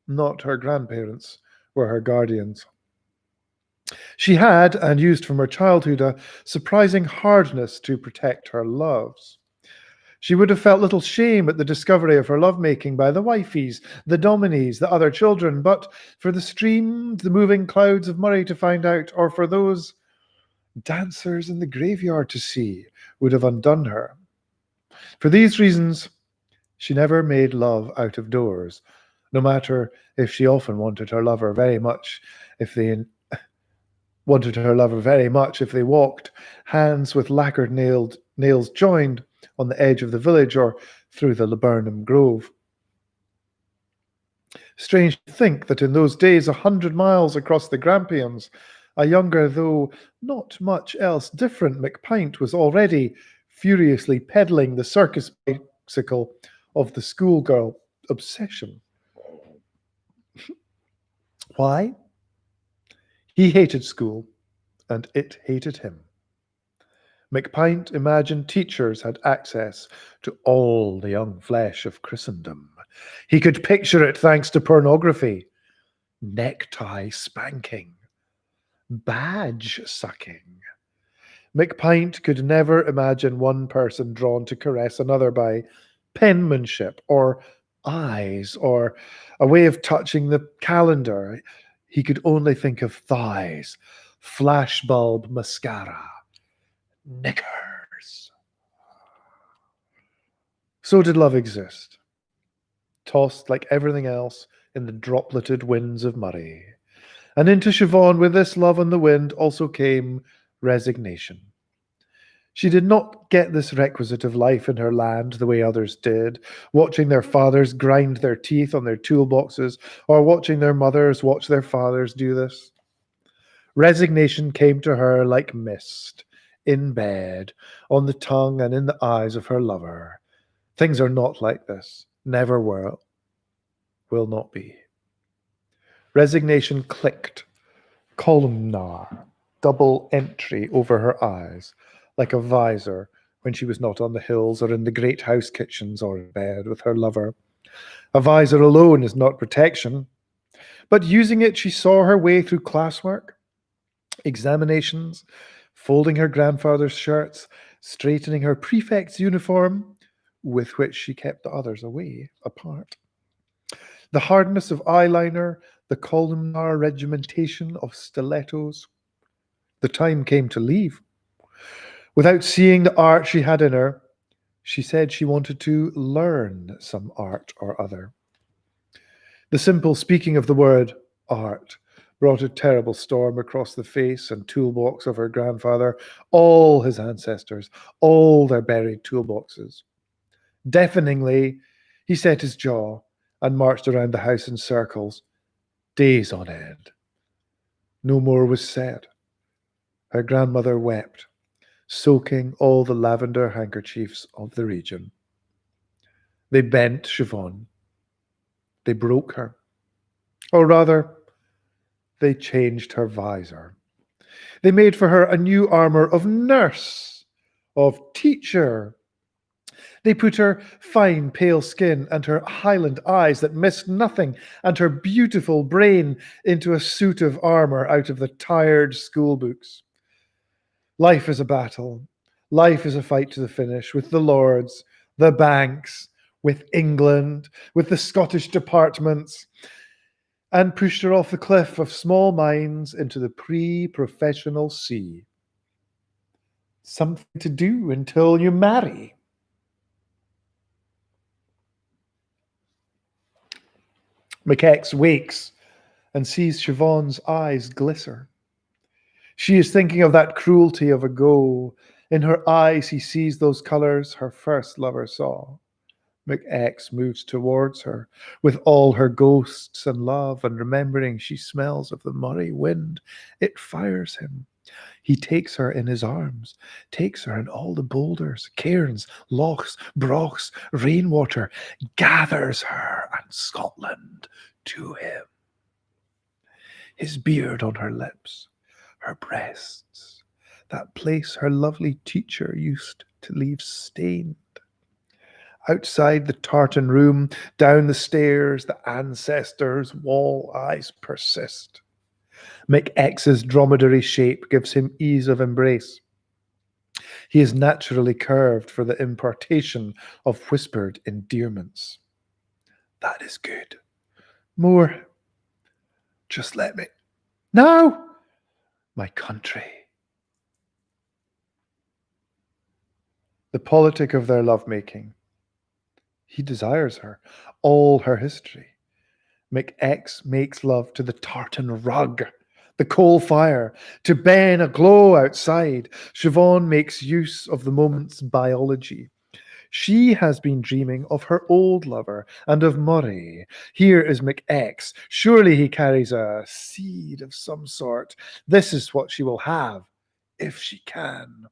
not her grandparents, were her guardians. She had, and used from her childhood, a surprising hardness to protect her loves. She would have felt little shame at the discovery of her lovemaking by the wifeys, the dominies, the other children, but for the stream, the moving clouds of Murray to find out, or for those dancers in the graveyard to see, would have undone her. For these reasons, she never made love out of doors, no matter if she often wanted her lover very much if they walked, hands with lacquered nails joined, on the edge of the village or through the laburnum grove. Strange to think that in those days, 100 miles across the Grampians, a younger, though not much else different, McPint was already furiously peddling the circus bicycle of the schoolgirl obsession. Why? He hated school, and it hated him. McPint imagined teachers had access to all the young flesh of Christendom. He could picture it thanks to pornography, necktie spanking, badge sucking. McPint could never imagine one person drawn to caress another by penmanship or eyes or a way of touching the calendar. He could only think of thighs, flashbulb mascara, knickers. So did love exist, tossed like everything else in the dropleted winds of Murray. And into Siobhan, with this love on the wind, also came resignation. She did not get this requisite of life in her land the way others did, watching their fathers grind their teeth on their toolboxes, or watching their mothers watch their fathers do this. Resignation came to her like mist, in bed, on the tongue and in the eyes of her lover. Things are not like this, never were, will not be. Resignation clicked, columnar, double entry over her eyes, like a visor when she was not on the hills or in the great house kitchens or in bed with her lover. A visor alone is not protection, but using it, she saw her way through classwork, examinations, folding her grandfather's shirts, straightening her prefect's uniform, with which she kept the others away, apart. The hardness of eyeliner, the columnar regimentation of stilettos. The time came to leave. Without seeing the art she had in her, she said she wanted to learn some art or other. The simple speaking of the word art brought a terrible storm across the face and toolbox of her grandfather, all his ancestors, all their buried toolboxes. Deafeningly, he set his jaw and marched around the house in circles, days on end. No more was said. Her grandmother wept, soaking all the lavender handkerchiefs of the region. They bent Siobhan. They broke her. Or rather, they changed her visor. They made for her a new armor of nurse, of teacher. They put her fine, pale skin and her Highland eyes that missed nothing and her beautiful brain into a suit of armor out of the tired school books. Life is a battle. Life is a fight to the finish with the Lords, the banks, with England, with the Scottish departments, and pushed her off the cliff of small mines into the pre-professional sea. Something to do until you marry. McX wakes and sees Siobhan's eyes glister. She is thinking of that cruelty of ago, In her eyes he sees those colours her first lover saw. McX moves towards her with all her ghosts and love, and remembering she smells of the Murray wind, it fires him. He takes her in his arms, takes her in all the boulders, cairns, lochs, brochs, rainwater, gathers her and Scotland to him. His beard on her lips, her breasts, that place her lovely teacher used to leave stained. Outside the tartan room, down the stairs, the ancestors' wall eyes persist. McX's dromedary shape gives him ease of embrace. He is naturally curved for the impartation of whispered endearments. That is good. More. Just let me. Now, my country. The politic of their lovemaking. He desires her, all her history. McX makes love to the tartan rug, the coal fire, to Ben aglow outside. Siobhan makes use of the moment's biology. She has been dreaming of her old lover and of Murray. Here is McX. Surely he carries a seed of some sort. This is what she will have, if she can.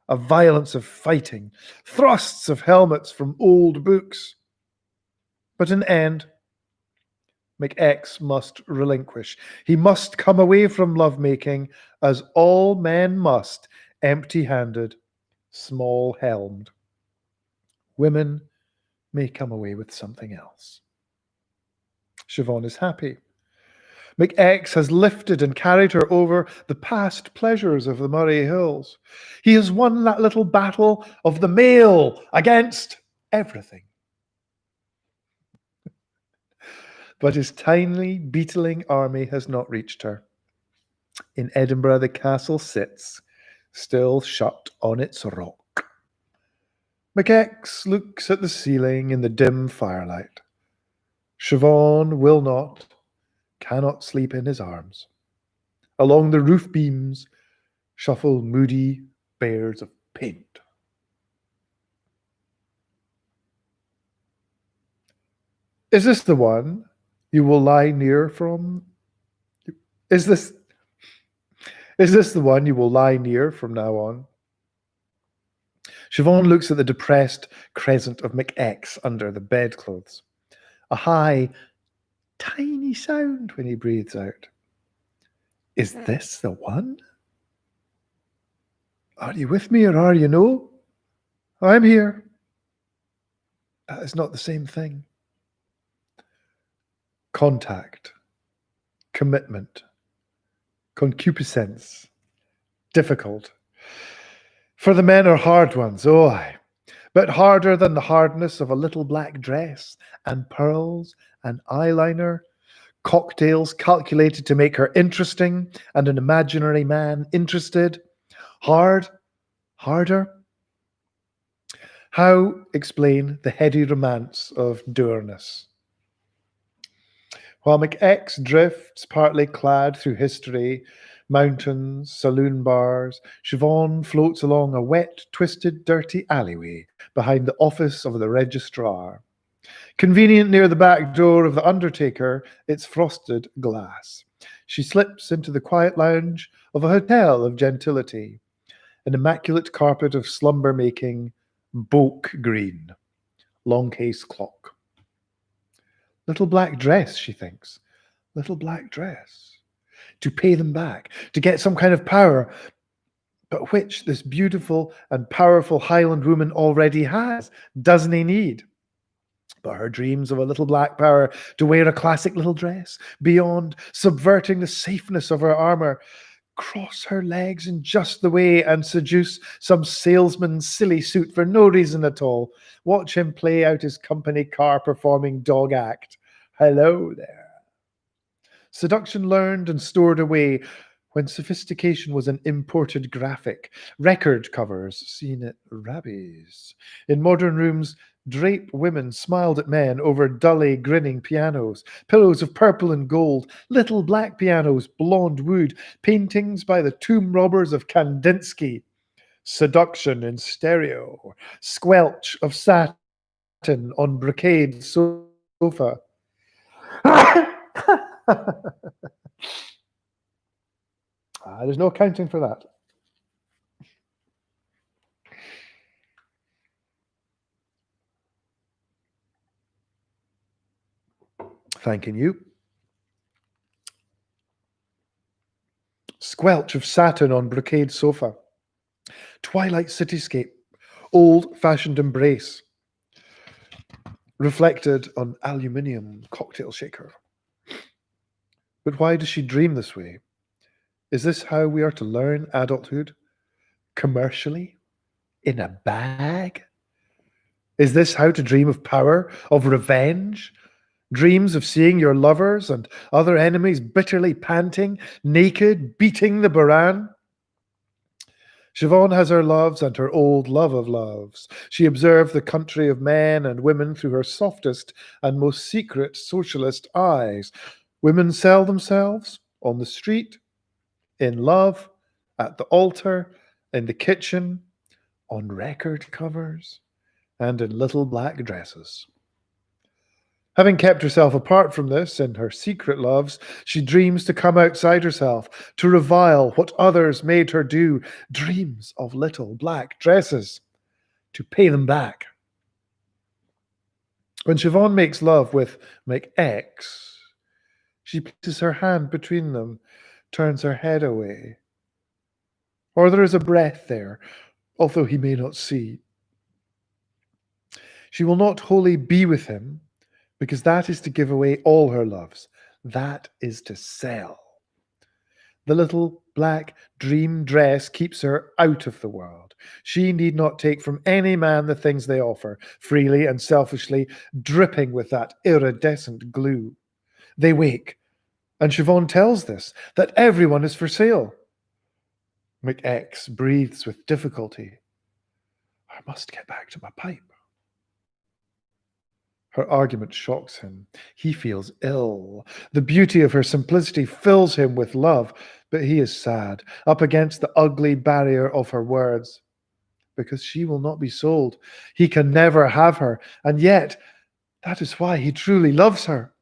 A violence of fighting, thrusts of helmets from old books. But in the end, McX must relinquish. He must come away from lovemaking, as all men must, empty-handed, small-helmed. Women may come away with something else. Siobhan is happy. McX has lifted and carried her over the past pleasures of the Murray Hills. He has won that little battle of the male against everything. But his tiny, beetling army has not reached her. In Edinburgh, the castle sits, still shut on its rock. McX looks at the ceiling in the dim firelight. Siobhan will not, cannot sleep in his arms. Along the roof beams shuffle moody bears of paint. Is this the one you will lie near from? Is this the one you will lie near from now on? Siobhan looks at the depressed crescent of McX under the bedclothes. A high, tiny sound when he breathes out. Is this the one? Are you with me or are you no? I'm here. That is not the same thing. Contact, commitment, concupiscence, difficult. For the men are hard ones, oh aye, but harder than the hardness of a little black dress and pearls and eyeliner, cocktails calculated to make her interesting and an imaginary man interested. Hard, harder. How explain the heady romance of dourness? While McX drifts, partly clad through history, mountains, saloon bars, Siobhan floats along a wet, twisted, dirty alleyway behind the office of the registrar. Convenient near the back door of the undertaker, it's frosted glass. She slips into the quiet lounge of a hotel of gentility, an immaculate carpet of slumber-making, boke green, long case clock. Little black dress, she thinks. Little black dress. To pay them back, to get some kind of power, but which this beautiful and powerful Highland woman already has, doesn't he need? But her dreams of a little black power to wear a classic little dress, beyond subverting the safeness of her armour, cross her legs in just the way and seduce some salesman's silly suit for no reason at all. Watch him play out his company car performing dog act. Hello there. Seduction learned and stored away when sophistication was an imported graphic. Record covers seen at Rabbi's. In modern rooms, draped women smiled at men over dully grinning pianos, pillows of purple and gold, little black pianos, blonde wood, paintings by the tomb robbers of Kandinsky. seduction in stereo, squelch of satin on brocade sofa. There's no accounting for that. Thanking you. Squelch of satin on brocade sofa. Twilight cityscape. Old-fashioned embrace. Reflected on aluminium cocktail shaker. But why does she dream this way? Is this how we are to learn adulthood? Commercially? In a bag? Is this how to dream of power, of revenge? Dreams of seeing your lovers and other enemies bitterly panting, naked, beating the Baran? Siobhan has her loves and her old love of loves. She observed the country of men and women through her softest and most secret socialist eyes. Women sell themselves on the street, in love, at the altar, in the kitchen, on record covers, and in little black dresses. Having kept herself apart from this in her secret loves, she dreams to come outside herself, to revile what others made her do, dreams of little black dresses, to pay them back. When Siobhan makes love with McX, she places her hand between them, turns her head away. Or there is a breath there, although he may not see. She will not wholly be with him, because that is to give away all her loves. That is to sell. The little black dream dress keeps her out of the world. She need not take from any man the things they offer, freely and selfishly, dripping with that iridescent glue. They wake, and Siobhan tells this, that everyone is for sale. McX breathes with difficulty. I must get back to my pipe. Her argument shocks him. He feels ill. The beauty of her simplicity fills him with love, but he is sad, up against the ugly barrier of her words. Because she will not be sold. He can never have her, and yet that is why he truly loves her.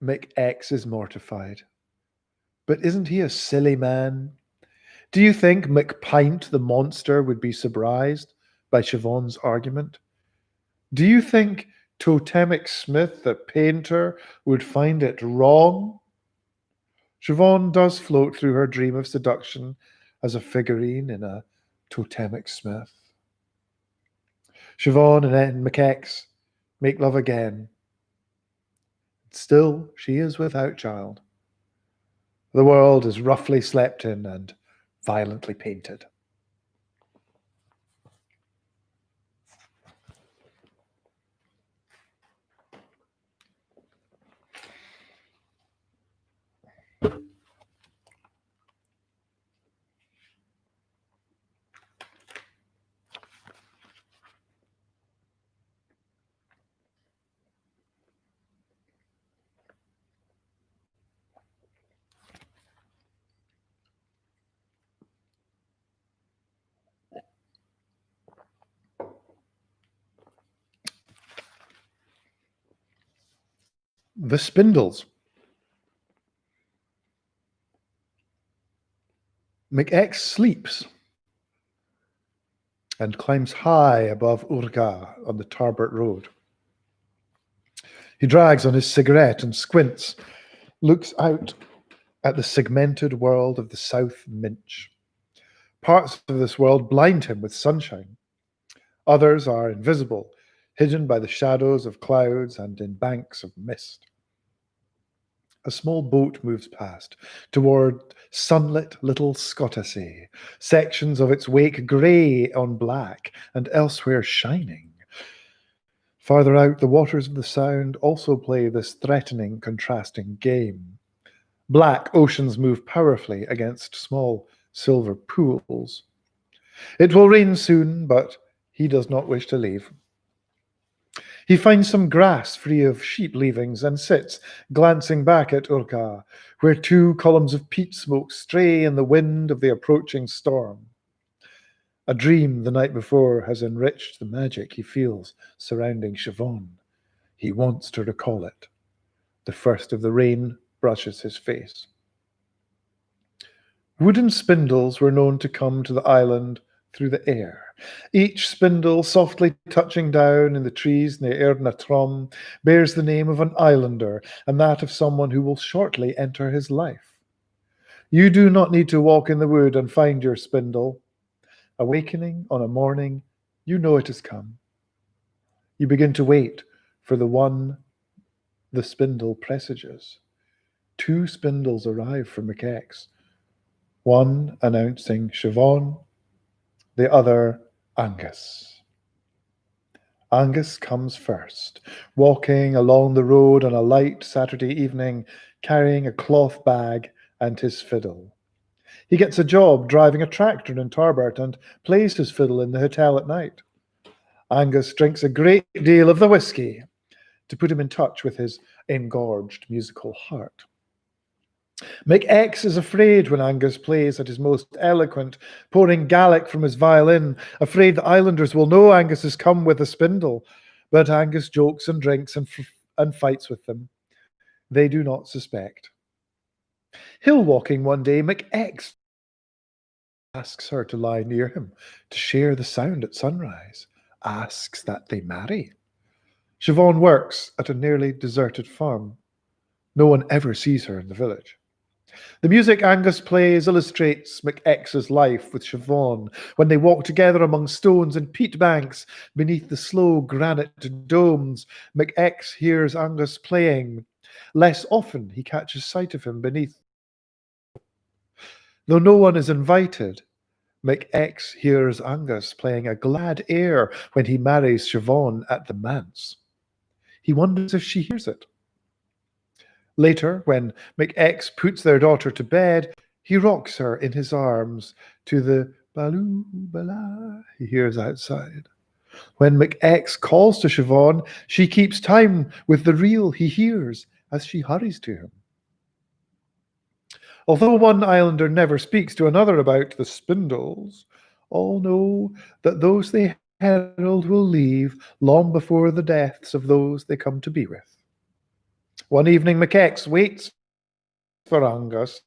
McX is mortified. But isn't he a silly man? Do you think McPint the monster would be surprised by Siobhan's argument? Do you think Totemic Smith, the painter, would find it wrong? Siobhan does float through her dream of seduction as a figurine in a Totemic Smith. Siobhan and McX make love again. Still, she is without child. The world is roughly slept in and violently painted. The Spindles. McX sleeps and climbs high above Urga on the Tarbert Road. He drags on his cigarette and squints, looks out at the segmented world of the South Minch. Parts of this world blind him with sunshine. Others are invisible, hidden by the shadows of clouds and in banks of mist. A small boat moves past, toward sunlit little Scottasay, sections of its wake grey on black, and elsewhere shining. Farther out, the waters of the Sound also play this threatening, contrasting game. Black oceans move powerfully against small silver pools. It will rain soon, but he does not wish to leave. He finds some grass free of sheep leavings and sits, glancing back at Urga, where 2 columns of peat smoke stray in the wind of the approaching storm. A dream the night before has enriched the magic he feels surrounding Siobhan. He wants to recall it. The first of the rain brushes his face. Wooden spindles were known to come to the island through the air. Each spindle, softly touching down in the trees near Erdnatrom, bears the name of an islander and that of someone who will shortly enter his life. You do not need to walk in the wood and find your spindle. Awakening on a morning, you know it has come. You begin to wait for the one the spindle presages. 2 spindles arrive from McX, one announcing Siobhan, the other Angus. Angus comes first, walking along the road on a light Saturday evening, carrying a cloth bag and his fiddle. He gets a job driving a tractor in Tarbert and plays his fiddle in the hotel at night. Angus drinks a great deal of the whiskey to put him in touch with his engorged musical heart. McX is afraid when Angus plays at his most eloquent, pouring Gaelic from his violin, afraid the islanders will know Angus has come with a spindle. But Angus jokes and drinks and fights with them. They do not suspect. Hill walking one day, McX asks her to lie near him, to share the sound at sunrise, asks that they marry. Siobhan works at a nearly deserted farm. No one ever sees her in the village. The music Angus plays illustrates McX's life with Siobhan when they walk together among stones and peat banks beneath the slow granite domes. McX hears Angus playing. Less often he catches sight of him beneath. Though no one is invited, McX hears Angus playing a glad air when he marries Siobhan at the manse. He wonders if she hears it. Later, when McX puts their daughter to bed, he rocks her in his arms to the baloo bala he hears outside. When McX calls to Siobhan, she keeps time with the reel he hears as she hurries to him. Although one islander never speaks to another about the spindles, all know that those they herald will leave long before the deaths of those they come to be with. One evening, McX waits for Angus.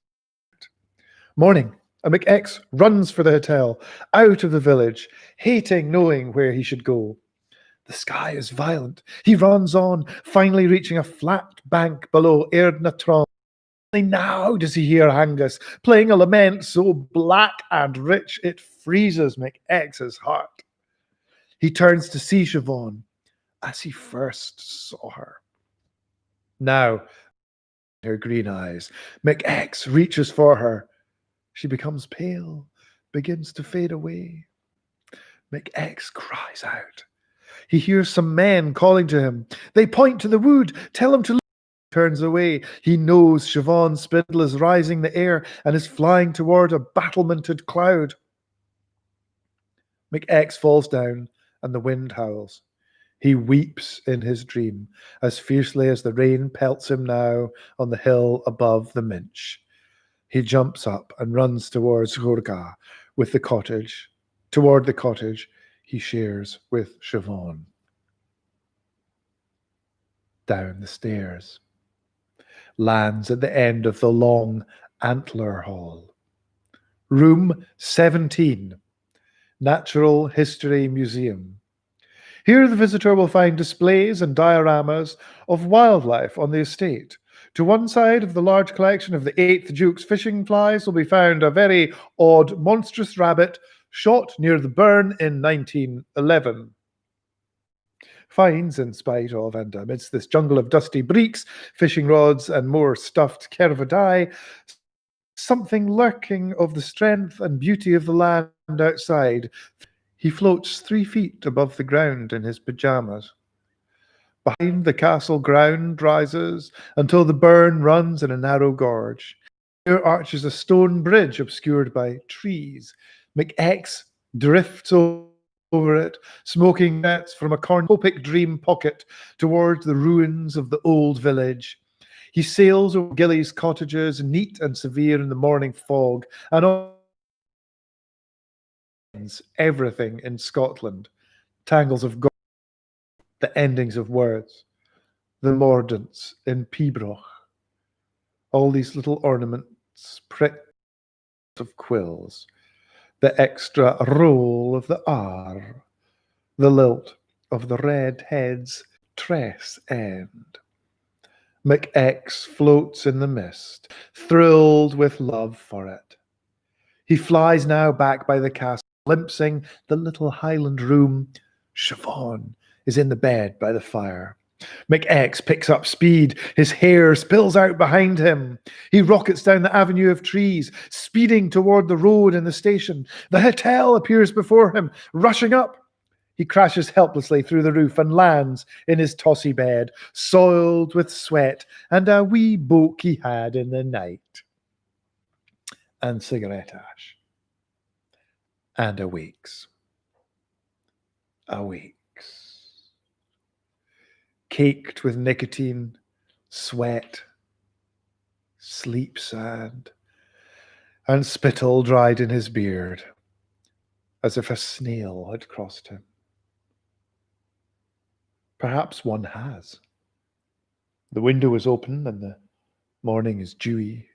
Morning, and McX runs for the hotel, out of the village, hating knowing where he should go. The sky is violent. He runs on, finally reaching a flat bank below Erdnatron. Only now does he hear Angus playing a lament so black and rich it freezes McX's heart. He turns to see Siobhan as he first saw her. Now, her green eyes, McX reaches for her. She becomes pale, begins to fade away. McX cries out. He hears some men calling to him. They point to the wood, tell him to leave. He turns away. He knows Siobhan's spindle is rising in the air and is flying toward a battlemented cloud. McX falls down and the wind howls. He weeps in his dream as fiercely as the rain pelts him now on the hill above the Minch. He jumps up and runs towards Ghurga with the cottage, toward the cottage he shares with Siobhan. Down the stairs. Lands at the end of the long antler hall. Room 17, Natural History Museum. Here the visitor will find displays and dioramas of wildlife on the estate. To one side of the large collection of the 8th Duke's fishing flies will be found a very odd, monstrous rabbit shot near the burn in 1911. Finds, in spite of and amidst this jungle of dusty breeks, fishing rods, and more stuffed cervidae, something lurking of the strength and beauty of the land outside. He floats 3 feet above the ground in his pajamas. Behind the castle ground rises until the burn runs in a narrow gorge. Here arches a stone bridge obscured by trees. McX drifts over over it, smoking jets from a cornucopic dream pocket towards the ruins of the old village. He sails over Gilly's cottages, neat and severe in the morning fog, and everything in Scotland, tangles of the endings of words, the mordants in Pibroch, all these little ornaments, pricks of quills, the extra roll of the R, the lilt of the red head's tress end. McX floats in the mist, thrilled with love for it. He flies now back by the castle, glimpsing the little Highland room. Siobhan is in the bed by the fire. McX picks up speed. His hair spills out behind him. He rockets down the avenue of trees, speeding toward the road and the station. The hotel appears before him, rushing up. He crashes helplessly through the roof and lands in his tossy bed, soiled with sweat and a wee boke he had in the night. And cigarette ash. And awakes. Caked with nicotine, sweat, sleep sand, and spittle dried in his beard, as if a snail had crossed him. Perhaps one has. The window is open and the morning is dewy.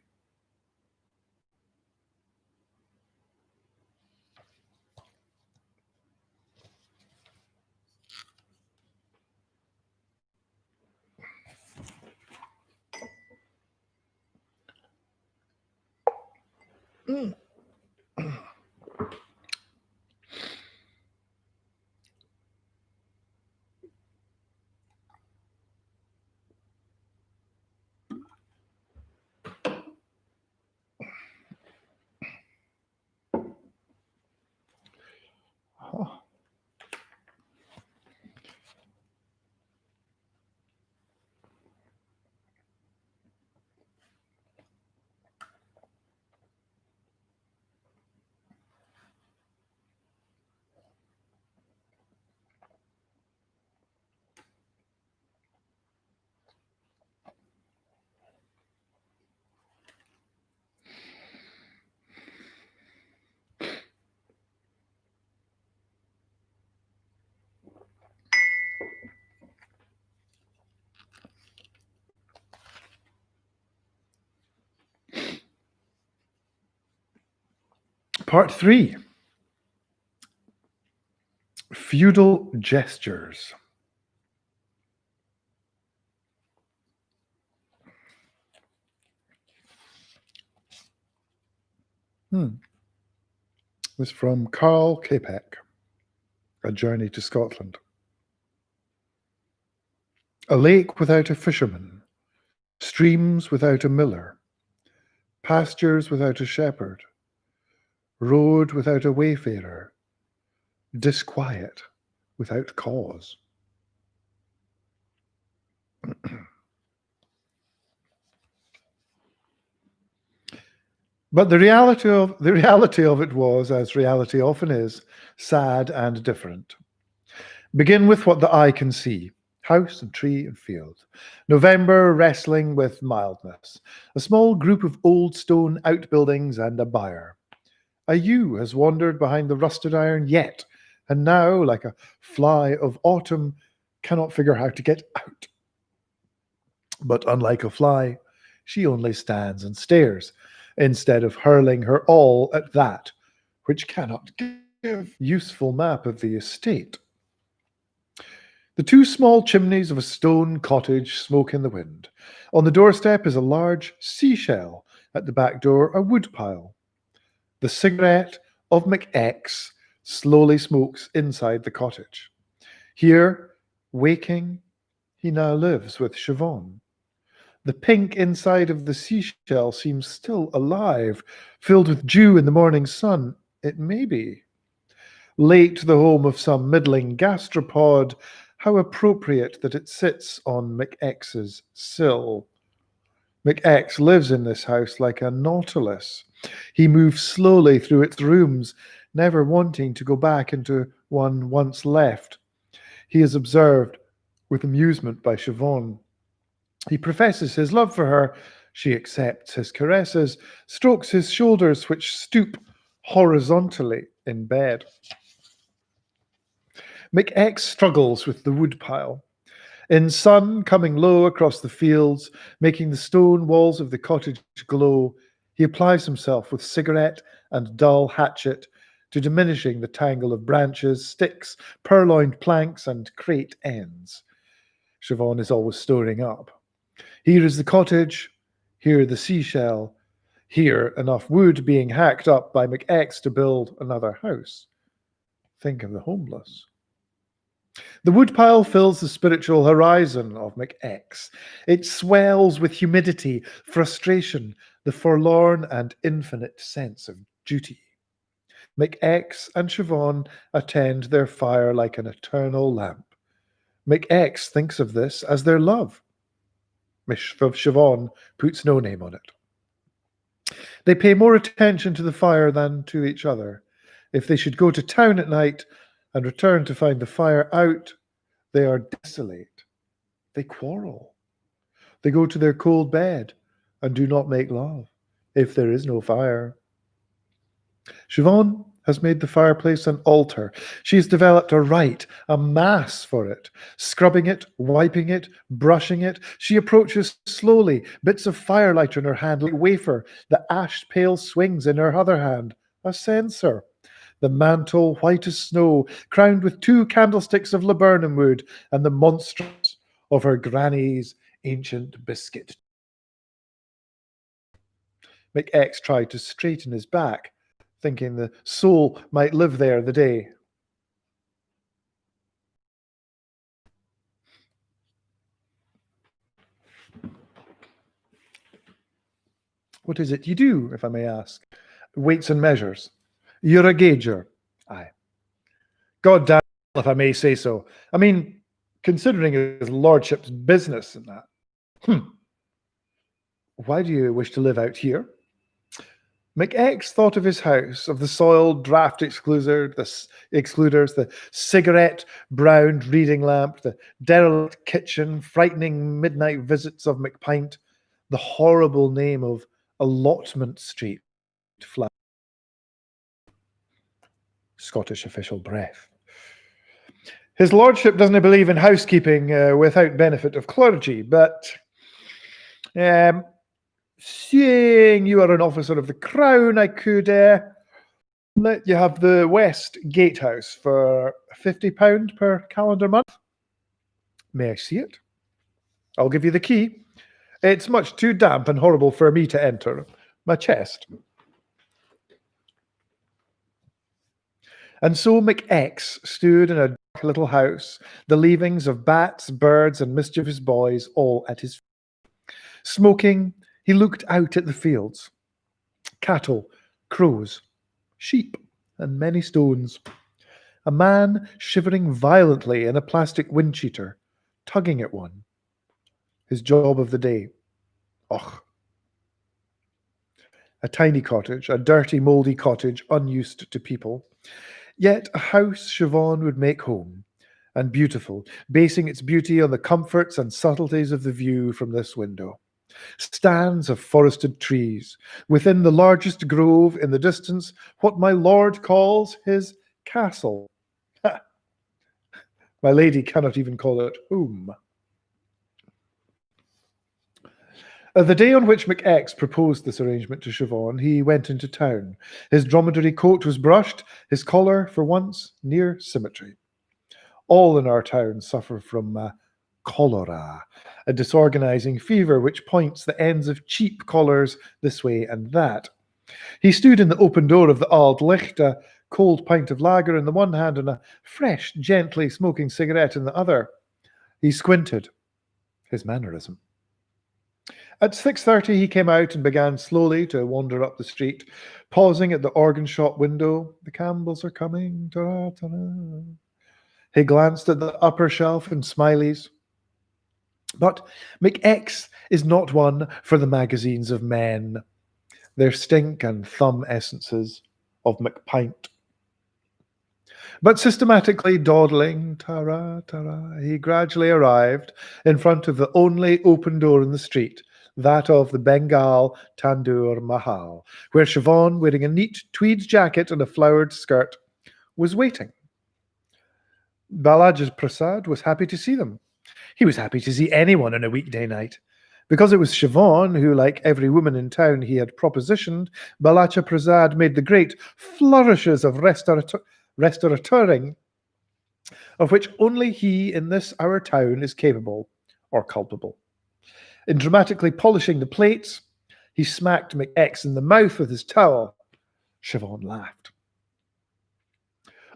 Part 3. Feudal gestures. Was from Carl Capek, A Journey to Scotland. A lake without a fisherman, streams without a miller, pastures without a shepherd, road without a wayfarer, disquiet without cause. But the reality of it was, as reality often is, sad and different. Begin with what the eye can see. House and tree and field. November wrestling with mildness. A small group of old stone outbuildings and a byre. A ewe has wandered behind the rusted iron yet, and now, like a fly of autumn, cannot figure how to get out. But unlike a fly, she only stands and stares, instead of hurling her all at that which cannot give useful map of the estate. The two small chimneys of a stone cottage smoke in the wind. On the doorstep is a large seashell. At the back door, a woodpile. The cigarette of McX slowly smokes inside the cottage. Here, waking, he now lives with Siobhan. The pink inside of the seashell seems still alive, filled with dew in the morning sun. It may be. Late the home of some middling gastropod, how appropriate that it sits on McX's sill. McX lives in this house like a nautilus. He moves slowly through its rooms, never wanting to go back into one once left. He is observed with amusement by Siobhan. He professes his love for her. She accepts his caresses, strokes his shoulders, which stoop horizontally in bed. McX struggles with the woodpile. In sun coming low across the fields, making the stone walls of the cottage glow, he applies himself with cigarette and dull hatchet to diminishing the tangle of branches, sticks, purloined planks, and crate ends. Siobhan is always storing up. Here is the cottage, here the seashell, here enough wood being hacked up by McX to build another house. Think of the homeless. The woodpile fills the spiritual horizon of McX. It swells with humidity, frustration, the forlorn and infinite sense of duty. McX and Siobhan attend their fire like an eternal lamp. McX thinks of this as their love. Siobhan puts no name on it. They pay more attention to the fire than to each other. If they should go to town at night and return to find the fire out, they are desolate. They quarrel. They go to their cold bed and do not make love, if there is no fire. Siobhan has made the fireplace an altar. She has developed a rite, a mass for it, scrubbing it, wiping it, brushing it. She approaches slowly, bits of firelight in her hand like a wafer. The ash pail swings in her other hand, a censer. The mantle white as snow, crowned with 2 candlesticks of laburnum wood and the monstrance of her granny's ancient biscuit. McX tried to straighten his back, thinking the soul might live there the day. What is it you do, if I may ask? Weights and measures. You're a gauger. Aye. God damn, if I may say so. I mean, considering his lordship's business and that. Why do you wish to live out here? McX thought of his house, of the soiled draft excluders, the cigarette-browned reading lamp, the derelict kitchen, frightening midnight visits of McPint, the horrible name of Allotment Street flat. Scottish official breath. His lordship doesn't believe in housekeeping without benefit of clergy, but seeing you are an officer of the crown, I could let you have the West Gatehouse for £50 per calendar month. May I see it? I'll give you the key. It's much too damp and horrible for me to enter. My chest. And so McX stood in a dark little house, the leavings of bats, birds, and mischievous boys all at his feet. Smoking, he looked out at the fields. Cattle, crows, sheep, and many stones. A man shivering violently in a plastic wind cheater, tugging at one. His job of the day. Och. A tiny cottage, a dirty, mouldy cottage, unused to people. Yet a house Siobhan would make home, and beautiful, basing its beauty on the comforts and subtleties of the view from this window. Stands of forested trees, within the largest grove in the distance, what my lord calls his castle. Ha! My lady cannot even call it home. The day on which McX proposed this arrangement to Siobhan, he went into town. His dromedary coat was brushed, his collar, for once, near symmetry. All in our town suffer from cholera, a disorganizing fever which points the ends of cheap collars this way and that. He stood in the open door of the Auld Licht, a cold pint of lager in the one hand and a fresh, gently smoking cigarette in the other. He squinted. His mannerism. At 6:30 he came out and began slowly to wander up the street, pausing at the organ shop window. The Campbells are coming. Ta-ra, ta-ra. He glanced at the upper shelf in Smiley's. But McX is not one for the magazines of men, their stink and thumb essences of McPint. But systematically dawdling, tara, tara, he gradually arrived in front of the only open door in the street, that of the Bengal Tandoor Mahal, where Siobhan, wearing a neat tweed jacket and a flowered skirt, was waiting. Balaji Prasad was happy to see them. He was happy to see anyone on a weekday night. Because it was Siobhan who, like every woman in town he had propositioned, Balacha Prasad made the great flourishes of restaurateuring, of which only he in this our town is capable or culpable. In dramatically polishing the plates, he smacked McX in the mouth with his towel. Siobhan laughed.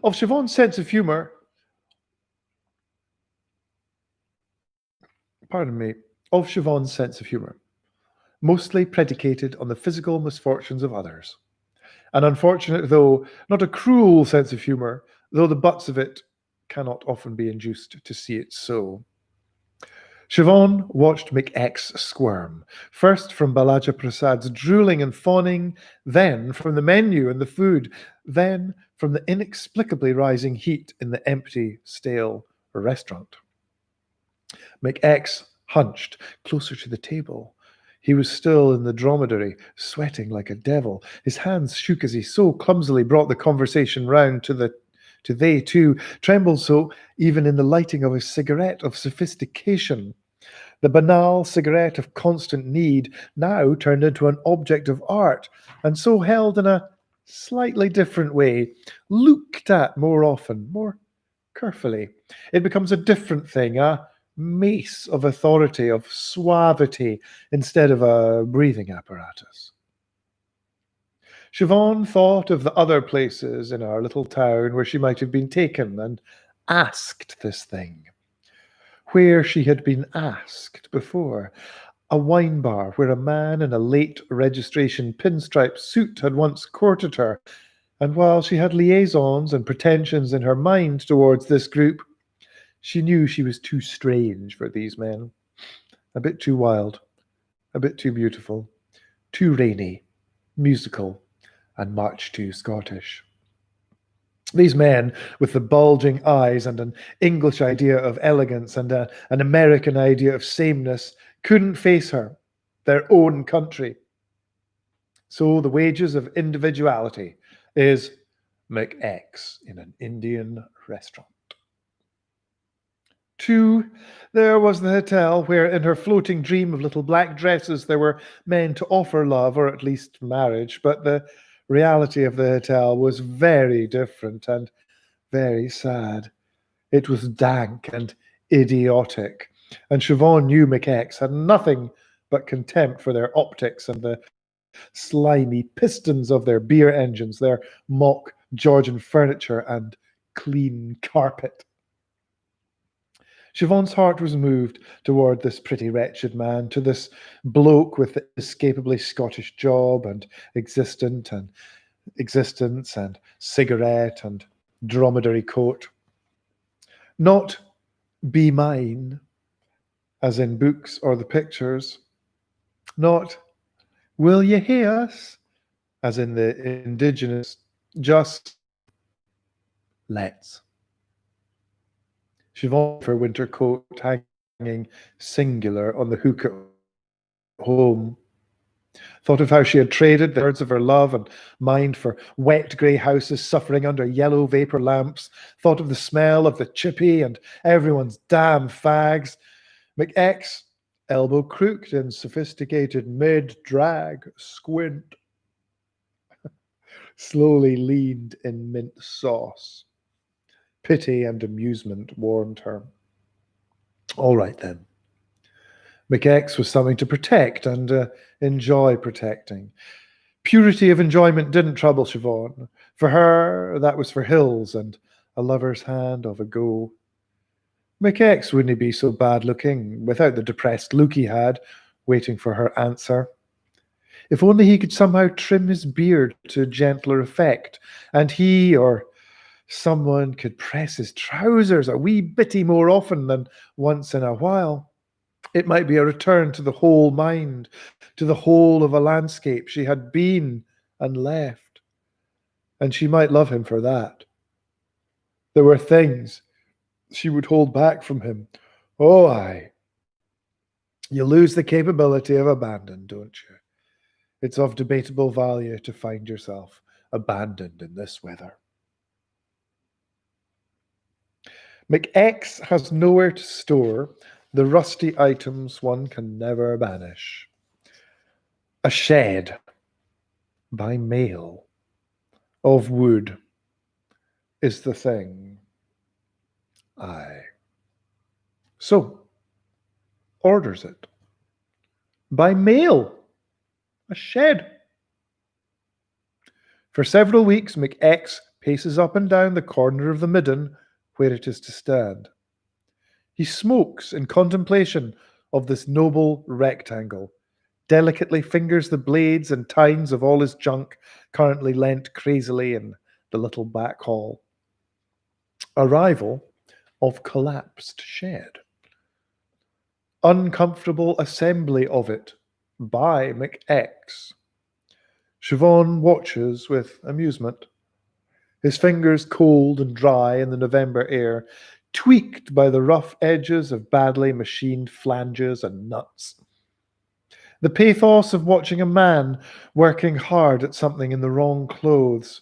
Of Siobhan's sense of humour, of Siobhan's sense of humour, mostly predicated on the physical misfortunes of others. An unfortunate, though not a cruel sense of humour, though the butts of it cannot often be induced to see it so. Siobhan watched McX squirm, first from Balaja Prasad's drooling and fawning, then from the menu and the food, then from the inexplicably rising heat in the empty, stale restaurant. McX hunched closer to the table. He was still in the dromedary, sweating like a devil. His hands shook as he so clumsily brought the conversation round to they too, trembled so even in the lighting of a cigarette of sophistication. The banal cigarette of constant need now turned into an object of art, and so held in a slightly different way, looked at more often, more carefully. It becomes a different thing, a mace of authority, of suavity, instead of a breathing apparatus. Siobhan thought of the other places in our little town where she might have been taken and asked this thing. Where she had been asked before. A wine bar where a man in a late registration pinstripe suit had once courted her, and while she had liaisons and pretensions in her mind towards this group, she knew she was too strange for these men. A bit too wild, a bit too beautiful, too rainy, musical, and much too Scottish. These men with the bulging eyes and an English idea of elegance and an American idea of sameness couldn't face her, their own country. So the wages of individuality is McX in an Indian restaurant. 2, there was the hotel where in her floating dream of little black dresses there were men to offer love or at least marriage, but the reality of the hotel was very different and very sad. It was dank and idiotic, and Siobhan knew McX had nothing but contempt for their optics and the slimy pistons of their beer engines, their mock Georgian furniture and clean carpet. Siobhan's heart was moved toward this pretty wretched man, to this bloke with the inescapably Scottish job and existence and cigarette and dromedary coat. Not be mine, as in books or the pictures. Not will you hear us, as in the indigenous, just let's. Siobhan, her winter coat hanging singular on the hook at home, thought of how she had traded the birds of her love and mind for wet grey houses suffering under yellow vapour lamps, thought of the smell of the chippy and everyone's damn fags. McX, elbow crooked in sophisticated mid-drag squint, slowly leaned in mint sauce. Pity and amusement warmed her. All right, then. McX was something to protect and enjoy protecting. Purity of enjoyment didn't trouble Siobhan. For her, that was for hills and a lover's hand of a go. McX wouldn't be so bad looking without the depressed look he had, waiting for her answer. If only he could somehow trim his beard to gentler effect, and he or someone could press his trousers a wee bitty more often than once in a while. It might be a return to the whole mind, to the whole of a landscape she had been and left, and she might love him for that. There were things she would hold back from him. Oh, aye. You lose the capability of abandon, don't you? It's of debatable value to find yourself abandoned in this weather. McX has nowhere to store the rusty items one can never banish. A shed by mail of wood is the thing. Aye. So, orders it. By mail. A shed. For several weeks, McX paces up and down the corner of the midden where it is to stand. He smokes in contemplation of this noble rectangle, delicately fingers the blades and tines of all his junk currently lent crazily in the little back hall. Arrival of collapsed shed. Uncomfortable assembly of it by McX. Siobhan watches with amusement, his fingers cold and dry in the November air, tweaked by the rough edges of badly machined flanges and nuts. The pathos of watching a man working hard at something in the wrong clothes,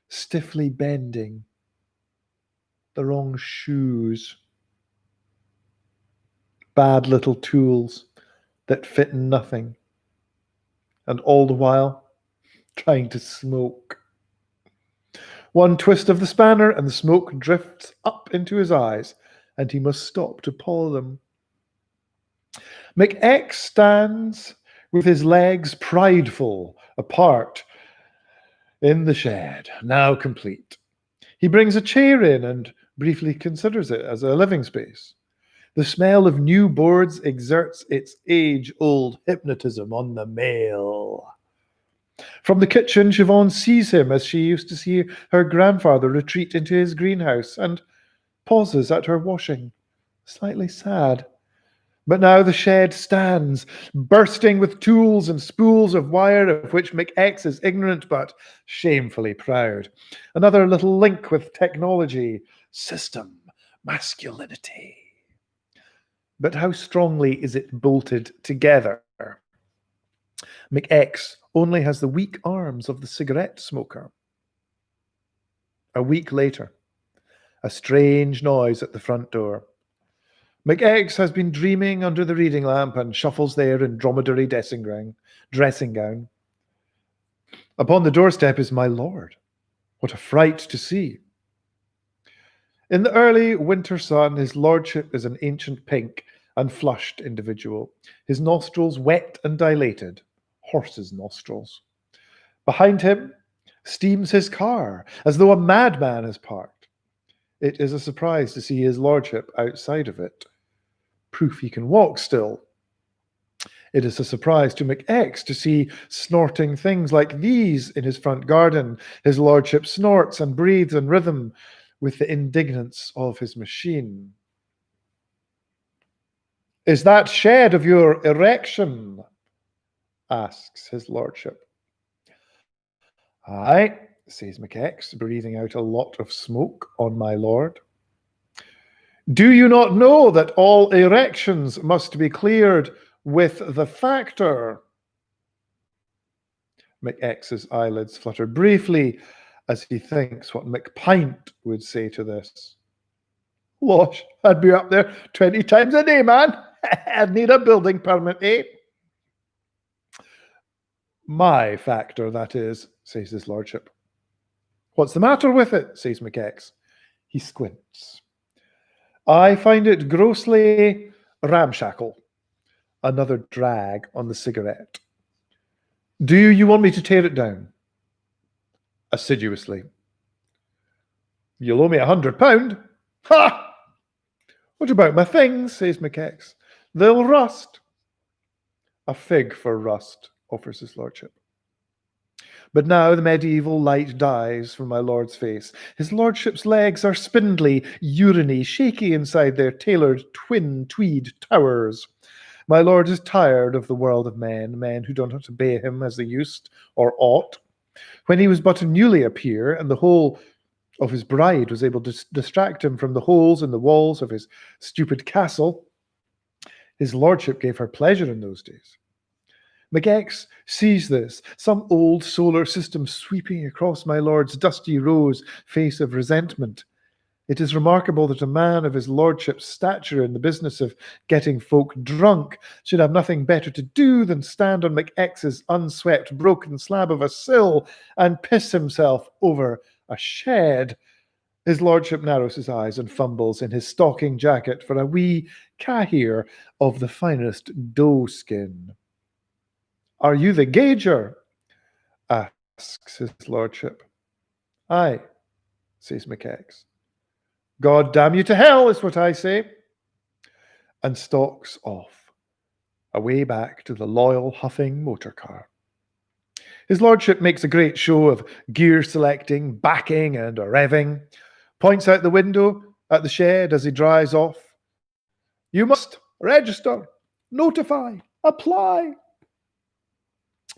stiffly bending, the wrong shoes, bad little tools that fit in nothing, and all the while trying to smoke. One twist of the spanner and the smoke drifts up into his eyes, and he must stop to paw them. McX stands with his legs prideful apart in the shed, now complete. He brings a chair in and briefly considers it as a living space. The smell of new boards exerts its age-old hypnotism on the male. From the kitchen, Siobhan sees him as she used to see her grandfather retreat into his greenhouse and pauses at her washing, slightly sad. But now the shed stands, bursting with tools and spools of wire of which McX is ignorant but shamefully proud. Another little link with technology, system, masculinity. But how strongly is it bolted together? McX only has the weak arms of the cigarette smoker. A week later, a strange noise at the front door. McX has been dreaming under the reading lamp and shuffles there in dromedary dressing gown. Upon the doorstep is my lord. What a fright to see. In the early winter sun, his lordship is an ancient pink and flushed individual, his nostrils wet and dilated, horse's nostrils. Behind him steams his car, as though a madman has parked. It is a surprise to see his lordship outside of it. Proof he can walk still. It is a surprise to McX to see snorting things like these in his front garden. His lordship snorts and breathes in rhythm with the indignance of his machine. Is that shed of your erection? Asks his lordship. Aye, says McX, breathing out a lot of smoke on my lord. Do you not know that all erections must be cleared with the factor? McX's eyelids flutter briefly as he thinks what McPint would say to this. Losh, I'd be up there 20 times a day, man. I'd need a building permit, eh? My factor, that is, says his lordship. What's the matter with it? Says McX. He squints. I find it grossly ramshackle. Another drag on the cigarette. Do you want me to tear it down? Assiduously. You'll owe me £100. Ha! What about my things? Says McX. They'll rust. A fig for rust, offers his lordship. But now the medieval light dies from my lord's face. His lordship's legs are spindly, uriny, shaky inside their tailored twin tweed towers. My lord is tired of the world of men who don't obey him as they used or ought. When he was but a newly a peer, and the whole of his bride was able to distract him from the holes in the walls of his stupid castle, his lordship gave her pleasure in those days. McX sees this, some old solar system sweeping across my lord's dusty rose face of resentment. It is remarkable that a man of his lordship's stature in the business of getting folk drunk should have nothing better to do than stand on McX's unswept, broken slab of a sill and piss himself over a shed. His lordship narrows his eyes and fumbles in his stocking jacket for a wee cahier of the finest doe-skin. "Are you the gauger?" asks his lordship. "Aye," says McX. "God damn you to hell, is what I say," and stalks off, away back to the loyal, huffing motor car. His lordship makes a great show of gear selecting, backing, and revving, points out the window at the shed as he drives off. "You must register, notify, apply."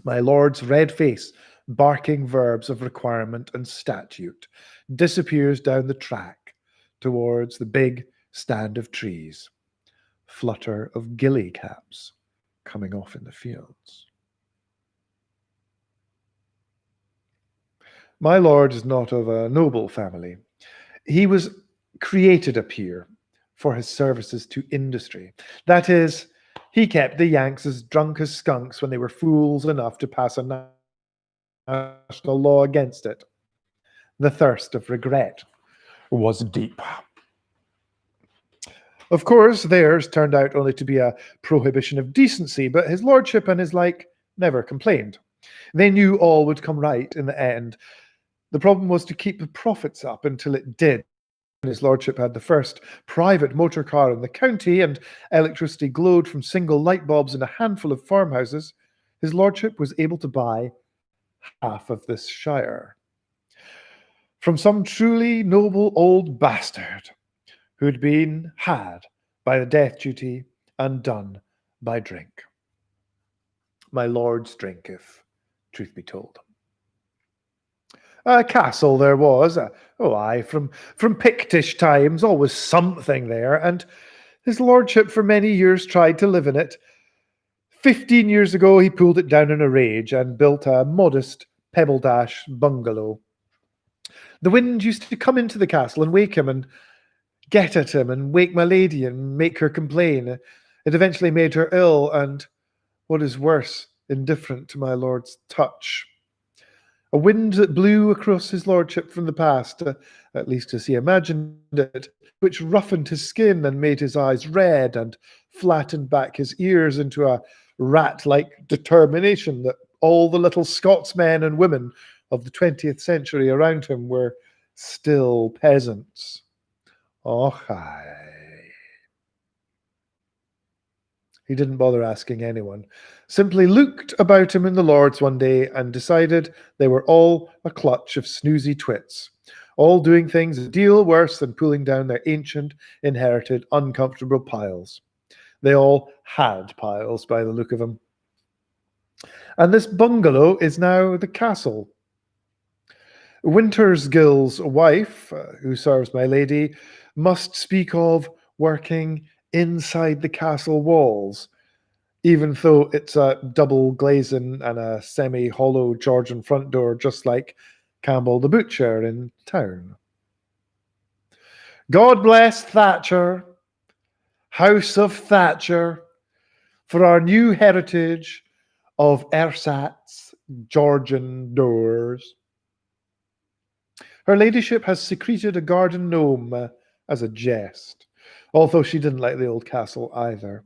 My lord's red face, barking verbs of requirement and statute, disappears down the track towards the big stand of trees. Flutter of gilly caps coming off in the fields. My lord is not of a noble family. He was created a peer for his services to industry. That is, he kept the Yanks as drunk as skunks when they were fools enough to pass a national law against it. The thirst of regret was deep. Of course, theirs turned out only to be a prohibition of decency, but his lordship and his like never complained. They knew all would come right in the end. The problem was to keep the profits up until it did. His lordship had the first private motor car in the county, and electricity glowed from single light bulbs in a handful of farmhouses. His lordship was able to buy half of this shire from some truly noble old bastard who'd been had by the death duty and done by drink. My lord's drink, if truth be told. A castle there was, from Pictish times, always something there, and his lordship for many years tried to live in it. 15 years ago, he pulled it down in a rage and built a modest pebble dash bungalow. The wind used to come into the castle and wake him and get at him and wake my lady and make her complain. It eventually made her ill and, what is worse, indifferent to my lord's touch. A wind that blew across his lordship from the past, at least as he imagined it, which roughened his skin and made his eyes red and flattened back his ears into a rat-like determination that all the little Scotsmen and women of the 20th century around him were still peasants. Oh, aye. He didn't bother asking anyone, simply looked about him in the Lords one day and decided they were all a clutch of snoozy twits, all doing things a deal worse than pulling down their ancient, inherited, uncomfortable piles. They all had piles by the look of them. And this bungalow is now the castle. Wintersgill's wife, who serves my lady, must speak of working inside the castle walls, even though it's a double glazing and a semi-hollow Georgian front door, just like Campbell the Butcher in town. God bless Thatcher, House of Thatcher, for our new heritage of ersatz Georgian doors. Her ladyship has secreted a garden gnome as a jest, although she didn't like the old castle either.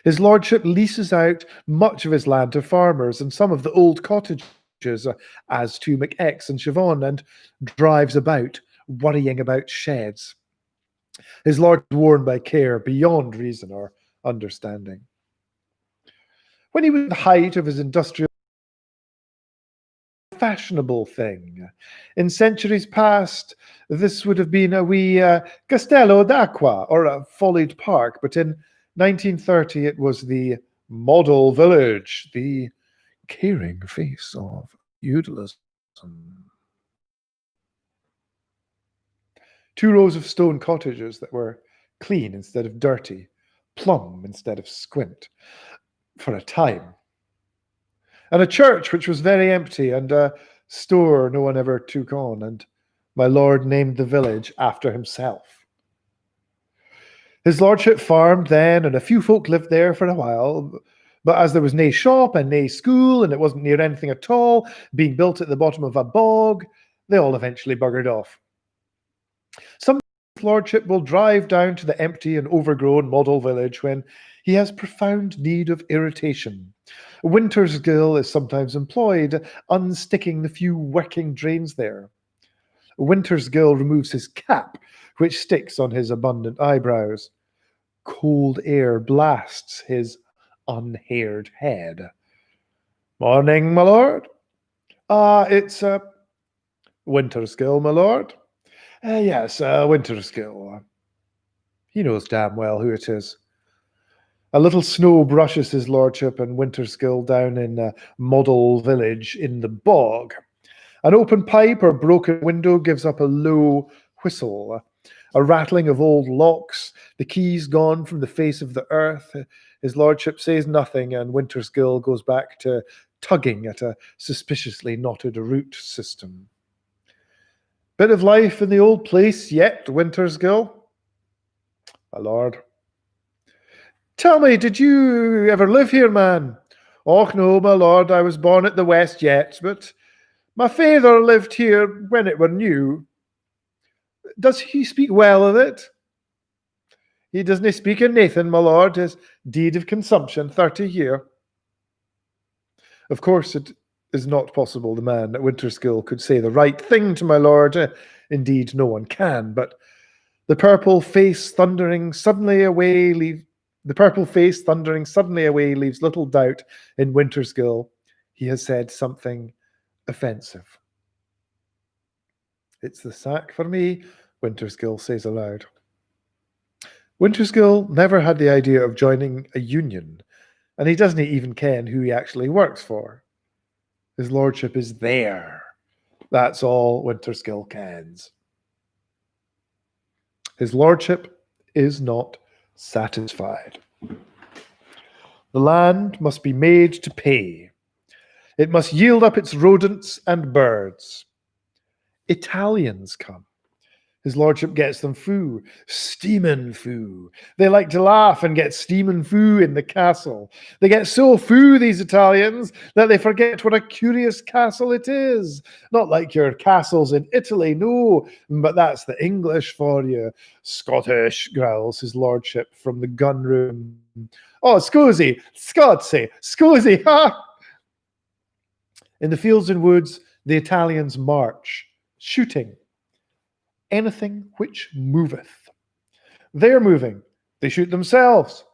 His lordship leases out much of his land to farmers and some of the old cottages, as to McX and Siobhan, and drives about, worrying about sheds. His lord is worn by care beyond reason or understanding. When he was at the height of his industrial fashionable thing. In centuries past, this would have been a wee castello d'acqua or a folied park, but in 1930 it was the model village, the caring face of feudalism. 2 rows of stone cottages that were clean instead of dirty, plumb instead of squint, for a time. And a church which was very empty, and a store no one ever took on, and my lord named the village after himself. His lordship farmed then, and a few folk lived there for a while, but as there was nae shop and nae school, and it wasn't near anything at all, being built at the bottom of a bog, they all eventually buggered off. Some lordship will drive down to the empty and overgrown model village when he has profound need of irritation. Wintersgill is sometimes employed, unsticking the few working drains there. Wintersgill removes his cap, which sticks on his abundant eyebrows. Cold air blasts his unhaired head. Morning, my lord. It's Wintersgill, my lord. Yes, Wintersgill. He knows damn well who it is. A little snow brushes his lordship and Wintersgill down in a model village in the bog. An open pipe or broken window gives up a low whistle. A rattling of old locks, the keys gone from the face of the earth. His lordship says nothing, and Wintersgill goes back to tugging at a suspiciously knotted root system. Bit of life in the old place yet, Wintersgill? My lord. Tell me, did you ever live here, man? Och no, my lord, I was born at the west yet, but my father lived here when it were new. Does he speak well of it? He doesn't speak of Nathan, my lord, his deed of consumption, 30 year. Of course, it is not possible the man at Winterskill could say the right thing to my lord. Indeed, no one can, but the purple face thundering suddenly away leaves little doubt in Winterskill he has said something offensive. It's the sack for me, Winterskill says aloud. Winterskill never had the idea of joining a union, and he doesn't even ken who he actually works for. His lordship is there. That's all Winterskill kens. His lordship is not satisfied. The land must be made to pay. It must yield up its rodents and birds. Italians come. His lordship gets them foo, steamin' foo. They like to laugh and get steamin' foo in the castle. They get so foo, these Italians, that they forget what a curious castle it is. Not like your castles in Italy, no, but that's the English for you. Scottish, growls his lordship from the gun room. Oh, scusi, scusi, ha! In the fields and woods, the Italians march, shooting. Anything which moveth. They're moving. They shoot themselves.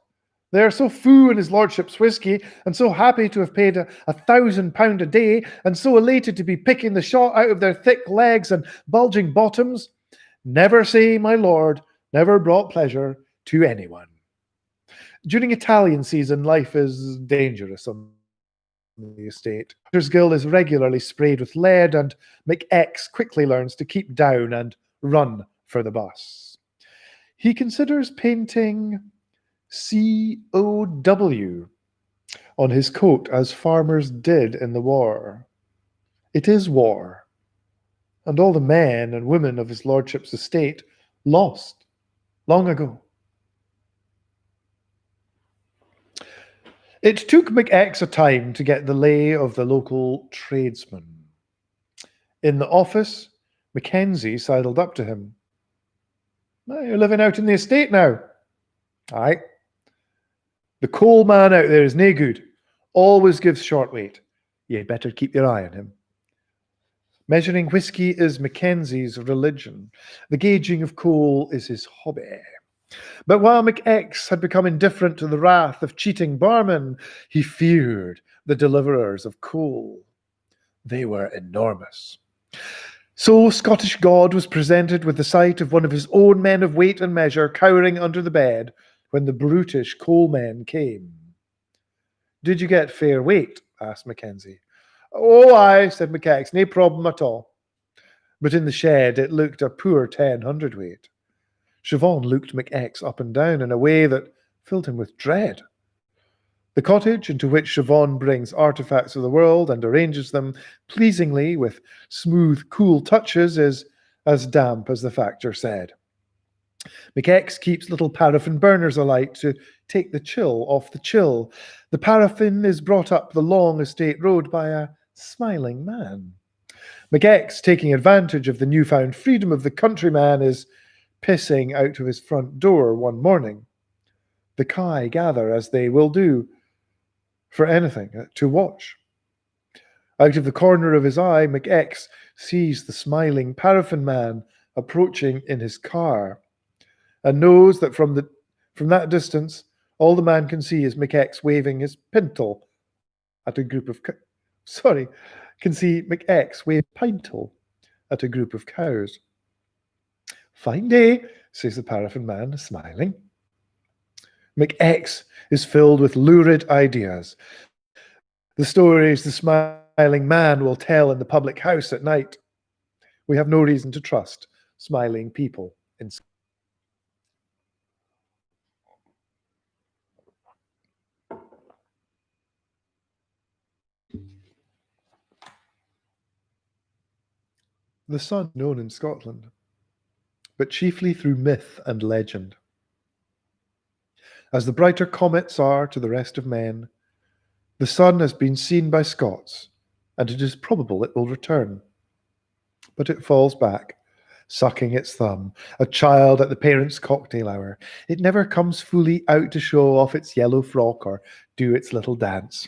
They are so foo in his lordship's whiskey, and so happy to have paid £1,000 a day, and so elated to be picking the shot out of their thick legs and bulging bottoms. Never say, my lord, never brought pleasure to anyone. During Italian season, life is dangerous on the estate. Wintersgill is regularly sprayed with lead, and McX quickly learns to keep down and run for the bus. He considers painting COW on his coat as farmers did in the war. It is war, and all the men and women of his lordship's estate lost long ago. It took McX a time to get the lay of the local tradesmen. In the office, Mackenzie sidled up to him. You're living out in the estate now. Aye. The coal man out there is nae good. Always gives short weight. You'd better keep your eye on him. Measuring whiskey is Mackenzie's religion. The gauging of coal is his hobby. But while McX had become indifferent to the wrath of cheating barmen, he feared the deliverers of coal. They were enormous. So Scottish God was presented with the sight of one of his own men of weight and measure cowering under the bed when the brutish coalmen came. Did you get fair weight? Asked Mackenzie. Oh, aye, said McX, no problem at all. but in the shed it looked a poor 10 hundredweight. Siobhan looked McX up and down in a way that filled him with dread. The cottage into which Siobhan brings artifacts of the world and arranges them pleasingly with smooth, cool touches is as damp as the factor said. McX keeps little paraffin burners alight to take the chill off the chill. The paraffin is brought up the long estate road by a smiling man. McX, taking advantage of the newfound freedom of the countryman, is pissing out of his front door one morning. The kye gather, as they will do, for anything to watch. Out of the corner of his eye, McX sees the smiling paraffin man approaching in his car, and knows that from that distance, all the man can see is McX waving his pintle at a group of can see McX wave pintle at a group of cows. Fine day, says the paraffin man, smiling. McX is filled with lurid ideas. The stories the smiling man will tell in the public house at night. We have no reason to trust smiling people. The sun known in Scotland, but chiefly through myth and legend. As the brighter comets are to the rest of men, the sun has been seen by Scots, and it is probable it will return. But it falls back, sucking its thumb, a child at the parents' cocktail hour. It never comes fully out to show off its yellow frock or do its little dance.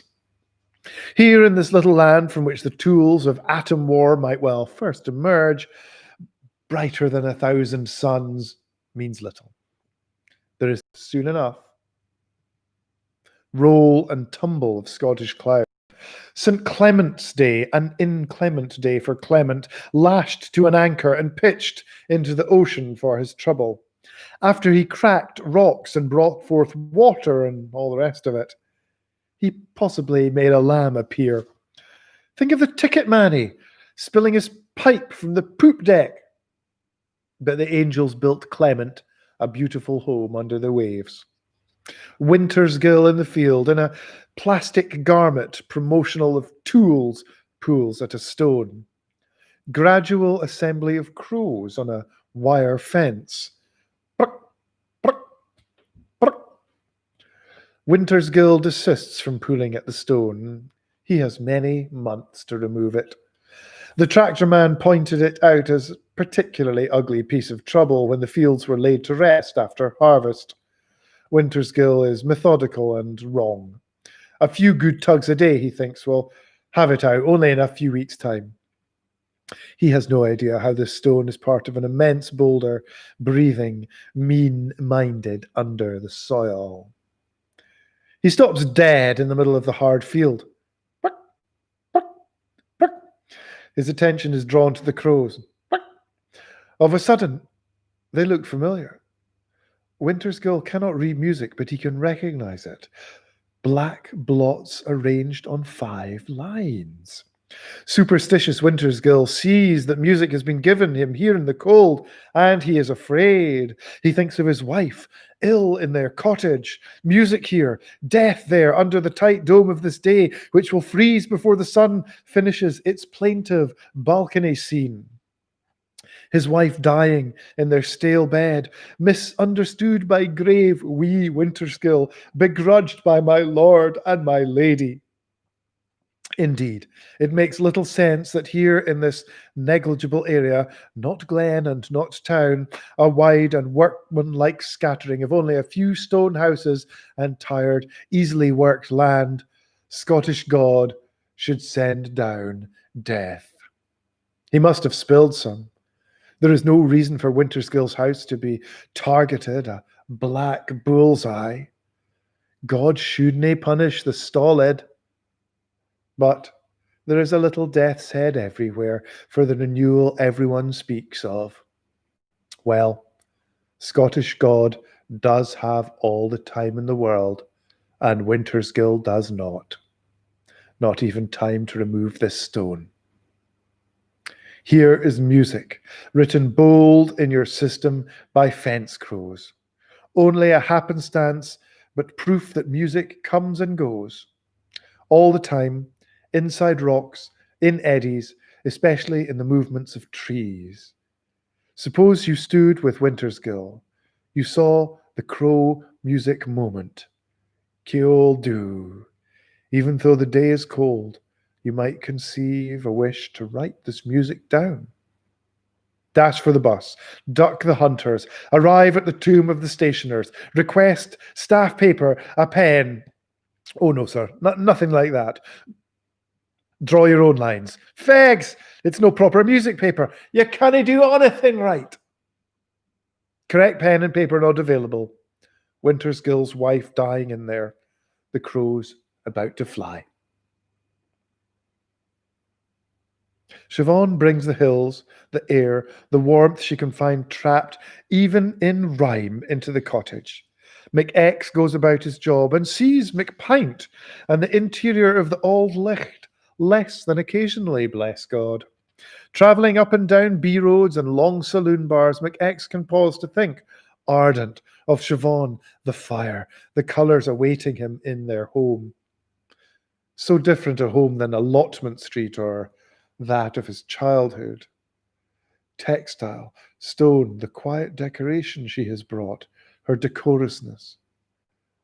Here in this little land from which the tools of atom war might well first emerge, brighter than 1,000 suns means little. There is soon enough roll and tumble of Scottish clouds. St. Clement's Day, an inclement day for Clement, lashed to an anchor and pitched into the ocean for his trouble. After he cracked rocks and brought forth water and all the rest of it, he possibly made a lamb appear. Think of the ticket manny spilling his pipe from the poop deck. But the angels built Clement a beautiful home under the waves. Winter's gill in the field, in a plastic garment promotional of tools, pulls at a stone. Gradual assembly of crows on a wire fence. Winter's gill desists from pulling at the stone. He has many months to remove it. The tractor man pointed it out as a particularly ugly piece of trouble when the fields were laid to rest after harvest. Winter's gill is methodical and wrong. A few good tugs a day, he thinks, will have it out, only in a few weeks' time. He has no idea how this stone is part of an immense boulder, breathing, mean-minded under the soil. He stops dead in the middle of the hard field. His attention is drawn to the crows. Of a sudden, they look familiar. Winter's gill cannot read music, but he can recognize it. Black blots arranged on 5 lines. Superstitious Winter's gill sees that music has been given him here in the cold, and he is afraid. He thinks of his wife, ill in their cottage, music here, death there under the tight dome of this day, which will freeze before the sun finishes its plaintive balcony scene. His wife dying in their stale bed, misunderstood by grave wee Winter's gill, begrudged by my lord and my lady. Indeed, it makes little sense that here in this negligible area, not glen and not town, a wide and workmanlike scattering of only a few stone houses and tired, easily worked land, Scottish God should send down death. He must have spilled some. There is no reason for Winter's gill's house to be targeted, a black bullseye. God shouldnae punish the stolid. But there is a little death's head everywhere for the renewal everyone speaks of. Well, Scottish God does have all the time in the world, and Winter's gill does not. Not even time to remove this stone. Here is music, written bold in your system by fence crows. Only a happenstance, but proof that music comes and goes. All the time, inside rocks, in eddies, especially in the movements of trees. Suppose you stood with Winter's Gill. You saw the crow music moment. Keol do. Even though the day is cold, you might conceive a wish to write this music down. Dash for the bus, duck the hunters, arrive at the tomb of the stationers, request staff paper, a pen. Oh no, sir, nothing like that. Draw your own lines. Fegs! It's no proper music paper. You cannae do anything right. Correct pen and paper not available. Wintersgill's wife dying in there. The crows about to fly. Siobhan brings the hills, the air, the warmth she can find trapped, even in rhyme, into the cottage. McX goes about his job and sees McPint and the interior of the Auld Licht less than occasionally, bless God. Travelling up and down B roads and long saloon bars, McX can pause to think, ardent, of Siobhan, the fire, the colours awaiting him in their home. So different a home than Allotment Street or that of his childhood. Textile, stone, the quiet decoration she has brought, her decorousness.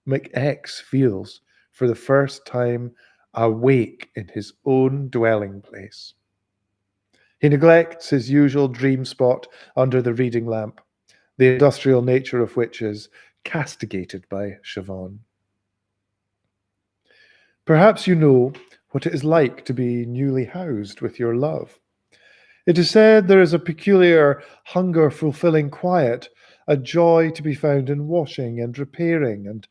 McX feels, for the first time, awake in his own dwelling place. He neglects his usual dream spot under the reading lamp, the industrial nature of which is castigated by Siobhan. Perhaps you know what it is like to be newly housed with your love. It is said there is a peculiar hunger-fulfilling quiet, a joy to be found in washing and repairing, and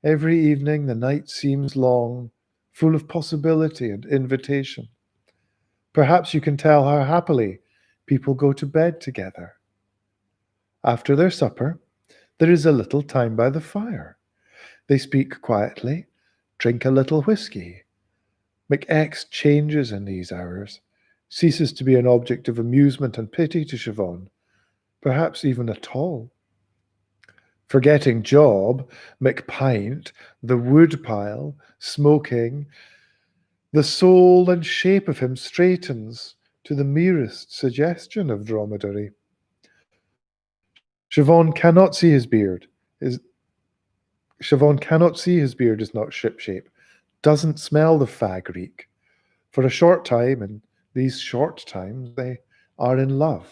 every evening the night seems long, full of possibility and invitation. Perhaps you can tell how happily people go to bed together. After their supper, there is a little time by the fire. They speak quietly, drink a little whiskey. McX changes in these hours, ceases to be an object of amusement and pity to Siobhan, perhaps even at all. Forgetting Job, McPint, the woodpile, smoking, the soul and shape of him straightens to the merest suggestion of dromedary. Siobhan cannot see his beard. Siobhan cannot see his beard is not shipshape, doesn't smell the fag reek. For a short time, in these short times, they are in love.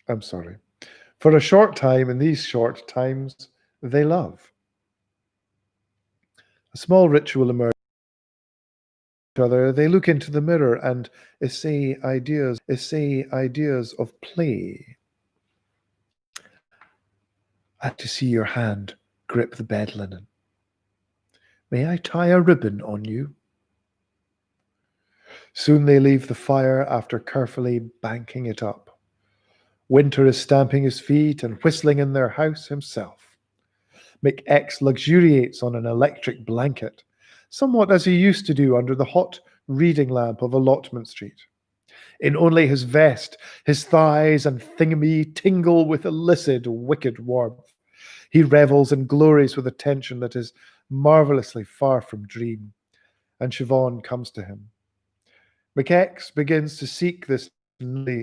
I'm sorry. For a short time, in these short times, they love. A small ritual emerges. Other, they look into the mirror and essay ideas of play. I have to see your hand grip the bed linen. May I tie a ribbon on you? Soon they leave the fire after carefully banking it up. Winter is stamping his feet and whistling in their house himself. McX luxuriates on an electric blanket, somewhat as he used to do under the hot reading lamp of Allotment Street. In only his vest, his thighs and thingamy tingle with illicit, wicked warmth. He revels and glories with a tension that is marvelously far from dream, and Siobhan comes to him. McX begins to seek this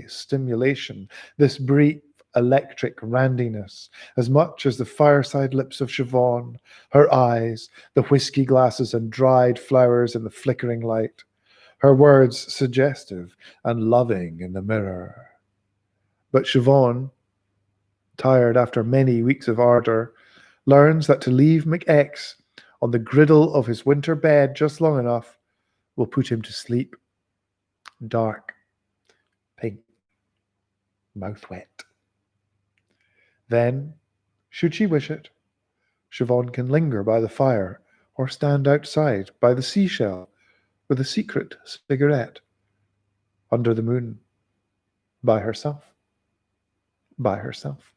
stimulation, this brief electric randiness, as much as the fireside lips of Siobhan, her eyes, the whiskey glasses and dried flowers in the flickering light, her words suggestive and loving in the mirror. But Siobhan, tired after many weeks of ardor, learns that to leave McX on the griddle of his winter bed just long enough will put him to sleep. Dark, pink, mouth wet. Then, should she wish it, Siobhan can linger by the fire or stand outside by the seashell with a secret cigarette under the moon by herself. By herself.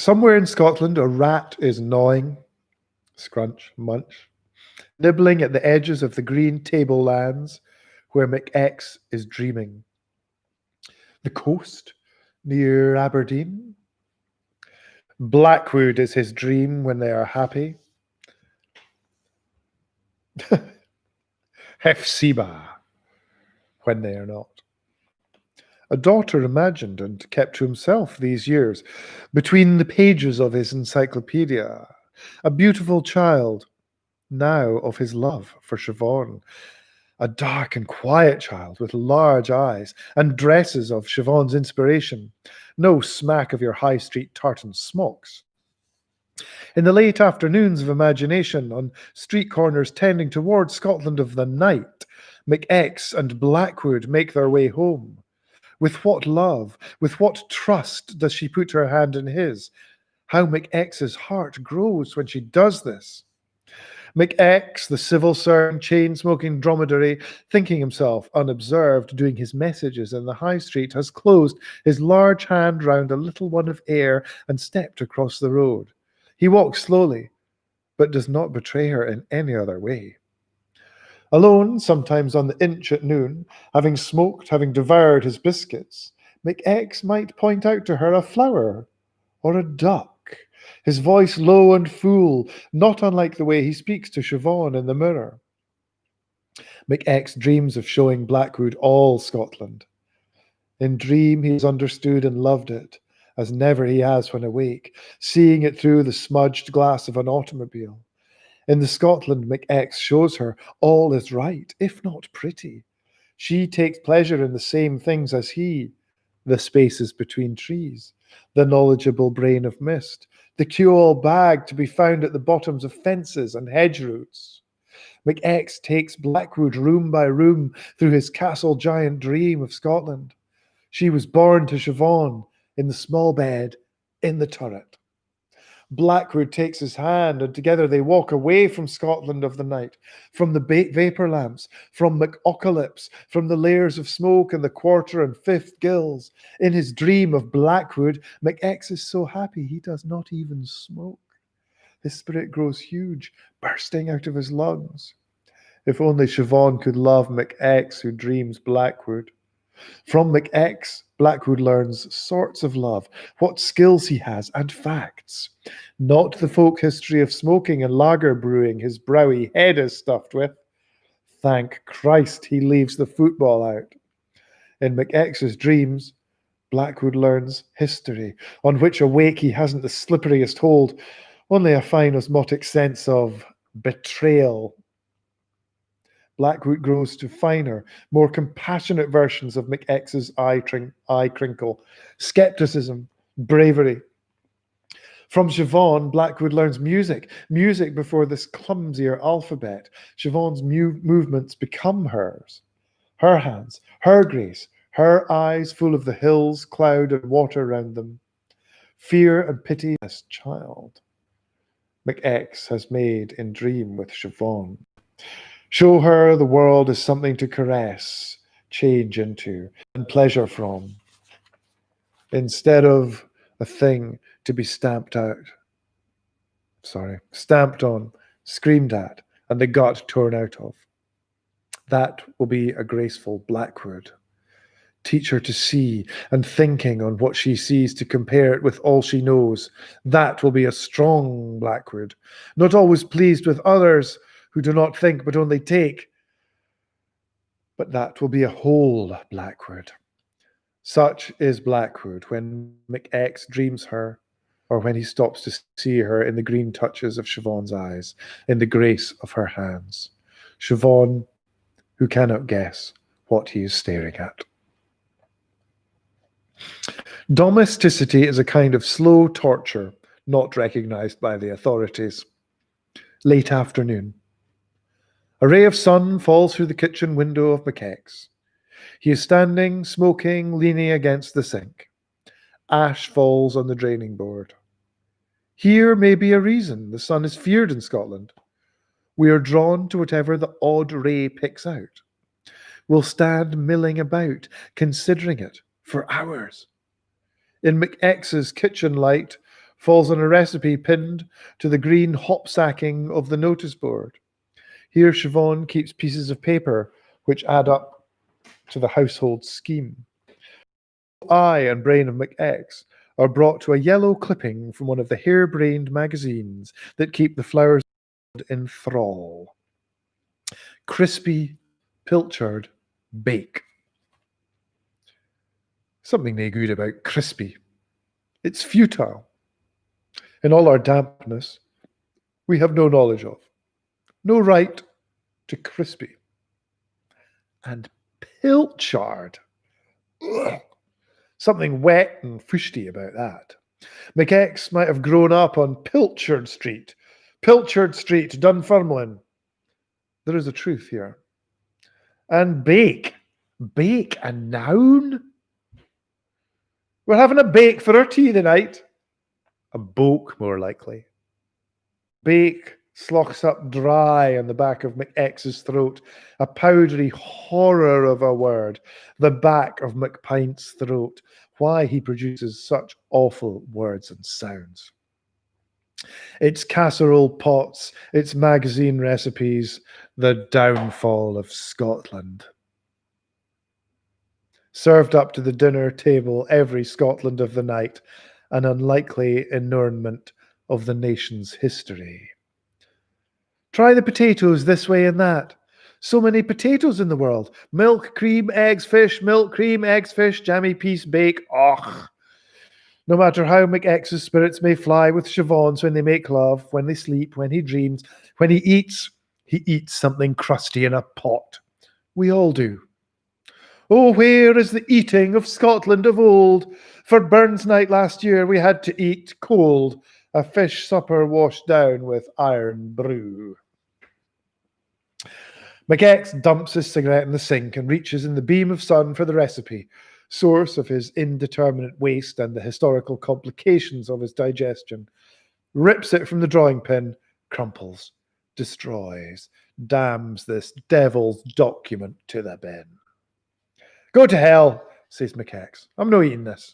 Somewhere in Scotland, a rat is gnawing, scrunch, munch, nibbling at the edges of the green tablelands where McX is dreaming. The coast near Aberdeen. Blackwood is his dream when they are happy. Hefzibah when they are not. A daughter imagined and kept to himself these years, between the pages of his encyclopedia. A beautiful child, now of his love for Siobhan. A dark and quiet child with large eyes and dresses of Siobhan's inspiration. No smack of your high street tartan smocks. In the late afternoons of imagination, on street corners tending towards Scotland of the night, McX and Blackwood make their way home. With what love, with what trust does she put her hand in his? How McX's heart grows when she does this. McX, the civil servant, chain-smoking dromedary, thinking himself unobserved, doing his messages in the high street, has closed his large hand round a little one of air and stepped across the road. He walks slowly, but does not betray her in any other way. Alone, sometimes on the inch at noon, having smoked, having devoured his biscuits, McX might point out to her a flower or a duck, his voice low and full, not unlike the way he speaks to Siobhan in the mirror. McX dreams of showing Blackwood all Scotland. In dream he has understood and loved it, as never he has when awake, seeing it through the smudged glass of an automobile. In the Scotland McX shows her all is right, if not pretty. She takes pleasure in the same things as he, the spaces between trees, the knowledgeable brain of mist, the cure-all bag to be found at the bottoms of fences and hedge roots. McX takes Blackwood room by room through his castle giant dream of Scotland. She was born to Siobhan in the small bed in the turret. Blackwood takes his hand, and together they walk away from Scotland of the night, from the vapour lamps, from McAucalypse, from the layers of smoke and the quarter and fifth gills. In his dream of Blackwood, McX is so happy he does not even smoke. His spirit grows huge, bursting out of his lungs. If only Siobhan could love McX who dreams Blackwood. From McX, Blackwood learns sorts of love, what skills he has, and facts. Not the folk history of smoking and lager brewing his browy head is stuffed with. Thank Christ he leaves the football out. In McX's dreams, Blackwood learns history, on which awake he hasn't the slipperiest hold, only a fine osmotic sense of betrayal. Blackwood grows to finer, more compassionate versions of McX's eye crinkle, skepticism, bravery. From Siobhan, Blackwood learns music before this clumsier alphabet. Siobhan's movements become hers. Her hands, her grace, her eyes full of the hills, cloud, and water round them. Fear and pity as child. McX has made in dream with Siobhan. Show her the world as something to caress, change into, and pleasure from, instead of a thing to be stamped on, screamed at, and the gut torn out of. That will be a graceful Blackwood. Teach her to see, and thinking on what she sees to compare it with all she knows. That will be a strong Blackwood, not always pleased with others who do not think but only take. But that will be a whole Blackwood. Such is Blackwood when McX dreams her, or when he stops to see her in the green touches of Siobhan's eyes, in the grace of her hands. Siobhan, who cannot guess what he is staring at. Domesticity is a kind of slow torture not recognized by the authorities. Late afternoon. A ray of sun falls through the kitchen window of McX. He is standing, smoking, leaning against the sink. Ash falls on the draining board. Here may be a reason the sun is feared in Scotland. We are drawn to whatever the odd ray picks out. We'll stand milling about, considering it for hours. In McX's kitchen light, falls on a recipe pinned to the green hop sacking of the notice board. Here Siobhan keeps pieces of paper which add up to the household scheme. Eye and brain of McX are brought to a yellow clipping from one of the harebrained magazines that keep the flowers in thrall. Crispy, pilchard, bake. Something nae good about crispy. It's futile. In all our dampness, we have no knowledge of, no right to crispy. And pilchard. Ugh. Something wet and fusty about that. McX might have grown up on Pilchard Street, Dunfermline. There is a truth here. And bake. Bake, a noun? We're having a bake for our tea tonight. A boke, more likely. Bake slogs up dry on the back of McX's throat, a powdery horror of a word, the back of McPint's throat. Why he produces such awful words and sounds. Its casserole pots, its magazine recipes, the downfall of Scotland. Served up to the dinner table every Scotland of the night, an unlikely inurnment of the nation's history. Try the potatoes this way and that. So many potatoes in the world. Milk, cream, eggs, fish, milk, cream, eggs, fish, jammy, piece, bake. Och! No matter how McX's spirits may fly with Siobhan's when they make love, when they sleep, when he dreams, when he eats something crusty in a pot. We all do. Oh, where is the eating of Scotland of old? For Burns night last year we had to eat cold, a fish supper washed down with iron brew. McX dumps his cigarette in the sink and reaches in the beam of sun for the recipe, source of his indeterminate waste and the historical complications of his digestion, rips it from the drawing pin, crumples, destroys, damns this devil's document to the bin. Go to hell, says McX. I'm no eating this.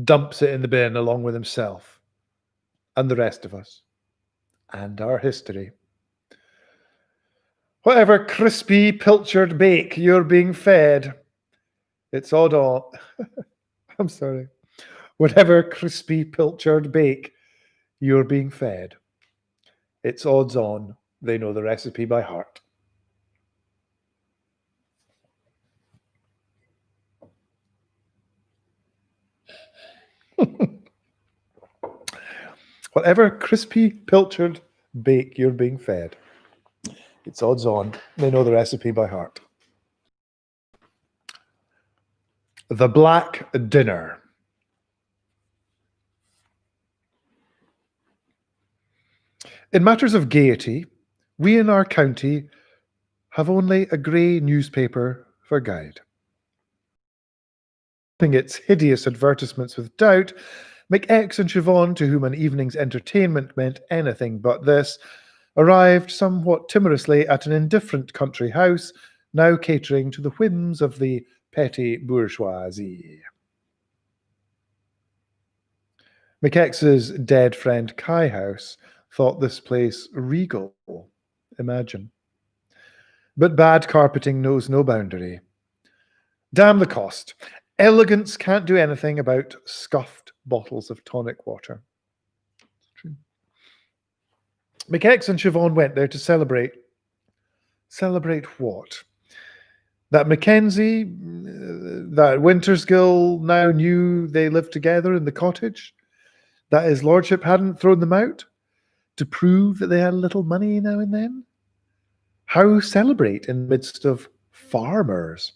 Dumps it in the bin along with himself and the rest of us and our history. Whatever crispy, pilchard bake you're being fed, it's odd on. I'm sorry. Whatever crispy, pilchard bake you're being fed, it's odds on they know the recipe by heart. Whatever crispy, pilchard bake you're being fed, it's odds on they know the recipe by heart. The Black Dinner. In matters of gaiety, we in our county have only a grey newspaper for guide. Its hideous advertisements with doubt, McX and Siobhan, to whom an evening's entertainment meant anything but this, arrived somewhat timorously at an indifferent country house, now catering to the whims of the petty bourgeoisie. McX's dead friend Kai House thought this place regal. Imagine. But bad carpeting knows no boundary. Damn the cost. Elegance can't do anything about scuffed bottles of tonic water. It's true. McX and Siobhan went there to celebrate. Celebrate what? That Mackenzie, that Wintersgill now knew they lived together in the cottage? That his lordship hadn't thrown them out? To prove that they had a little money now and then? How celebrate in the midst of farmers?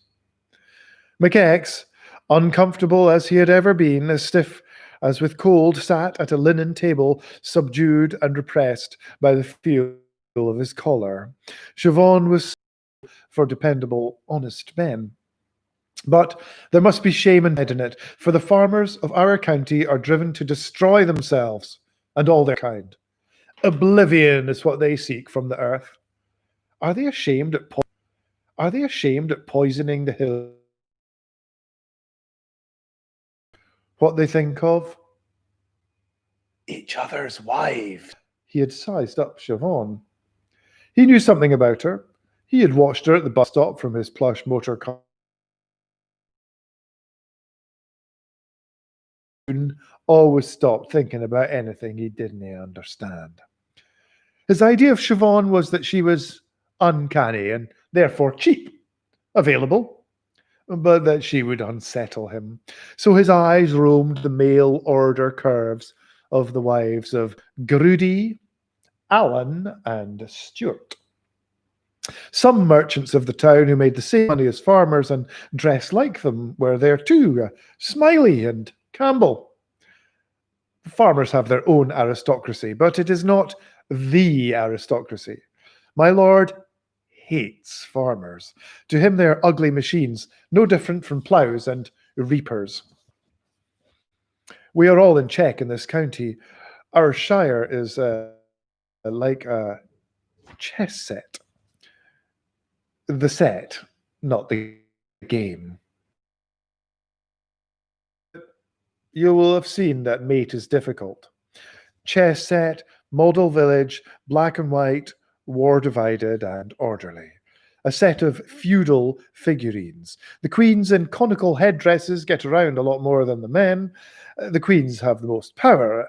McX, uncomfortable as he had ever been, as stiff as with cold, sat at a linen table, subdued and repressed by the feel of his collar. Siobhan was for dependable, honest men. But there must be shame and dread in it, for the farmers of our county are driven to destroy themselves and all their kind. Oblivion is what they seek from the earth. Are they ashamed at poisoning the hill? what they think of each other's wives. He had sized up Siobhan. He knew something about her. He had watched her at the bus stop from his plush motor car. Always stopped thinking about anything he didn't understand. His idea of Siobhan was that she was uncanny and therefore cheap, available, but that she would unsettle him. So his eyes roamed the mail order curves of the wives of Grudy, Allen, and Stewart. Some merchants of the town who made the same money as farmers and dressed like them were there too, Smiley and Campbell. Farmers have their own aristocracy, but it is not the aristocracy. My lord hates farmers. To him, they are ugly machines, no different from ploughs and reapers. We are all in check in this county. Our shire is like a chess set. The set, not the game. You will have seen that mate is difficult. Chess set, model village, black and white, war divided and orderly. A set of feudal figurines. The queens in conical headdresses get around a lot more than the men. The queens have the most power.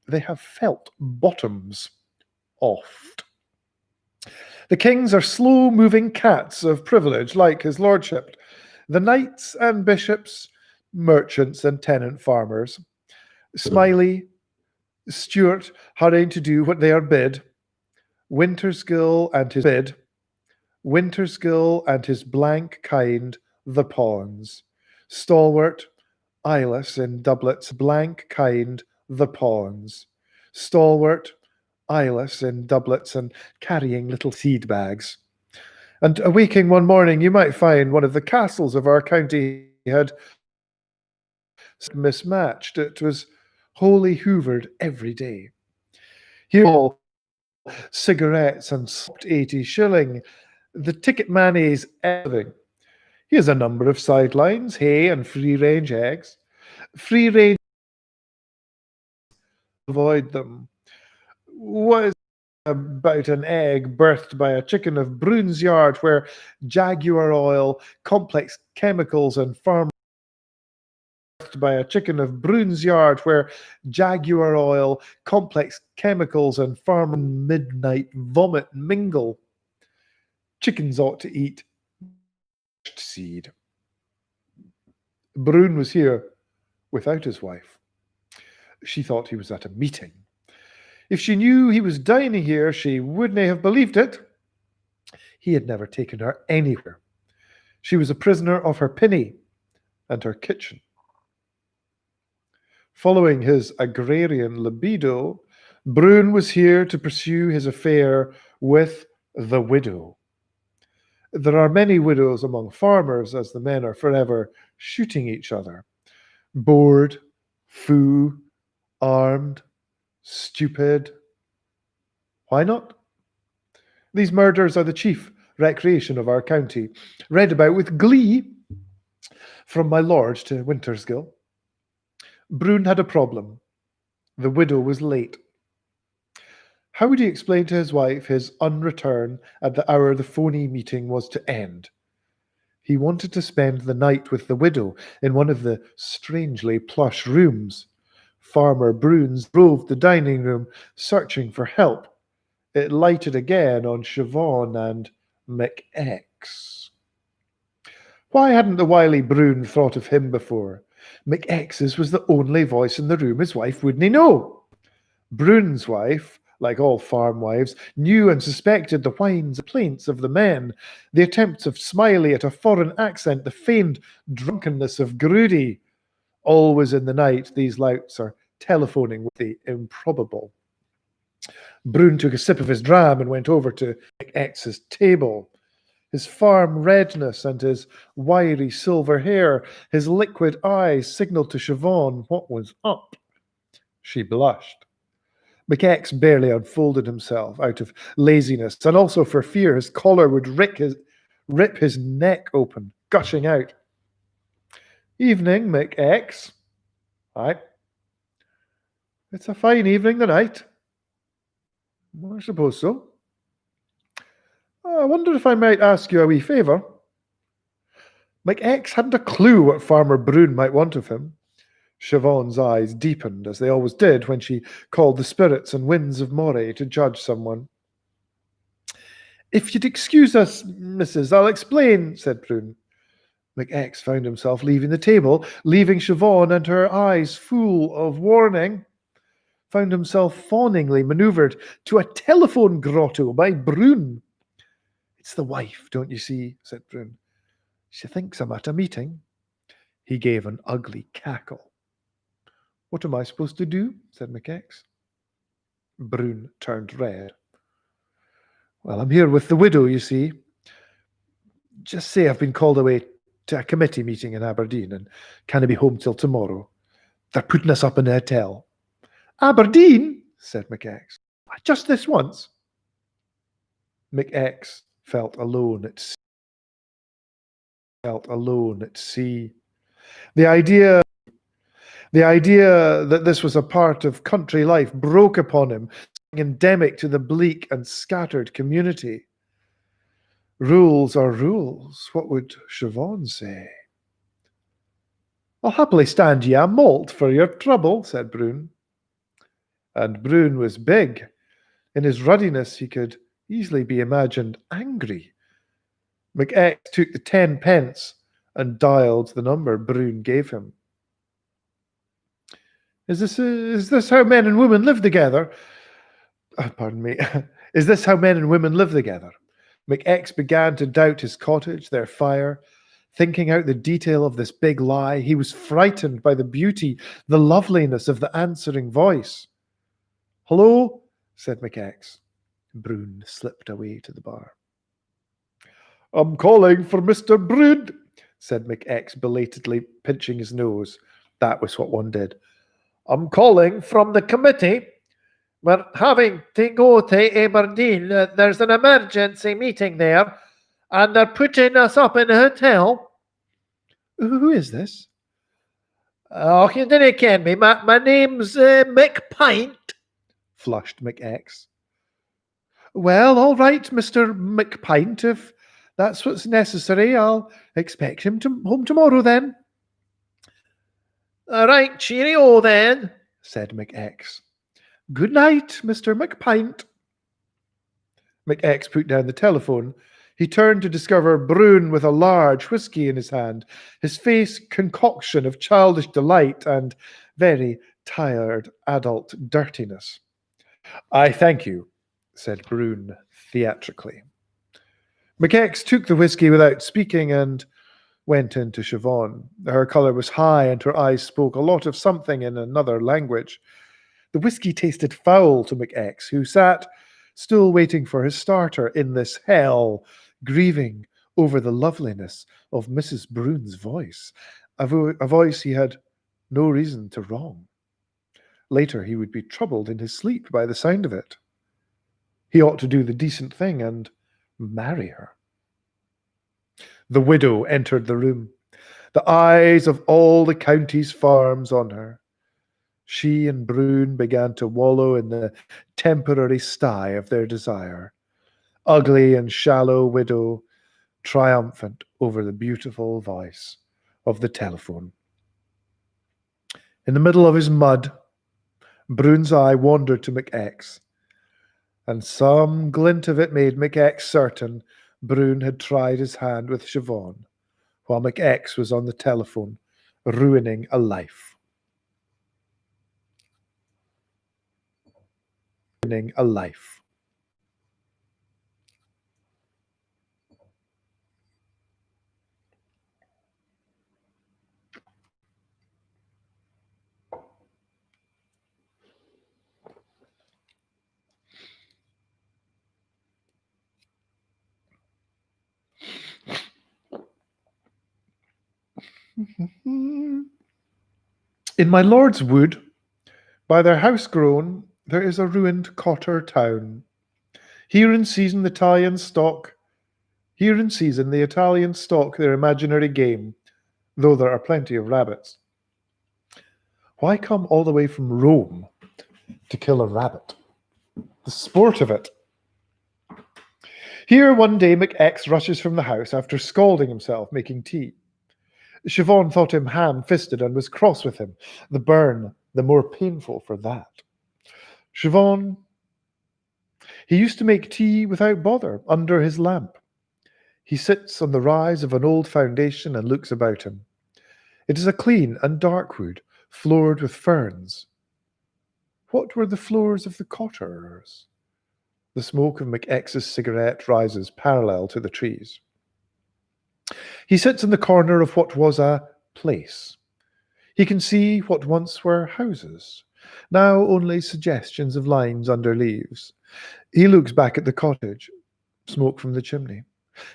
They have felt bottoms, oft. The kings are slow-moving cats of privilege, like his lordship. The knights and bishops, merchants and tenant farmers. Smiley, Stewart hurrying to do what they are bid. Winterskill and his blank kind, the pawns. Stalwart, eyeless in doublets, blank kind, the pawns. Stalwart, eyeless in doublets and carrying little seed bags. And awaking one morning, you might find one of the castles of our county had mismatched. It was wholly hoovered every day. Here all cigarettes and 80 shilling. The ticket man is everything. He has a number of sidelines, hay and free-range eggs. Free-range, avoid them. What is about an egg birthed by a chicken of Bruin's Yard where jaguar oil, complex chemicals and farm by a chicken of Bruin's Yard where jaguar oil, complex chemicals and farm midnight vomit mingle. Chickens ought to eat seed. Bruin was here without his wife. She thought he was at a meeting. If she knew he was dining here, she wouldn't have believed it. He had never taken her anywhere. She was a prisoner of her pinny and her kitchen. Following his agrarian libido, Bruin was here to pursue his affair with the widow. There are many widows among farmers, as the men are forever shooting each other. Bored, fou, armed, stupid. Why not? These murders are the chief recreation of our county, read about with glee from my lord to Winterskill. Bruin had a problem. The widow was late. How would he explain to his wife his unreturn at the hour the phony meeting was to end? He wanted to spend the night with the widow in one of the strangely plush rooms. Farmer Bruins roved the dining room, searching for help. It lighted again on Siobhan and McX. Why hadn't the wily Bruin thought of him before? McX's was the only voice in the room his wife wouldn't know. Bruin's wife, like all farm wives, knew and suspected the whines and plaints of the men, the attempts of Smiley at a foreign accent, the feigned drunkenness of Grudy. Always in the night, these louts are telephoning with the improbable. Bruin took a sip of his dram and went over to McX's table. His farm redness and his wiry silver hair, his liquid eyes signaled to Siobhan what was up. She blushed. McX barely unfolded himself out of laziness, and also for fear his collar would rip his neck open, gushing out. Evening, McX. Aye. It's a fine evening tonight. I suppose so. I wonder if I might ask you a wee favour. McX hadn't a clue what Farmer Broon might want of him. Siobhan's eyes deepened, as they always did when she called the spirits and winds of Moray to judge someone. If you'd excuse us, missus, I'll explain, said Broon. McX found himself leaving the table, leaving Siobhan and her eyes full of warning. Found himself fawningly manoeuvred to a telephone grotto by Broon. It's the wife, don't you see, said Broon. She thinks I'm at a meeting. He gave an ugly cackle. What am I supposed to do? Said McX. Broon turned red. Well, I'm here with the widow, you see. Just say I've been called away to a committee meeting in Aberdeen and can't be home till tomorrow. They're putting us up in a hotel. Aberdeen? Said McX. Just this once. McX felt alone at sea. The idea that this was a part of country life broke upon him, endemic to the bleak and scattered community. Rules are rules. What would Siobhan say? I'll happily stand ye a malt for your trouble, said Broon. And Broon was big. In his ruddiness, he could easily be imagined angry. McX took the 10 pence and dialed the number Broon gave him. Is this how men and women live together? Pardon me. Is this how men and women live together? McX began to doubt his cottage, their fire, thinking out the detail of this big lie. He was frightened by the beauty, the loveliness of the answering voice. Hello, said McX. Broon slipped away to the bar. I'm calling for Mr. Brood, said McX, belatedly pinching his nose. That was what one did. I'm calling from the committee. We're having to go to Aberdeen. There's an emergency meeting there, and they're putting us up in a hotel. Who is this? Oh, you didn't ken me. My name's McPint, flushed McX. Well, all right, Mr. McPint. If that's what's necessary, I'll expect him home tomorrow then. All right, cheerio then, said McX. Good night, Mr. McPint. McX put down the telephone. He turned to discover Broon with a large whisky in his hand, his face concoction of childish delight and very tired adult dirtiness. I thank you, said Broon theatrically. McX took the whisky without speaking and went into Siobhan. Her colour was high and her eyes spoke a lot of something in another language. The whisky tasted foul to McX, who sat still waiting for his starter in this hell, grieving over the loveliness of Mrs. Broon's voice, a voice he had no reason to wrong. Later he would be troubled in his sleep by the sound of it. He ought to do the decent thing and marry her. The widow entered the room, the eyes of all the county's farms on her. She and Broon began to wallow in the temporary sty of their desire. Ugly and shallow widow, triumphant over the beautiful voice of the telephone. In the middle of his mud, Broon's eye wandered to McX, and some glint of it made McX certain Broon had tried his hand with Siobhan, while McX was on the telephone, ruining a life. Ruining a life. In my lord's wood, by their house grown, there is a ruined cotter town. Here in season the Italians stalk their imaginary game, though there are plenty of rabbits. Why come all the way from Rome to kill a rabbit? The sport of it. Here one day McX rushes from the house after scalding himself making tea. Siobhan thought him ham-fisted and was cross with him, the burn the more painful for that. Siobhan, he used to make tea without bother, under his lamp. He sits on the rise of an old foundation and looks about him. It is a clean and dark wood, floored with ferns. What were the floors of the cotter's? The smoke of McX's cigarette rises parallel to the trees. He sits in the corner of what was a place. He can see what once were houses, now only suggestions of lines under leaves. He looks back at the cottage, smoke from the chimney,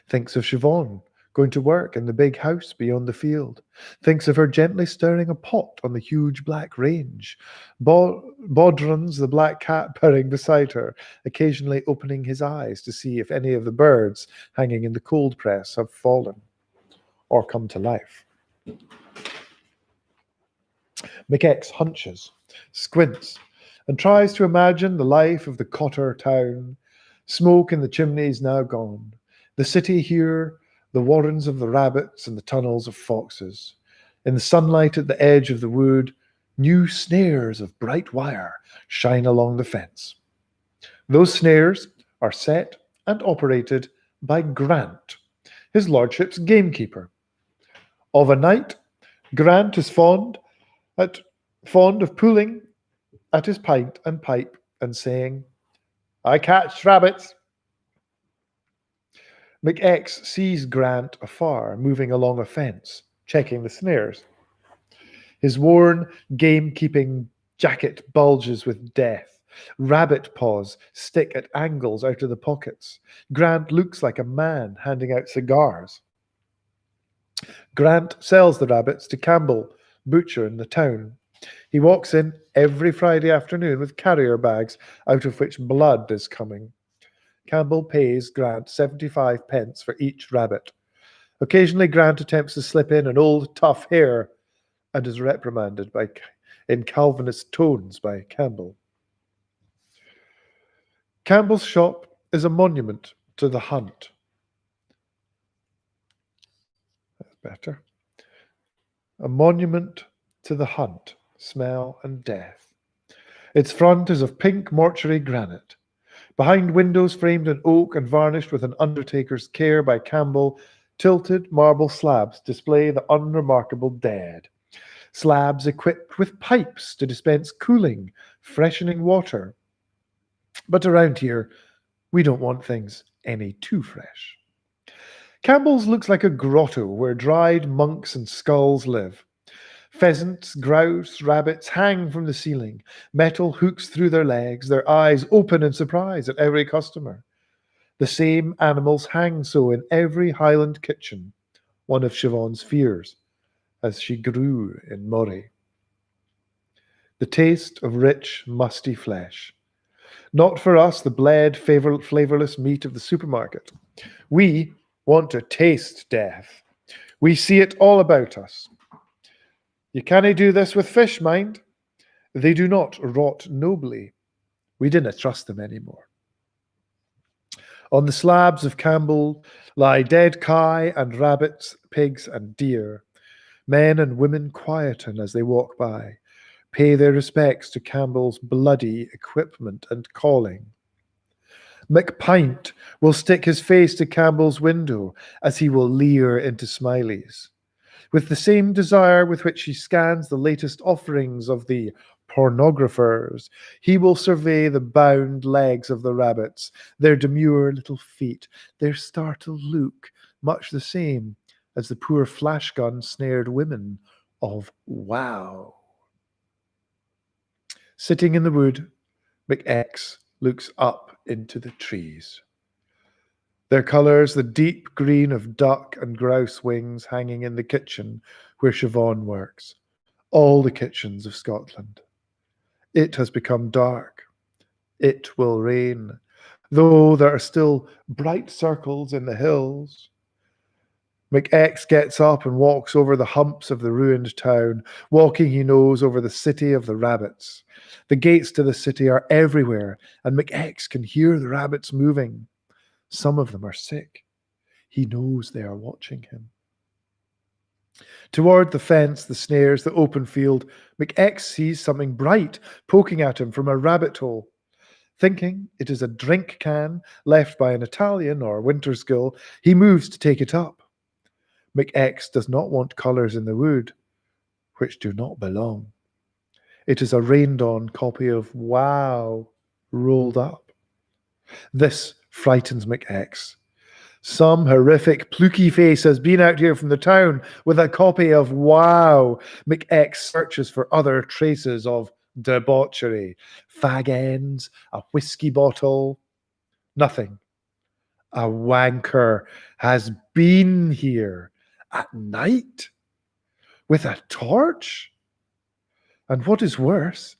thinks of Siobhan going to work in the big house beyond the field, thinks of her gently stirring a pot on the huge black range, Bodrons, the black cat, purring beside her, occasionally opening his eyes to see if any of the birds hanging in the cold press have fallen or come to life. McX hunches, squints, and tries to imagine the life of the Cotter town, smoke in the chimneys now gone, the city here, the warrens of the rabbits and the tunnels of foxes. In the sunlight at the edge of the wood, new snares of bright wire shine along the fence. Those snares are set and operated by Grant, his lordship's gamekeeper. Of a night, Grant is fond of pulling at his pint and pipe and saying, "I catch rabbits." McX sees Grant afar, moving along a fence, checking the snares. His worn gamekeeping jacket bulges with death. Rabbit paws stick at angles out of the pockets. Grant looks like a man handing out cigars. Grant sells the rabbits to Campbell, butcher in the town. He walks in every Friday afternoon with carrier bags out of which blood is coming. Campbell pays Grant 75 pence for each rabbit. Occasionally Grant attempts to slip in an old tough hare and is reprimanded in Calvinist tones by Campbell. Campbell's shop is a monument to the hunt. That's better. A monument to the hunt, smell, and death. Its front is of pink mortuary granite. Behind windows framed in oak and varnished with an undertaker's care by Campbell, tilted marble slabs display the unremarkable dead. Slabs equipped with pipes to dispense cooling, freshening water. But around here, we don't want things any too fresh. Campbell's looks like a grotto where dried monks and skulls live. Pheasants, grouse, rabbits hang from the ceiling, metal hooks through their legs, their eyes open in surprise at every customer. The same animals hang so in every Highland kitchen, one of Siobhan's fears, as she grew in Moray. The taste of rich, musty flesh. Not for us the bled, flavorless meat of the supermarket. We want to taste death. We see it all about us. You cannae do this with fish, mind. They do not rot nobly. We dinna trust them anymore. On the slabs of Campbell lie dead kye and rabbits, pigs and deer. Men and women quieten as they walk by, pay their respects to Campbell's bloody equipment and calling. McPint will stick his face to Campbell's window as he will leer into Smiley's. With the same desire with which he scans the latest offerings of the pornographers, he will survey the bound legs of the rabbits, their demure little feet, their startled look, much the same as the poor flash gun snared women of wow. Sitting in the wood, McX looks up into the trees. Their colours, the deep green of duck and grouse wings hanging in the kitchen where Siobhan works. All the kitchens of Scotland. It has become dark. It will rain, though there are still bright circles in the hills. McX gets up and walks over the humps of the ruined town, walking, he knows, over the city of the rabbits. The gates to the city are everywhere, and McX can hear the rabbits moving. Some of them are sick. He knows they are watching him. Toward the fence, the snares, the open field, McX sees something bright poking at him from a rabbit hole. Thinking it is a drink can left by an Italian or Winterskill, he moves to take it up. McX does not want colours in the wood, which do not belong. It is a rained-on copy of Wow rolled up. This frightens McX. Some horrific pluky face has been out here from the town with a copy of Wow. McX searches for other traces of debauchery. Fag ends, a whiskey bottle. Nothing. A wanker has been here at night with a torch. And what is worse,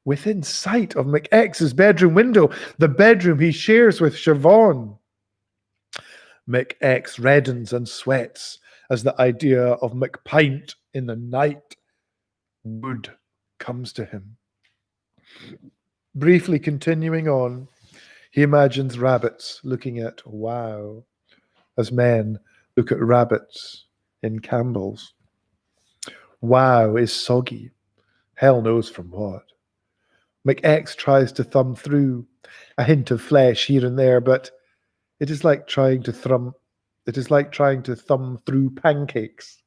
within sight of McX's bedroom window, the bedroom he shares with Siobhan. McX reddens and sweats as the idea of McPint in the night wood comes to him. Briefly continuing on, he imagines rabbits looking at Wow as men look at rabbits in Campbell's. Wow is soggy. Hell knows from what. McX tries to thumb through a hint of flesh here and there, but it is like trying to thumb through pancakes.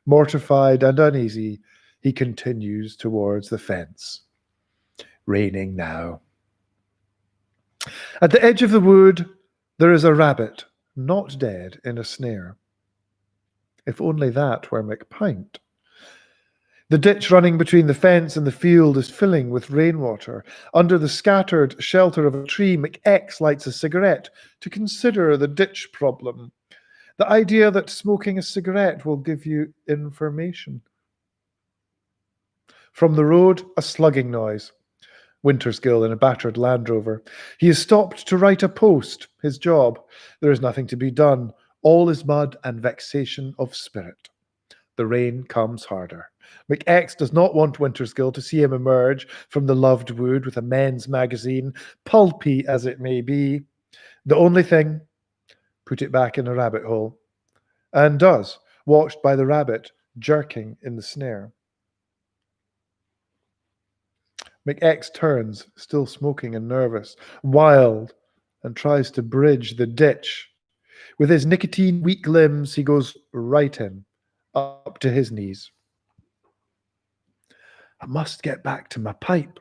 Mortified and uneasy, he continues towards the fence. Raining now. At the edge of the wood, there is a rabbit, not dead, in a snare. If only that were McPint. The ditch running between the fence and the field is filling with rainwater. Under the scattered shelter of a tree, McX lights a cigarette to consider the ditch problem. The idea that smoking a cigarette will give you information. From the road, a slugging noise. Winterskill in a battered Land Rover. He is stopped to write a post, his job. There is nothing to be done. All is mud and vexation of spirit. The rain comes harder. McX does not want Winterskill to see him emerge from the loved wood with a men's magazine, pulpy as it may be. The only thing, put it back in a rabbit hole. And does, watched by the rabbit jerking in the snare. McX turns, still smoking and nervous, wild, and tries to bridge the ditch. With his nicotine-weak limbs, he goes right in, up to his knees. I must get back to my pipe.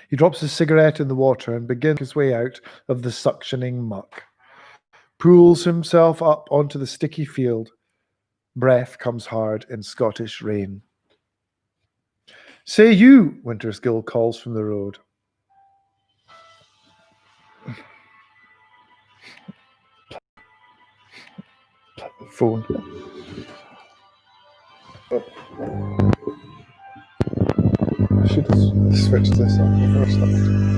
He drops his cigarette in the water and begins his way out of the suctioning muck. Pulls himself up onto the sticky field. Breath comes hard in Scottish rain. Say you, Winterskill calls from the road. Phone. I should have switched this on the first time.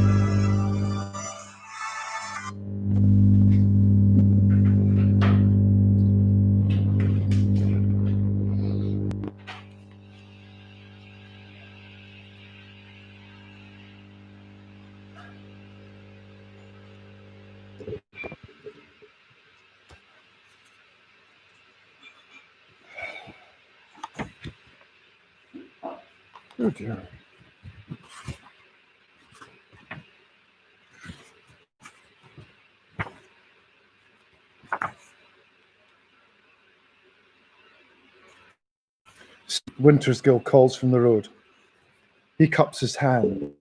Oh dear. Winterskill calls from the road. He cups his hand.